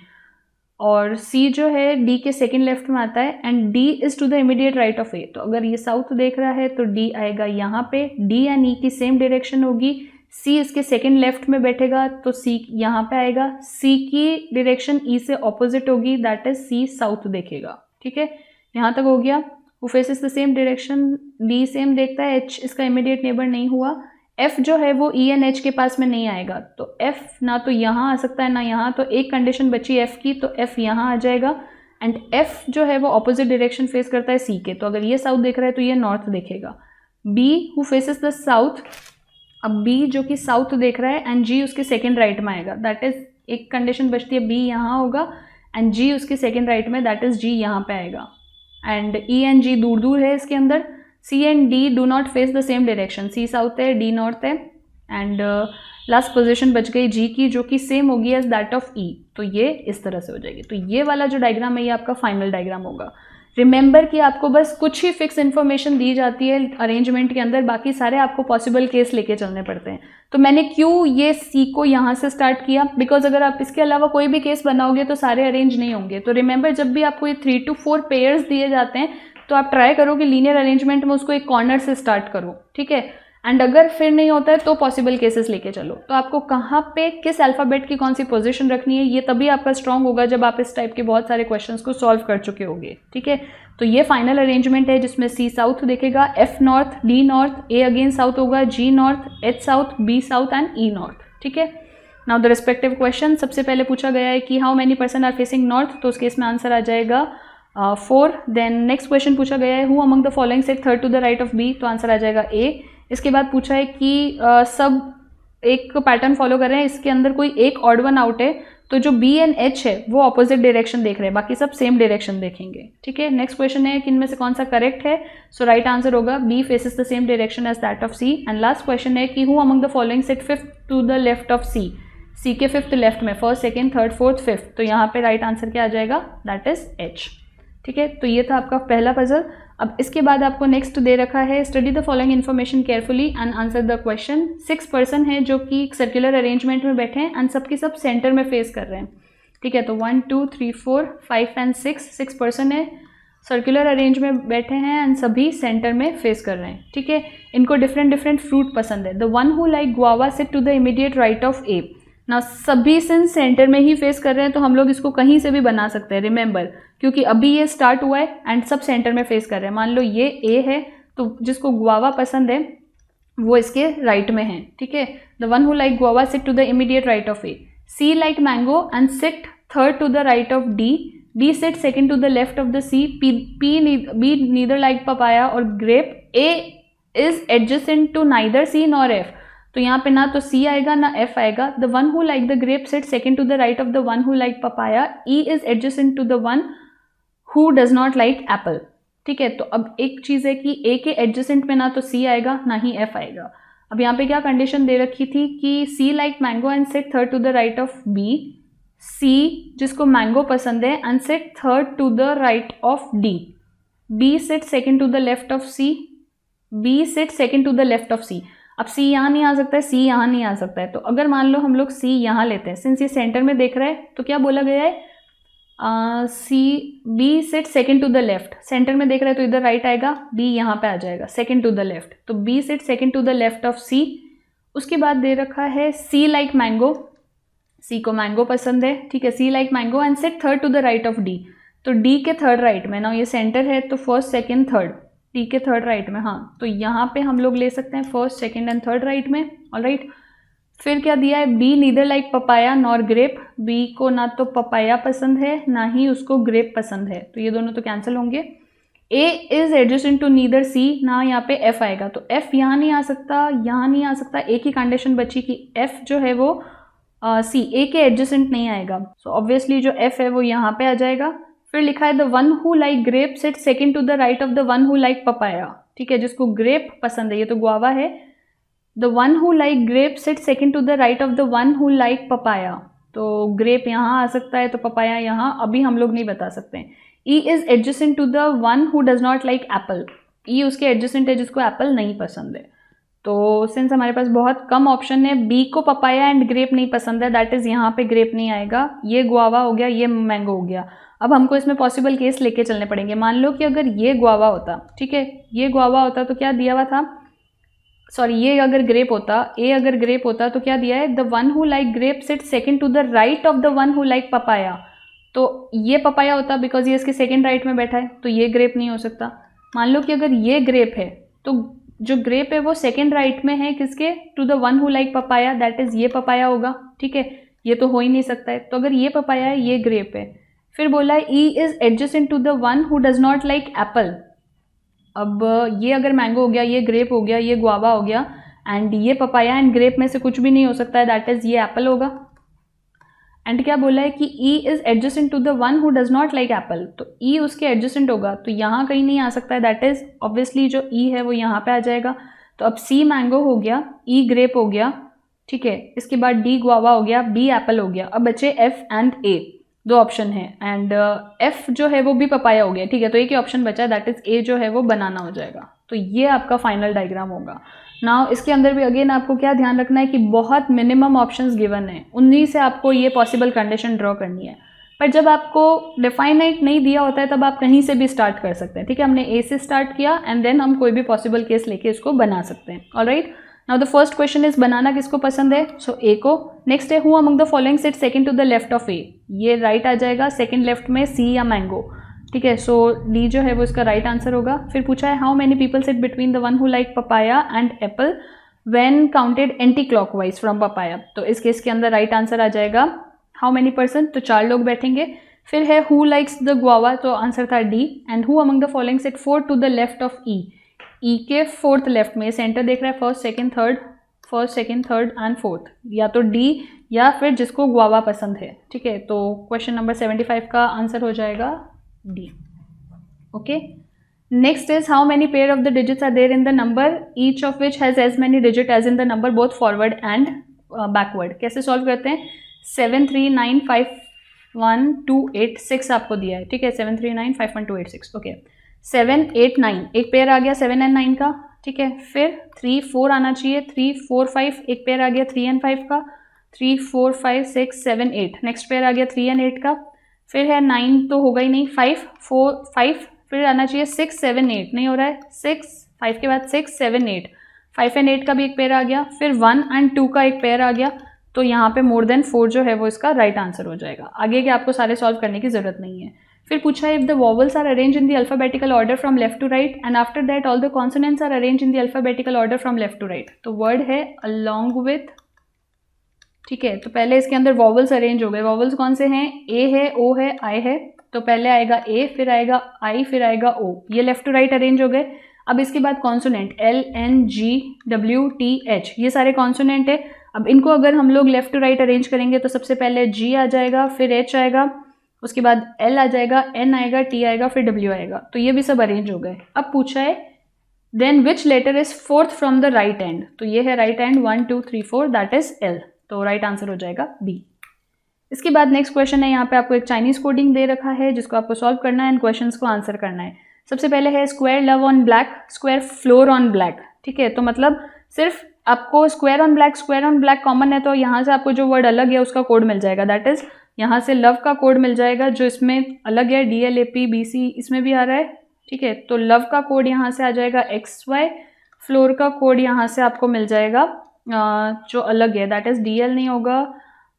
और C जो है D के सेकेंड लेफ्ट में आता है and D is to the immediate right of A. तो अगर ये साउथ देख रहा है तो D आएगा यहाँ पे. D एंड E की सेम डायरेक्शन होगी. C इसके सेकेंड लेफ्ट में बैठेगा तो C यहाँ पे आएगा. C की डायरेक्शन E से ऑपोजिट होगी, दैट इज C साउथ देखेगा. ठीक है. यहाँ तक हो गया. Who faces the same direction, D same देखता है, एच इसका इमीडिएट नेबर नहीं हुआ, एफ जो है वो ई एंड एच के पास में नहीं आएगा, तो एफ ना तो यहाँ आ सकता है ना यहाँ, तो एक कंडीशन बची एफ की, तो एफ यहाँ आ जाएगा। एंड एफ जो है वो ऑपोजिट डायरेक्शन फेस करता है सी के, तो अगर ये साउथ देख रहा है तो ये नॉर्थ देखेगा। B who faces the south, अब बी जो कि साउथ देख रहा है एंड जी उसके सेकेंड राइट में आएगा, दैट इज एक कंडीशन बचती है, बी यहाँ होगा एंड जी उसके सेकेंड राइट में, दैट इज जी यहाँ पे आएगा। एंड ई एंड जी दूर दूर है इसके अंदर, C and D do not face the same direction, C south है, डी नॉर्थ है। एंड लास्ट पोजीशन बच गई जी की, जो कि सेम होगी एज दैट ऑफ ई, तो ये इस तरह से हो जाएगी। तो ये वाला जो डायग्राम है ये आपका फाइनल डायग्राम होगा। रिमेंबर कि आपको बस कुछ ही फिक्स इन्फॉर्मेशन दी जाती है अरेंजमेंट के अंदर, बाकी सारे आपको पॉसिबल केस लेके चलने पड़ते हैं। तो मैंने क्यों ये सी को यहाँ से स्टार्ट किया, बिकॉज अगर आप इसके अलावा कोई भी केस बनाओगे तो सारे अरेंज नहीं होंगे। तो रिमेंबर जब भी आपको ये 3 to 4 पेयर्स दिए जाते हैं तो आप ट्राई करो कि लीनियर अरेंजमेंट में उसको एक कॉर्नर से स्टार्ट करो, ठीक है। एंड अगर फिर नहीं होता है तो पॉसिबल केसेस लेके चलो। तो आपको कहाँ पे किस अल्फ़ाबेट की कौन सी पोजीशन रखनी है ये तभी आपका स्ट्रांग होगा जब आप इस टाइप के बहुत सारे क्वेश्चंस को सॉल्व कर चुके होंगे, ठीक है। तो ये फाइनल अरेंजमेंट है जिसमें सी साउथ देखेगा, F north, D north, A again south होगा, G north, H south, B south and E north, ठीक है। नाउ द रिस्पेक्टिव क्वेश्चन सबसे पहले पूछा गया है कि how many person are facing north, तो उस केस में आंसर आ जाएगा 4। देन नेक्स्ट क्वेश्चन पूछा गया है who among the following set third to the right of B, तो आंसर आ जाएगा ए। इसके बाद पूछा है कि सब एक पैटर्न फॉलो कर रहे हैं, इसके अंदर कोई एक ऑड वन आउट है, तो जो बी एंड एच है वो ऑपोजिट डायरेक्शन देख रहे हैं, बाकी सब सेम डायरेक्शन देखेंगे, ठीक है। नेक्स्ट क्वेश्चन है कि इनमें से कौन सा करेक्ट है, सो राइट आंसर होगा B faces the same direction as that of C. And last question है कि who among the following set fifth to the left of C, C के फिफ्थ लेफ्ट में, first second third fourth fifth, तो यहाँ पे right answer क्या आ जाएगा, that is H, ठीक है। तो ये था आपका पहला पजल। अब इसके बाद आपको नेक्स्ट दे रखा है study the following information carefully and answer the question. 6 person है जो कि सर्कुलर अरेंजमेंट में बैठे हैं एंड सबके सब सेंटर में फेस कर रहे हैं, ठीक है। तो 1 2 3 4 5 एंड 6 पर्सन है, सर्कुलर अरेंज में बैठे हैं एंड सभी सेंटर में फेस कर रहे हैं, ठीक है। इनको डिफरेंट फ्रूट पसंद है। The one who like guava sit to the immediate right of A, ना सभी सिंस सेंटर में ही फेस कर रहे हैं तो हम लोग इसको कहीं से भी बना सकते हैं, रिमेंबर, क्योंकि अभी ये स्टार्ट हुआ है एंड सब सेंटर में फेस कर रहे हैं। मान लो ये ए है तो जिसको गुआवा पसंद है वो इसके राइट में है, ठीक है। The one who like guava sit to the immediate right of A, C like mango and sit third to the right of D, D sit second to the left of the C, B neither like papaya और grape, A is adjacent to neither C nor F, तो यहाँ पे ना तो सी आएगा ना F आएगा। The one who like the grape sit second to the right of the one who like papaya, E is adjacent to the one who does not like apple, ठीक है। तो अब एक चीज़ है कि ए के एडजेसेंट में ना तो सी आएगा ना ही एफ आएगा। अब यहाँ पे क्या कंडीशन दे रखी थी कि C like mango and sit third to the right of B, C जिसको मैंगो पसंद है and sit third to the right of D, B sit second to the left of C, B sit second to the left of C. अब C यहाँ नहीं आ सकता है, सी यहाँ नहीं आ सकता है, तो अगर मान लो हम लोग सी यहाँ लेते हैं, सिंस ये सेंटर में देख रहा है तो क्या बोला गया है, C B sit second to the left, centre में देख रहा है तो इधर राइट आएगा, बी यहाँ पे आ जाएगा सेकेंड टू द लेफ्ट, तो B sit second to the left of C. उसके बाद दे रखा है सी लाइक मैंगो, सी को मैंगो पसंद है, ठीक है, C like mango and sit third to the right of D, तो डी के थर्ड राइट में, ना ये सेंटर है तो फर्स्ट सेकेंड थर्ड, डी के थर्ड राइट में, हाँ, तो यहाँ पे हम लोग ले सकते हैं first second and third right में, ऑलराइट। फिर क्या दिया है, B neither like papaya nor grape, B को ना तो पपाया पसंद है ना ही उसको ग्रेप पसंद है, तो ये दोनों तो कैंसिल होंगे। ए इज एडजेसेंट टू नीदर सी, ना यहाँ पे एफ आएगा, तो एफ यहाँ नहीं आ सकता, यहाँ नहीं आ सकता, एक ही कंडीशन बची कि एफ जो है वो सी ए के एडजेसेंट नहीं आएगा, सो ऑब्वियसली जो एफ है वो यहाँ पे आ जाएगा। फिर लिखा है the one who like grape sit second to the right of the one who like papaya, ठीक है, जिसको ग्रेप पसंद है, ये तो गुआवा है, the one who like grape sit second to the right of the one who like papaya, तो grape यहाँ आ सकता है तो पपाया यहाँ, अभी हम लोग नहीं बता सकते हैं। E is adjacent to the one who does not like apple, E उसके एडजेसेंट है जिसको एप्पल नहीं पसंद है, तो सिंस हमारे पास बहुत कम ऑप्शन है, बी को पपाया एंड ग्रेप नहीं पसंद है, दैट इज यहाँ पे ग्रेप नहीं आएगा, ये गुआवा हो गया, ये मैंगो हो गया। अब हमको इसमें पॉसिबल केस लेके चलने पड़ेंगे। मान लो कि अगर ये गुआवा होता, ठीक है, ये गुआवा होता तो क्या दिया हुआ था, सॉरी ये अगर ग्रेप होता, ए अगर ग्रेप होता तो क्या दिया है, the one who like grape sit second to the right of the one who like papaya, तो ये पपाया होता बिकॉज ये इसके सेकेंड राइट में बैठा है, तो ये ग्रेप नहीं हो सकता। मान लो कि अगर ये ग्रेप है तो जो ग्रेप है वो सेकेंड राइट में है किसके, to the one who like papaya, that is ये पपाया होगा, ठीक है, ये तो हो ही नहीं सकता है। तो अगर ये पपाया है, ये ग्रेप है, फिर बोला है E is adjacent to the one who does not like apple. अब ये अगर मैंगो हो गया, ये ग्रेप हो गया, ये गुआवा हो गया, एंड ये पपाया एंड ग्रेप में से कुछ भी नहीं हो सकता है, दैट इज ये एप्पल होगा। एंड क्या बोला है कि E is adjacent to the one who does not like apple, तो ई उसके एडजेसेंट होगा, तो यहाँ कहीं नहीं आ सकता है, दैट इज ऑब्वियसली जो ई है वो यहाँ पे आ जाएगा। तो अब सी मैंगो हो गया, ई ग्रेप हो गया, ठीक है, इसके बाद डी गुआवा हो गया, बी एप्पल हो गया। अब बचे एफ एंड ए, दो ऑप्शन है, एंड एफ जो है वो भी पपाया हो गया, ठीक है, तो एक ही ऑप्शन बचा है, दैट इज ए जो है वो बनाना हो जाएगा। तो ये आपका फाइनल डायग्राम होगा। नाउ इसके अंदर भी अगेन आपको क्या ध्यान रखना है कि बहुत मिनिमम ऑप्शंस गिवन है, उन्हीं से आपको ये पॉसिबल कंडीशन ड्रॉ करनी है। पर जब आपको डिफाइनाइट नहीं दिया होता है तब आप कहीं से भी स्टार्ट कर सकते हैं, ठीक है, हमने ए से स्टार्ट किया एंड देन हम कोई भी पॉसिबल केस लेके इसको बना सकते हैं। Alright, now the first question is banana किसको पसंद है, सो ए को। नेक्स्ट है who among the following sit second to the left of A, ये राइट आ जाएगा, सेकंड लेफ्ट में सी या मैंगो, ठीक है, सो डी जो है वो इसका राइट आंसर होगा। फिर पूछा है how many people sit between the one who like papaya and Apple when counted anti clockwise from papaya, तो इस केस के अंदर राइट आंसर आ जाएगा हाउ मेनी पर्सन, तो 4 लोग बैठेंगे। फिर है हु लाइक्स द गुआवा, तो आंसर था D. And who among the following sit fourth to the left of E, E के फोर्थ लेफ्ट में, सेंटर देख रहा है, first second third and fourth, या तो डी या फिर जिसको गुआवा पसंद है, ठीक है। तो क्वेश्चन नंबर 75 का आंसर हो जाएगा D. Okay, next is how many pair of the digits are there in the number each of which has as many digit as in the number both forward and backward. कैसे solve करते हैं, 7 3 9 5 1 2 8 6 आपको दिया है, ठीक है, 7 3 9 5 1 2 8 6, okay, 7 8 9 एक pair आ गया 7 एंड 9 का, ठीक है। फिर 3 4 आना चाहिए, 3 4 5 एक पेयर आ गया 3 एंड 5 का, 3 4 5 6 7 8 नेक्स्ट पेयर आ गया 3 एंड 8 का। फिर है 9 तो होगा ही नहीं, 5 4 5 फिर आना चाहिए 6 7 8 नहीं हो रहा है, 6 5 के बाद 6 7 8 5 एंड 8 का भी एक पेयर आ गया, फिर 1 एंड 2 का एक पेयर आ गया, तो यहाँ पे मोर देन 4 जो है वो इसका राइट आंसर हो जाएगा। आगे के आपको सारे सॉल्व करने की जरूरत नहीं है। फिर पूछा है if the vowels are arrange in the alphabetical order from left to right and after that all the consonants are arrange in the alphabetical order from left to right, तो वर्ड है अलोंग विथ, ठीक है। तो पहले इसके अंदर vowels arrange हो गए, वॉवल्स कौन से हैं, ए है, ओ है, आई है, तो पहले आएगा ए, फिर आएगा आई, फिर आएगा ओ, ये लेफ्ट टू राइट अरेंज हो गए। अब इसके बाद consonant L N G W T H, ये सारे कॉन्सोनेंट है। अब इनको अगर हम लोग लेफ्ट टू राइट अरेंज करेंगे तो सबसे पहले जी आ जाएगा, फिर एच आएगा, उसके बाद एल आ जाएगा, एन आएगा, टी आएगा, फिर डब्ल्यू आएगा, तो ये भी सब अरेंज हो गए। अब पूछा है then which letter is fourth from the right end, तो ये है right end 1 2 3 4 that is L, तो राइट आंसर हो जाएगा बी। इसके बाद नेक्स्ट क्वेश्चन है, यहाँ पे आपको एक चाइनीज कोडिंग दे रखा है जिसको आपको सॉल्व करना है एंड क्वेश्चंस को आंसर करना है। सबसे पहले है square love on black, square floor on black, ठीक है, तो मतलब सिर्फ आपको स्क्वायर ऑन ब्लैक कॉमन है, तो यहाँ से आपको जो वर्ड अलग है उसका कोड मिल जाएगा, दैट इज यहाँ से लव का कोड मिल जाएगा जो इसमें अलग है, DLAP BC इसमें भी आ रहा है, ठीक है, तो लव का कोड यहाँ से आ जाएगा XY, फ्लोर का कोड यहाँ से आपको मिल जाएगा जो अलग है, दैट इज DL नहीं होगा,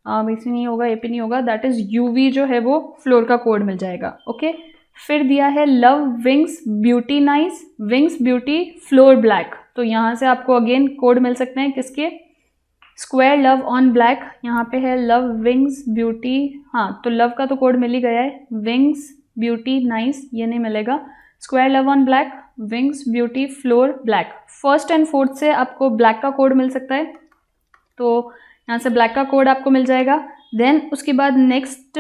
BC नहीं होगा, AP नहीं होगा, दैट इज UV जो है वो फ्लोर का कोड मिल जाएगा। ओके, फिर दिया है love wings beauty nice, wings beauty floor black, तो यहाँ से आपको अगेन कोड मिल सकते हैं किसके, स्क्वायर लव ऑन ब्लैक, यहाँ पे है लव विंग्स ब्यूटी, हाँ तो लव का तो कोड मिल ही गया है, विंग्स ब्यूटी नाइस ये नहीं मिलेगा, square love on black, wings beauty floor black, first and fourth से आपको ब्लैक का कोड मिल सकता है, तो यहाँ से ब्लैक का कोड आपको मिल जाएगा। देन उसके बाद नेक्स्ट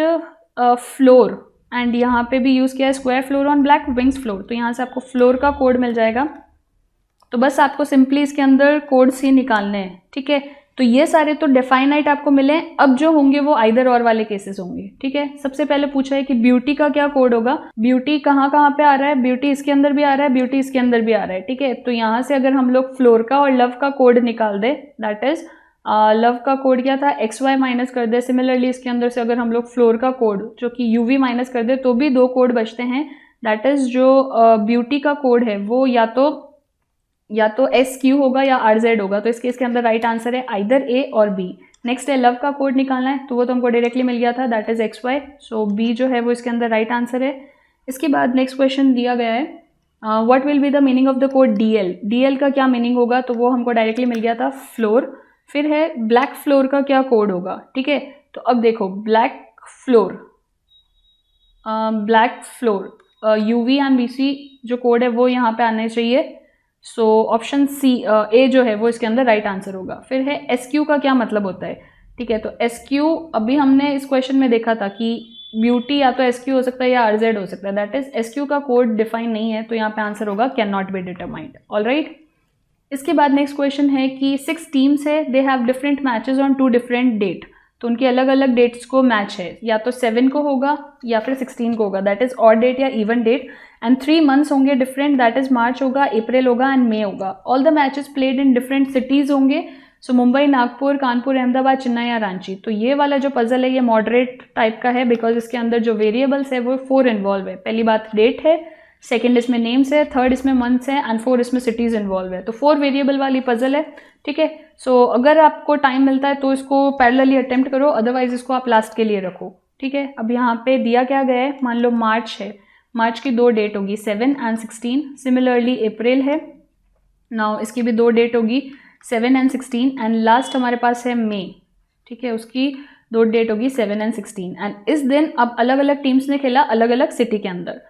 फ्लोर, एंड यहाँ पे भी यूज़ किया है square floor on black, wings floor, तो यहाँ से आपको फ्लोर का कोड मिल जाएगा। तो बस आपको सिंपली इसके अंदर कोड्स ही निकालने हैं, ठीक है। तो ये सारे तो डेफाइनाइट आपको मिले, अब जो होंगे वो आइदर और वाले केसेस होंगे, ठीक है। सबसे पहले पूछा है कि ब्यूटी का क्या कोड होगा, ब्यूटी कहाँ कहाँ पे आ रहा है, ब्यूटी इसके अंदर भी आ रहा है, ब्यूटी इसके अंदर भी आ रहा है, ठीक है। तो यहाँ से अगर हम लोग फ्लोर का और लव का कोड निकाल दे, दैट इज लव का कोड क्या था, XY माइनस कर दे, सिमिलरली इसके अंदर से अगर हम लोग फ्लोर का कोड जो कि UV माइनस कर दे तो भी 2 कोड बचते हैं, दैट इज जो ब्यूटी का कोड है वो या तो SQ होगा या RZ होगा, तो इसके अंदर राइट आंसर है आइदर A और B। नेक्स्ट है लव का कोड निकालना है, तो वो तो हमको डायरेक्टली मिल गया था, that is XY, so B जो है वो इसके अंदर राइट आंसर है। इसके बाद नेक्स्ट क्वेश्चन दिया गया है what will be the meaning of the code DL? DL का क्या मीनिंग होगा, तो वो हमको डायरेक्टली मिल गया था, फ्लोर। फिर है ब्लैक फ्लोर का क्या कोड होगा, ठीक है। तो अब देखो black floor UV and VC जो कोड है वो यहाँ पे आने चाहिए। सो ऑप्शन C A जो है वो इसके अंदर राइट आंसर होगा। फिर है SQ का क्या मतलब होता है, ठीक है। तो SQ अभी हमने इस क्वेश्चन में देखा था कि ब्यूटी या तो SQ हो सकता है या RZ हो सकता है, दैट इज SQ का कोड डिफाइन नहीं है, तो यहाँ पे आंसर होगा can not be determined. Alright, इसके बाद नेक्स्ट क्वेश्चन है कि 6 टीम्स है, they have different matches on 2 different date. तो उनकी अलग अलग डेट्स को मैच है, या तो 7 को होगा या फिर 16 को होगा, दैट इज ऑड डेट या इवन डेट। एंड 3 मंथ्स होंगे डिफरेंट, दैट इज मार्च होगा, अप्रैल होगा एंड मई होगा। All the matches played in different cities होंगे, सो मुंबई, नागपुर, कानपुर, अहमदाबाद, चेन्नई या रांची। तो ये वाला जो पजल है ये मॉडरेट टाइप का है, बिकॉज इसके अंदर जो वेरिएबल्स है वो 4 इन्वॉल्व है। पहली बात डेट है, सेकंड इसमें नेम्स है, थर्ड इसमें मंथ्स है एंड 4 इसमें सिटीज इन्वॉल्व है। तो 4 वेरिएबल वाली पजल है, ठीक है। सो अगर आपको टाइम मिलता है तो इसको पैरेलली अटेम्प्ट करो, अदरवाइज इसको आप लास्ट के लिए रखो, ठीक है। अब यहाँ पे दिया क्या गया है, मान लो मार्च है, मार्च की 2 डेट होगी 7 एंड 16। सिमिलरली अप्रैल है, नाउ इसकी भी 2 डेट होगी 7 एंड 16 एंड लास्ट हमारे पास है मई, ठीक है, उसकी 2 डेट होगी 7 एंड 16। एंड इस दिन अब अलग अलग टीम्स ने खेला अलग अलग सिटी के अंदर।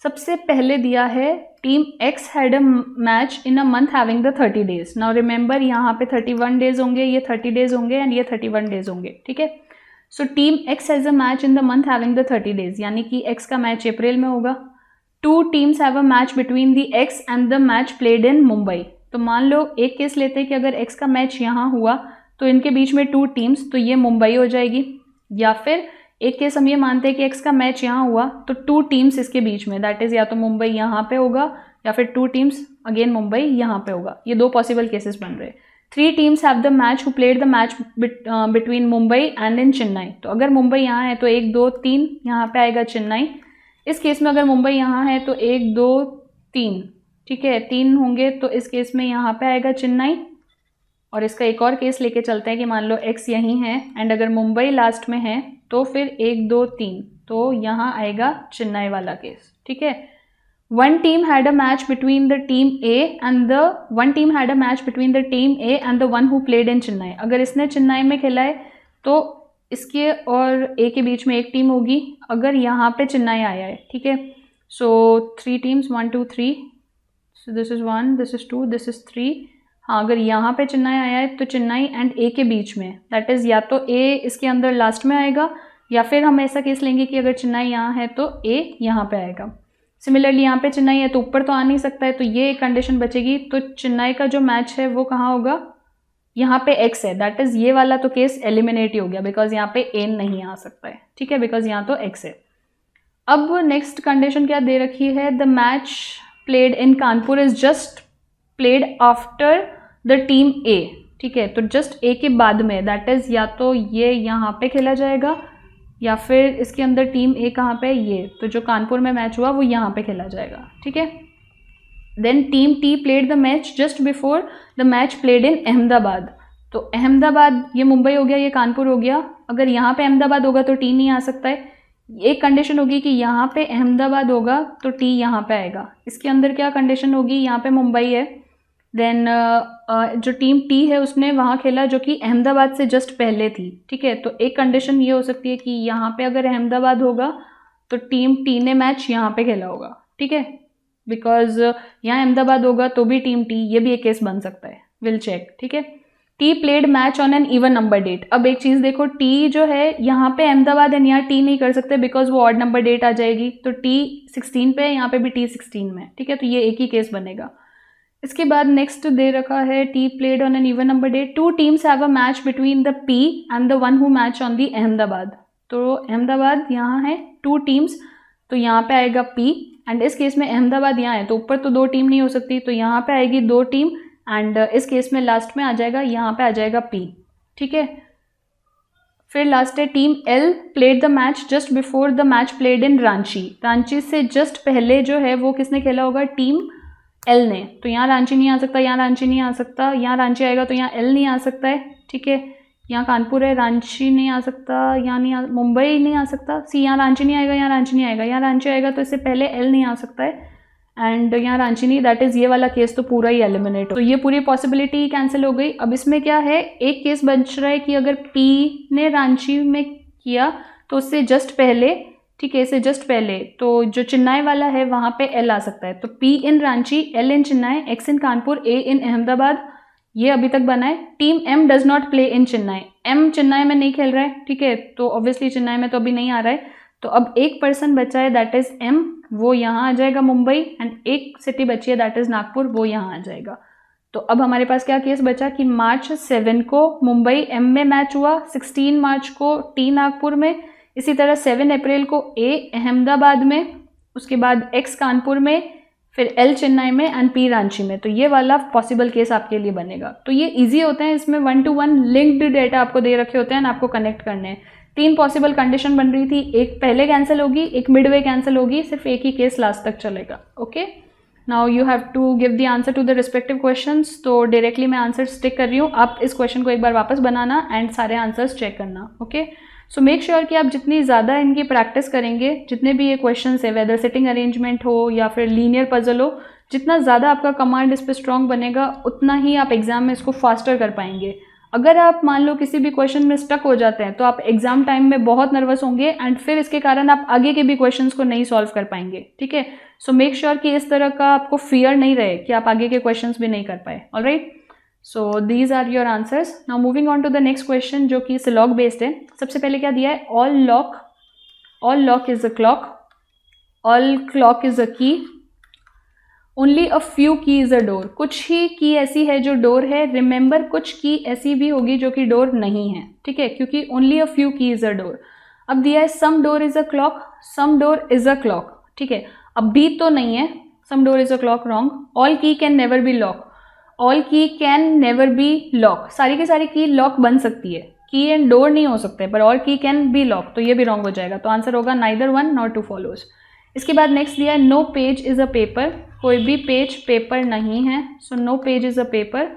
सबसे पहले दिया है team X had a match in a month having the 30 days. Now remember यहाँ पे 31 डेज होंगे, ये 30 डेज होंगे एंड ये 31 डेज होंगे, ठीक है। So team X has a match in the month having the 30 days, यानी कि X का मैच अप्रैल में होगा। 2 teams have a match between the X and the match played इन मुंबई। तो मान लो एक केस लेते हैं कि अगर X का मैच यहाँ हुआ तो इनके बीच में 2 टीम्स, तो ये मुंबई हो जाएगी। या फिर एक केस हम ये मानते हैं कि X का मैच यहाँ हुआ तो 2 टीम्स इसके बीच में, दैट इज या तो मुंबई यहाँ पे होगा या फिर 2 टीम्स अगेन मुंबई यहाँ पे होगा। ये 2 पॉसिबल केसेस बन रहे हैं। 3 teams have the match who played the match between Mumbai and in Chennai. तो अगर मुंबई यहाँ है तो 1 2 3 यहाँ पे आएगा चेन्नई। इस केस में अगर मुंबई यहाँ है तो 1 2 3, ठीक है, 3 होंगे, तो इस केस में यहाँ पे आएगा चेन्नई। और इसका एक और केस लेके चलते हैं कि मान लो X यहीं है एंड अगर मुंबई लास्ट में है तो फिर 1 2 3, तो यहाँ आएगा चेन्नई वाला केस, ठीक है। one team had a match between the team A and the one who played in Chennai। अगर इसने चेन्नई में खेला है तो इसके और A के बीच में एक टीम होगी, अगर यहाँ पे चेन्नई आया है, ठीक है। सो 3 teams 1 2 3, so this is 1, this is 2, this is 3। हाँ, अगर यहाँ पे चेन्नई आया है तो चेन्नई एंड A के बीच में, दैट इज़ या तो A इसके अंदर लास्ट में आएगा या फिर हम ऐसा केस लेंगे कि अगर चेन्नई यहाँ है तो A यहाँ पे आएगा। सिमिलरली यहाँ पे चेन्नई है तो ऊपर तो आ नहीं सकता है, तो ये एक कंडीशन बचेगी। तो चेन्नई का जो मैच है वो कहाँ होगा, यहाँ पे X है, दैट इज़ ये वाला तो केस एलिमिनेट ही हो गया, बिकॉज यहाँ पे A नहीं आ सकता है, ठीक है, बिकॉज यहाँ तो X है। अब नेक्स्ट कंडीशन क्या दे रखी है, the match played in Kanpur is just played after the team A, ठीक है। तो जस्ट A के बाद में, दैट इज या तो ये यहाँ पे खेला जाएगा या फिर इसके अंदर टीम A कहाँ पे है, ये, तो जो कानपुर में मैच हुआ वो यहाँ पे खेला जाएगा, ठीक है। Then team T played the match just before the match played in Ahmedabad. तो अहमदाबाद ये मुंबई हो गया, ये कानपुर हो गया। अगर यहाँ पे अहमदाबाद होगा तो T नहीं आ सकता है। एक कंडीशन होगी कि यहाँ पे अहमदाबाद होगा तो T यहाँ पे आएगा। इसके अंदर क्या कंडीशन होगी, यहाँ पे मुंबई है, देन जो टीम T है उसने वहाँ खेला जो कि अहमदाबाद से जस्ट पहले थी, ठीक है। तो एक कंडीशन ये हो सकती है कि यहाँ पे अगर अहमदाबाद होगा तो टीम T ने मैच यहाँ पे खेला होगा, ठीक है, बिकॉज यहाँ अहमदाबाद होगा तो भी टीम T, ये भी एक केस बन सकता है, विल चेक, ठीक है। T played match on an even number date. अब एक चीज़ देखो, T जो है यहाँ पे अहमदाबाद है, यहाँ T नहीं कर सकते बिकॉज वो ऑड नंबर डेट आ जाएगी, तो T 16 पे है, यहाँ पे भी T 16 में, ठीक है, तो ये एक ही केस बनेगा। इसके बाद नेक्स्ट दे रखा है T played on an even number date, 2 teams have a match between the P and the one who match on the Ahmedabad. तो अहमदाबाद यहाँ है, 2 टीम्स, तो यहाँ पे आएगा P एंड इस केस में अहमदाबाद यहाँ है तो ऊपर तो 2 टीम नहीं हो सकती, तो यहाँ पे आएगी 2 टीम एंड इस केस में लास्ट में आ जाएगा, यहाँ पे आ जाएगा P, ठीक है। फिर लास्ट है team L played the match just before the match played इन रांची। रांची से जस्ट पहले जो है वो किसने खेला होगा, टीम L ने। तो यहाँ रांची नहीं आ सकता, यहाँ रांची नहीं आ सकता, यहाँ रांची आएगा तो यहाँ L नहीं आ सकता है, ठीक है। यहाँ कानपुर है, रांची नहीं आ सकता, यहाँ नहीं मुंबई नहीं आ सकता, सी यहाँ रांची नहीं आएगा, यहाँ रांची नहीं आएगा, यहाँ रांची आएगा तो इससे पहले L नहीं आ सकता है एंड यहाँ रांची नहीं, दैट इज़ ये वाला केस तो पूरा ही एलिमिनेट हो, तो ये पूरी पॉसिबिलिटी कैंसिल हो गई। अब इसमें क्या है, एक केस बच रहा है कि अगर पी ने रांची में किया तो उससे जस्ट पहले, ठीक है, इससे जस्ट पहले तो जो चेन्नई वाला है वहाँ पे एल आ सकता है, तो P in Ranchi, L in Chennai, X in Kanpur, A in Ahmedabad, ये अभी तक बना है। Team M does not play in Chennai, M Chennai में नहीं खेल रहा है, ठीक है, तो ऑब्वियसली चेन्नई में तो अभी नहीं आ रहा है, तो अब एक पर्सन बचा है दैट इज एम, वो यहाँ आ जाएगा मुंबई, एंड एक सिटी बची है दैट इज नागपुर, वो यहाँ आ जाएगा। तो अब हमारे पास क्या केस बचा कि March 7 को मुंबई एम में मैच हुआ, 16 मार्च को टी नागपुर में, इसी तरह 7 अप्रैल को ए अहमदाबाद में, उसके बाद एक्स कानपुर में, फिर एल चेन्नई में एंड पी रांची में। तो ये वाला पॉसिबल केस आपके लिए बनेगा। तो ये इजी होते हैं, इसमें 1-to-1 लिंक्ड डेटा आपको दे रखे होते हैं ना, आपको कनेक्ट करने हैं। 3 पॉसिबल कंडीशन बन रही थी, एक पहले कैंसिल होगी, एक मिडवे कैंसिल होगी, सिर्फ एक ही केस लास्ट तक चलेगा। Okay, now you have to give the answer to the respective questions. तो डायरेक्टली मैं आंसर स्टिक कर रही हूँ, आप इस क्वेश्चन को एक बार वापस बनाना एंड सारे आंसर्स चेक करना। ओके, सो मेक श्योर कि आप जितनी ज़्यादा इनकी प्रैक्टिस करेंगे, जितने भी ये क्वेश्चंस है, वेदर सिटिंग अरेंजमेंट हो या फिर लीनियर पजल हो, जितना ज़्यादा आपका कमांड इस पर स्ट्रॉन्ग बनेगा उतना ही आप एग्जाम में इसको फास्टर कर पाएंगे। अगर आप मान लो किसी भी क्वेश्चन में स्टक हो जाते हैं तो आप एग्जाम टाइम में बहुत नर्वस होंगे एंड फिर इसके कारण आप आगे के भी क्वेश्चंस को नहीं सॉल्व कर पाएंगे। ठीक है, सो मेक श्योर कि इस तरह का आपको फियर नहीं रहे कि आप आगे के क्वेश्चंस भी नहीं कर पाए। Alright, so these are your answers. Now moving on to the next question जो कि सिलॉग बेस्ड है। सबसे पहले क्या दिया है, all lock is a clock, all clock is a की, only a few key is a door. कुछ ही की ऐसी है जो डोर है, रिमेंबर कुछ की ऐसी भी होगी जो कि डोर नहीं है। ठीक है, क्योंकि only a few key is a door. अब दिया है some door is a clock, some door is a clock. ठीक है, अब भी तो नहीं है, some door is a clock wrong. All key can never be lock, all key can never be lock. सारी की सारी की लॉक बन सकती है, की एंड डोर नहीं हो सकते, पर all key can be lock, तो ये भी रॉन्ग हो जाएगा। तो आंसर होगा neither one nor two follows. इसके बाद नेक्स्ट दिया है no page is a paper, कोई भी पेज पेपर नहीं है, so no page is a paper.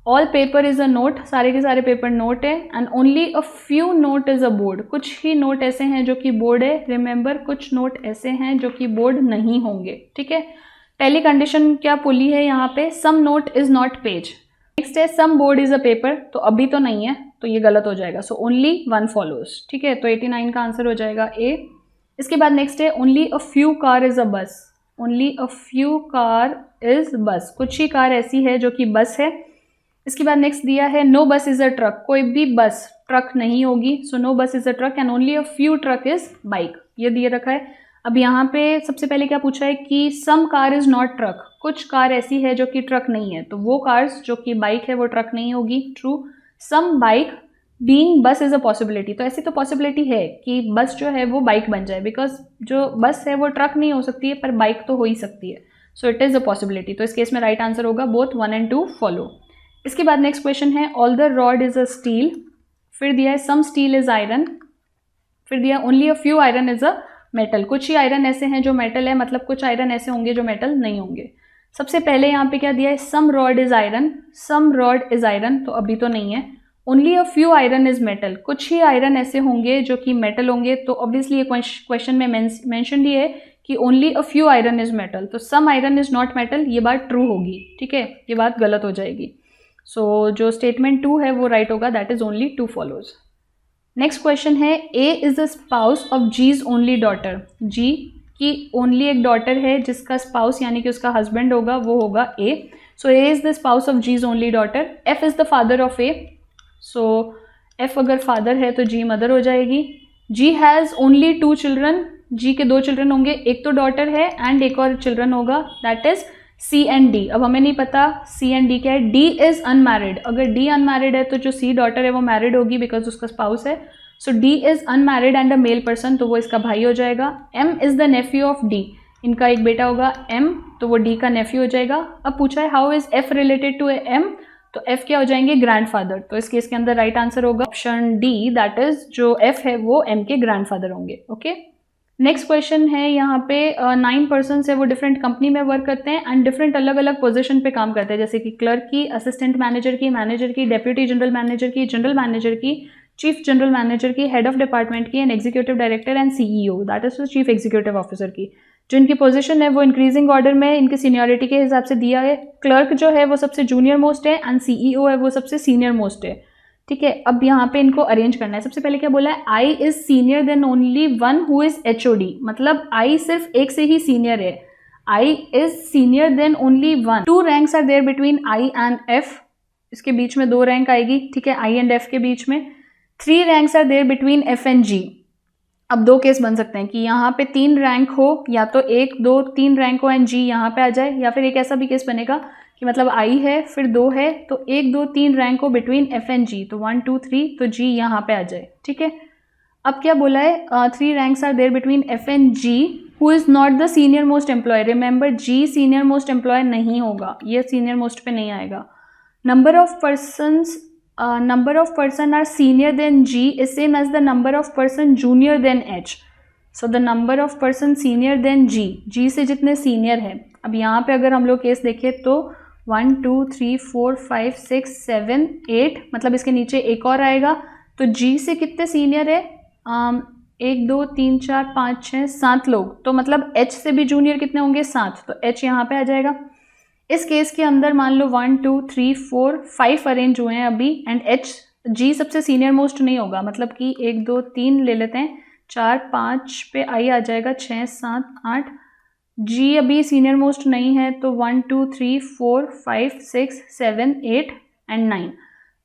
All paper is a note, सारे के सारे पेपर नोट है। And only a few note is a board, कुछ ही नोट ऐसे हैं जो कि बोर्ड है। रिमेंबर कुछ नोट ऐसे हैं जो कि बोर्ड नहीं होंगे। ठीक है, पहली कंडीशन क्या बोली है यहाँ पे, some note is not page. Next है some board is a paper, तो अभी तो नहीं है, तो ये गलत हो जाएगा। So only one follows. ठीक है, तो 89 का आंसर हो जाएगा ए। इसके बाद नेक्स्ट है only a few car is a bus, only a few car is bus, कुछ ही कार ऐसी है जो कि बस है। इसके बाद नेक्स्ट दिया है नो बस इज अ ट्रक, कोई भी बस ट्रक नहीं होगी, सो नो बस is a truck. And only a few truck is bike, ये दिए रखा है। अब यहाँ पे सबसे पहले क्या पूछा है कि सम कार इज नॉट ट्रक, कुछ कार ऐसी है जो कि ट्रक नहीं है, तो वो कार्स जो कि बाइक है वो ट्रक नहीं होगी, ट्रू। सम बाइक बीइंग बस इज अ पॉसिबिलिटी, तो ऐसी तो पॉसिबिलिटी है कि बस जो है वो बाइक बन जाए, बिकॉज जो बस है वो ट्रक नहीं हो सकती है पर बाइक तो हो ही सकती है, so it is a possibility. तो इस केस में राइट आंसर होगा बोथ 1 and 2 फॉलो। इसके बाद नेक्स्ट क्वेश्चन है all the rod is a steel, फिर दिया है सम स्टील इज आयरन, फिर दिया only a few iron is a metal, कुछ ही आयरन ऐसे हैं जो मेटल है, मतलब कुछ आयरन ऐसे होंगे जो मेटल नहीं होंगे। सबसे पहले यहाँ पे क्या दिया है, some rod is iron, some rod is iron, तो अभी तो नहीं है। Only a few iron is metal, कुछ ही आयरन ऐसे होंगे जो कि मेटल होंगे, तो ऑब्वियसली ये क्वेश्चन में मेंशन ही है कि only a few iron is metal, तो सम आयरन इज नॉट मेटल, ये बात ट्रू होगी। ठीक है, ये बात गलत हो जाएगी। सो जो स्टेटमेंट 2 है वो राइट होगा, that is only 2 follows. Next question है A is the spouse of G's only daughter, G की ओनली एक डॉटर है जिसका स्पाउस यानी कि उसका हस्बैंड होगा वो होगा A, so A is the spouse of G's only daughter. F is the father of A, so F अगर फादर है तो जी मदर हो जाएगी। G has only 2 children, G के 2 चिल्ड्रन होंगे, एक तो डॉटर है एंड एक और चिल्ड्रन होगा, that is C and D. अब हमें नहीं पता सी एंड डी क्या है, डी इज अनमैरिड, अगर डी अनमैरिड है तो जो सी डॉटर है वो मैरिड होगी बिकॉज उसका स्पाउस है, so D is unmarried and a male person, तो वो इसका भाई हो जाएगा। M is the nephew of D, इनका एक बेटा होगा एम, तो वो डी का नेफ्यू हो जाएगा। अब पूछा है how is F related to M, तो एफ क्या हो जाएंगे, ग्रैंडफादर, तो इस केस के अंदर राइट आंसर होगा ऑप्शन डी, दैट इज जो एफ है वो एम के ग्रैंडफादर होंगे। ओके, नेक्स्ट क्वेश्चन है यहाँ पे 9 पर्सन है वो डिफरेंट कंपनी में वर्क करते हैं एंड डिफरेंट अलग अलग पोजीशन पे काम करते हैं, जैसे कि क्लर्क की, असिस्टेंट मैनेजर की, मैनेजर की, डेप्यूटी जनरल मैनेजर की, जनरल मैनेजर की, चीफ जनरल मैनेजर की, हेड ऑफ डिपार्टमेंट की, and executive director and CEO, that is chief executive officer की। जो इनकी पोजीशन है वो इंक्रीजिंग ऑर्डर में इनकी सीनियरिटी के हिसाब से दिया है। क्लर्क जो है वो सबसे जूनियर मोस्ट है एंड CEO है वो सबसे सीनियर मोस्ट है। ठीक है, अब यहाँ पे इनको अरेंज करना है। सबसे पहले क्या बोला है, I is senior than only one who is HOD, मतलब आई सिर्फ एक से ही सीनियर है। I is senior than only one. 2 ranks are there between I and F, इसके बीच में 2 रैंक आएगी। ठीक है, आई एंड F के बीच में। 3 ranks are there between F and G। अब 2 केस बन सकते हैं कि यहाँ पे 3 रैंक हो, या तो 1 2 3 रैंक हो एंड G यहाँ पे आ जाए, या फिर एक ऐसा भी केस बनेगा कि मतलब I है फिर 2 है तो 1 2 3 रैंक हो बिटवीन F एंड G, तो 1 2 3 तो G यहाँ पे आ जाए। ठीक है, अब क्या बोला है, 3 ranks are there between F and G who is not the senior most employee. Remember G senior most employee नहीं होगा, ये सीनियर मोस्ट पे नहीं आएगा। Number of person are senior than G is same as the number of person junior than H. So the number of person senior than G से जितने senior है। अब यहाँ पे अगर हम लोग केस देखें तो 1 2 3 4 5 6 7 8, मतलब इसके नीचे एक और आएगा, तो G से कितने सीनियर है, 1 2 3 4 5 6 7 लोग, तो मतलब H से भी जूनियर कितने होंगे, 7, तो H यहाँ पे आ जाएगा। इस केस के अंदर मान लो 1 2 3 4 5 अरेंज हुए हैं अभी एंड G सबसे सीनियर मोस्ट नहीं होगा, मतलब कि 1 2 3 ले लेते हैं, 4 5 पे I आ जाएगा, 6 7 8, G अभी सीनियर मोस्ट नहीं है, तो 1 2 3 4 5 6 7 8 एंड 9।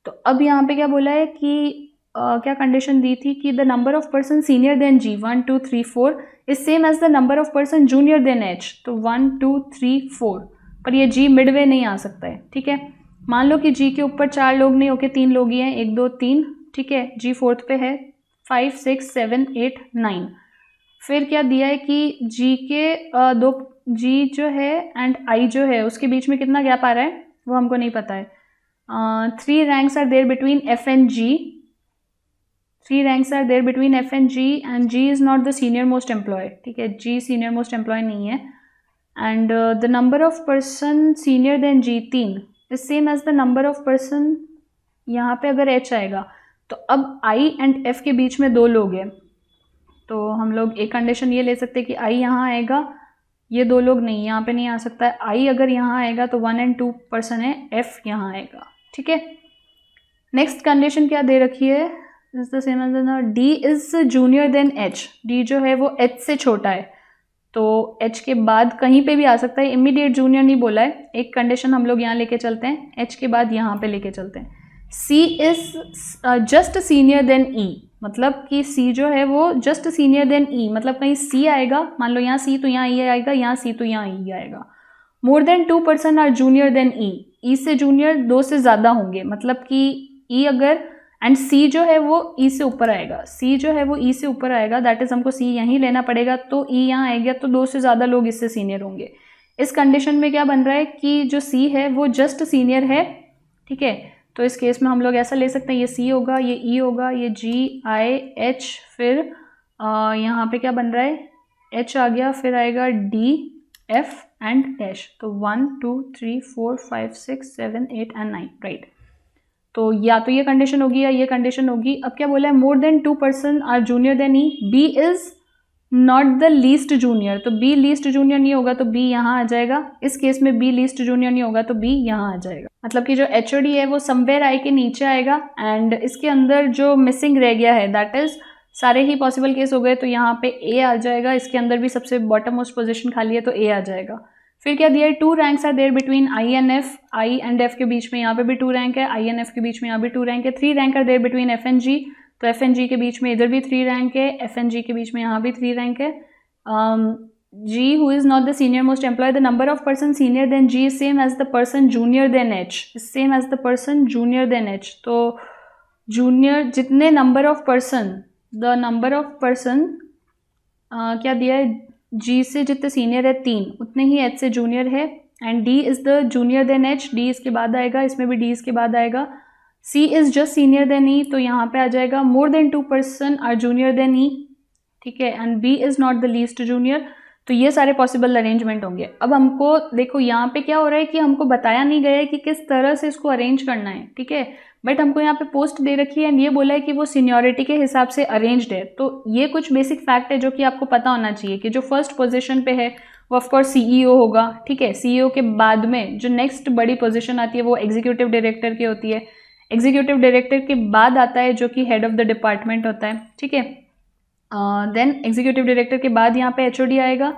तो अब यहाँ पे क्या बोला है कि क्या कंडीशन दी थी कि the number of person senior than G 1 2 3 4 is same as the number of person junior than H, तो 1 2 3 4, पर ये G मिडवे नहीं आ सकता है। ठीक है, मान लो कि G के ऊपर 4 लोग नहीं होके 3 लोग ही हैं, 1 2 3, ठीक है, G 4th पे है, 5 6 7 8 9। फिर क्या दिया है कि G के G जो है एंड I जो है उसके बीच में कितना गैप आ रहा है वो हमको नहीं पता है। 3 ranks are there between F and G, 3 ranks are there between F and G and G is not the senior most employee. ठीक है, G सीनियर मोस्ट एम्प्लॉय नहीं है and the number of person senior than G 3 is same as the number of person, यहाँ पे अगर H आएगा तो अब I and F के बीच में 2 लोग हैं, तो हम लोग एक कंडीशन ये ले सकते हैं कि I यहाँ आएगा, ये 2 लोग नहीं, यहाँ पे नहीं आ सकता है। I अगर यहाँ आएगा तो 1 and 2 पर्सन है, F यहाँ आएगा। ठीक है, नेक्स्ट कंडीशन क्या दे रखी है, is the same as D is junior than H, D जो है वो H से छोटा है, तो H के बाद कहीं पे भी आ सकता है, इमीडिएट जूनियर नहीं बोला है। एक कंडीशन हम लोग यहाँ लेके चलते हैं, H के बाद यहाँ पे लेके चलते हैं। C is just senior than E, मतलब कि C जो है वो जस्ट सीनियर देन E, मतलब कहीं C आएगा, मान लो यहाँ C तो यहाँ E आएगा, यहाँ C तो यहाँ E आएगा। More than 2 person are junior than E, E से जूनियर 2 से ज़्यादा होंगे, मतलब कि E अगर एंड C जो है वो E से ऊपर आएगा, C जो है वो E से ऊपर आएगा, दैट इज हमको C यहीं लेना पड़ेगा, तो E यहाँ आएगा तो 2 से ज़्यादा लोग इससे सीनियर होंगे। इस कंडीशन में क्या बन रहा है कि जो C है वो जस्ट सीनियर है। ठीक है, तो इस केस में हम लोग ऐसा ले सकते हैं, ये C होगा, ये E होगा, ये G I H, फिर यहाँ पे क्या बन रहा है, H आ गया, फिर आएगा D F एंड H, तो 1 2 3 4 5 6 7 8 एंड 9, राइट। तो या तो ये कंडीशन होगी या ये कंडीशन होगी। अब क्या बोला है, more than 2 person are junior than E, B is not the least junior, तो B लीस्ट जूनियर नहीं होगा तो B यहाँ आ जाएगा। इस केस में B लीस्ट जूनियर नहीं होगा तो B यहाँ आ जाएगा, मतलब कि जो HOD है वो समवेयर I के नीचे आएगा एंड इसके अंदर जो मिसिंग रह गया है दैट इज सारे ही पॉसिबल केस हो गए, तो यहाँ पे A आ जाएगा, इसके अंदर भी सबसे बॉटम मोस्ट पोजिशन खाली है तो A आ जाएगा। फिर क्या दिया है, 2 ranks are there between I and F, I and F के बीच में यहाँ पे भी 2 रैंक है, I एंड F के बीच में यहाँ भी 2 रैंक है। 3 rank are there between F and G, तो F एंड G के बीच में इधर भी 3 रैंक है, F एंड G के बीच में यहाँ भी 3 रैंक है। G who is not the senior most employee, the number of person senior than G is same as the person junior than H, is same as the person junior than H, तो junior जितने number of person, the number of person क्या दिया है, G से जितने senior है 3 उतने ही H से जूनियर है and D is the junior than H, D इसके बाद आएगा, इसमें भी D इसके बाद आएगा। C is just senior than E, तो यहाँ पे आ जाएगा more than 2 person are junior than E, ठीक है, and B is not the least junior, तो ये सारे पॉसिबल अरेंजमेंट होंगे। अब हमको देखो यहाँ पे क्या हो रहा है कि हमको बताया नहीं गया है कि किस तरह से इसको अरेंज करना है, ठीक है, बट हमको यहाँ पे पोस्ट दे रखी है एंड ये बोला है कि वो सीनियरिटी के हिसाब से अरेंज्ड है। तो ये कुछ बेसिक फैक्ट है जो कि आपको पता होना चाहिए कि जो फर्स्ट पोजीशन पे है वो ऑफकोर्स सीईओ होगा, ठीक है। सीईओ के बाद में जो नेक्स्ट बड़ी पोजीशन आती है वो एग्जीक्यूटिव डायरेक्टर की होती है। एग्जीक्यूटिव डायरेक्टर के बाद आता है जो कि हेड ऑफ द डिपार्टमेंट होता है, ठीक है। देन एग्जीक्यूटिव डायरेक्टर के बाद यहाँ पे एचओडी आएगा,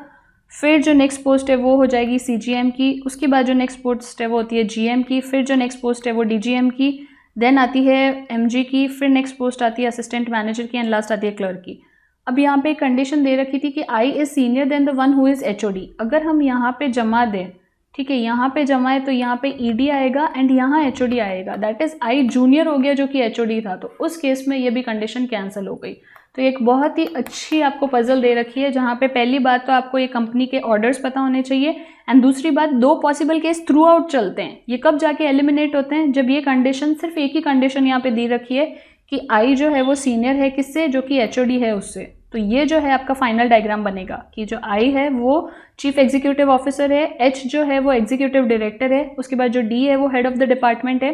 फिर जो नेक्स्ट पोस्ट है वो हो जाएगी सीजीएम की, उसके बाद जो नेक्स्ट पोस्ट है वो होती है जीएम की, फिर जो नेक्स्ट पोस्ट है वो डीजीएम की, देन आती है एमजी की, फिर नेक्स्ट पोस्ट आती है असिस्टेंट मैनेजर की एंड लास्ट आती है क्लर्क की। अब यहाँ पे एक कंडीशन दे रखी थी कि I is senior than the one who is HOD. अगर हम यहाँ पे जमा दें, ठीक है, यहाँ पे जमा है तो यहाँ पे ईडी आएगा एंड यहाँ एचओडी आएगा, दैट इज आई जूनियर हो गया जो कि एचओडी था, तो उस केस में ये भी कंडीशन कैंसिल हो गई। तो एक बहुत ही अच्छी आपको पजल दे रखी है जहाँ पे पहली बात तो आपको ये कंपनी के ऑर्डर्स पता होने चाहिए एंड दूसरी बात दो पॉसिबल केस थ्रू आउट चलते हैं। ये कब जाके एलिमिनेट होते हैं, जब ये कंडीशन, सिर्फ एक ही कंडीशन यहाँ पे दी रखी है कि आई जो है वो सीनियर है किससे, जो कि एचओडी है उससे। तो ये जो है आपका फाइनल डायग्राम बनेगा कि जो आई है वो चीफ एग्जीक्यूटिव ऑफिसर है, एच जो है वो एग्जीक्यूटिव डायरेक्टर है, उसके बाद जो डी है वो हेड ऑफ द डिपार्टमेंट है,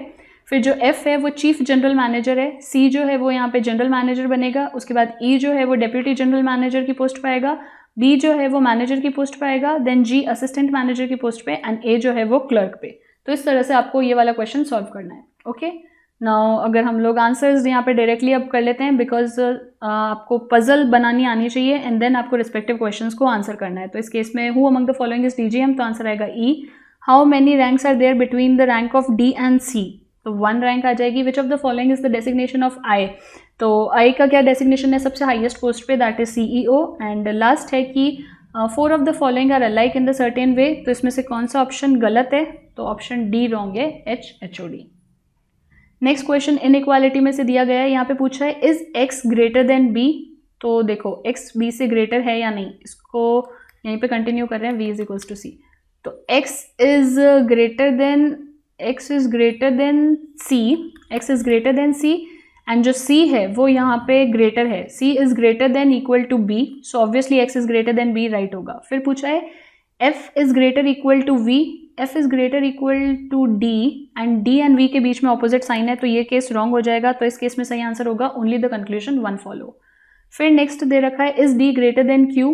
फिर जो एफ है वो चीफ जनरल मैनेजर है, सी जो है वो यहाँ पे जनरल मैनेजर बनेगा, उसके बाद ई जो है वो डेप्यूटी जनरल मैनेजर की पोस्ट पाएगा, बी जो है वो मैनेजर की पोस्ट पाएगा, देन जी असिस्टेंट मैनेजर की पोस्ट पे एंड ए जो है वो क्लर्क पे। तो इस तरह से आपको ये वाला क्वेश्चन सॉल्व करना है। ओके, नाउ अगर हम लोग आंसर्स यहाँ पे डायरेक्टली अब कर लेते हैं, बिकॉज आपको पजल बनानी आनी चाहिए एंड देन आपको रिस्पेक्टिव क्वेश्चंस को आंसर करना है। तो इस केस में who among the following is DGM, तो आंसर आएगा E. How many ranks are there between the rank of D and C, तो 1 रैंक आ जाएगी। Which of the following is the designation of I, तो I का क्या designation है सबसे हाईएस्ट पोस्ट पे, that is CEO. And last है कि 4 of the following are alike in the certain way, तो इसमें से कौन सा ऑप्शन गलत है, तो ऑप्शन डी रॉन्ग है, एचओडी। नेक्स्ट क्वेश्चन इनइक्वालिटी में से दिया गया है, यहाँ पे पूछा है is X greater than B. तो देखो एक्स बी से ग्रेटर है या नहीं, इसको यहीं पे कंटिन्यू कर रहे हैं, v is equals to C. तो x is greater than c and जो c है वो यहाँ पे ग्रेटर है, c is greater than equal to b, so obviously x is greater than b, right होगा। फिर पूछा है f is greater equal to v, f is greater equal to d and d and v के बीच में opposite sign है, तो ये केस रॉन्ग हो जाएगा। तो इस केस में सही आंसर होगा ओनली द कंक्लूजन 1 फॉलो। फिर नेक्स्ट दे रखा है is d greater than q,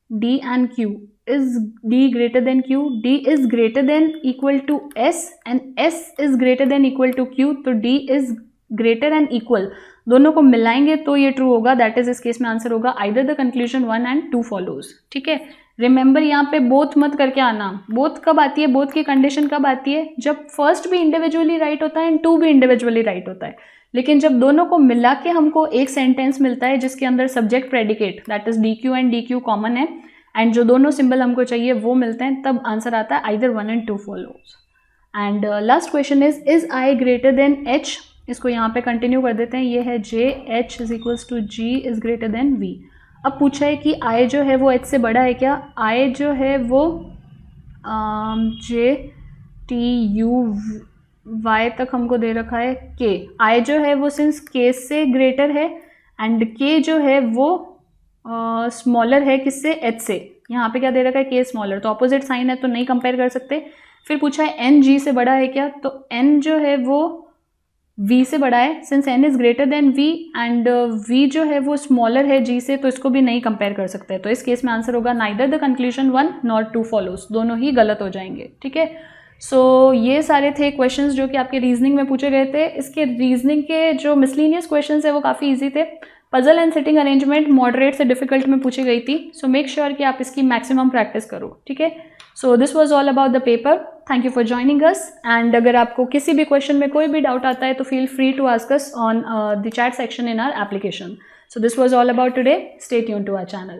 d and q, is d greater than q, d is greater than equal to s and s is greater than equal to q, तो d is greater and equal दोनों को मिलाएंगे तो ये true होगा, that is इस case में answer होगा either the conclusion 1 and 2 follows. ठीक है, रिमेंबर यहाँ पे बोथ मत करके आना। बोथ कब आती है, बोथ की कंडीशन कब आती है, जब फर्स्ट भी इंडिविजुअली राइट होता है एंड 2 भी इंडिविजुअली राइट होता है। लेकिन जब दोनों को मिला के हमको एक सेंटेंस मिलता है जिसके अंदर subject predicate that is D Q and D Q common है एंड जो दोनों सिंबल हमको चाहिए वो मिलते हैं, तब आंसर आता है either 1 and 2 follows. And last question is I greater than H, इसको यहाँ पे कंटिन्यू कर देते हैं, ये है J H is equals to G is greater than V. अब पूछा है कि आई जो है वो एच से बड़ा है क्या, आई जो है वो जे टी यू वाई तक हमको दे रखा है के, आई जो है वो सिंस के से ग्रेटर है एंड के जो है वो स्मॉलर है किससे, एच से। यहाँ पे क्या दे रखा है, के स्मॉलर, तो ऑपोजिट साइन है तो नहीं कंपेयर कर सकते। फिर पूछा है एन जी से बड़ा है क्या, तो एन जो है वो v से बड़ा है since n is greater then v and v जो है वो स्मॉलर है g से, तो इसको भी नहीं कंपेयर कर सकते। तो इस केस में आंसर होगा neither the conclusion 1 nor 2 follows, दोनों ही गलत हो जाएंगे। ठीक है, सो ये सारे थे क्वेश्चंस जो कि आपके रीजनिंग में पूछे गए थे। इसके रीजनिंग के जो मिसलिनियस क्वेश्चंस है वो काफ़ी ईजी थे। Puzzle and sitting arrangement moderate से डिफिकल्ट में पूछी गई थी, सो मेक श्योर कि आप इसकी मैक्सिमम प्रैक्टिस करो। ठीक है, so this was all about the paper. Thank you for joining us and अगर आपको किसी भी क्वेश्चन में कोई भी डाउट आता है तो feel free to ask us on the chat section in our application. So this was all about today, stay tuned to our channel.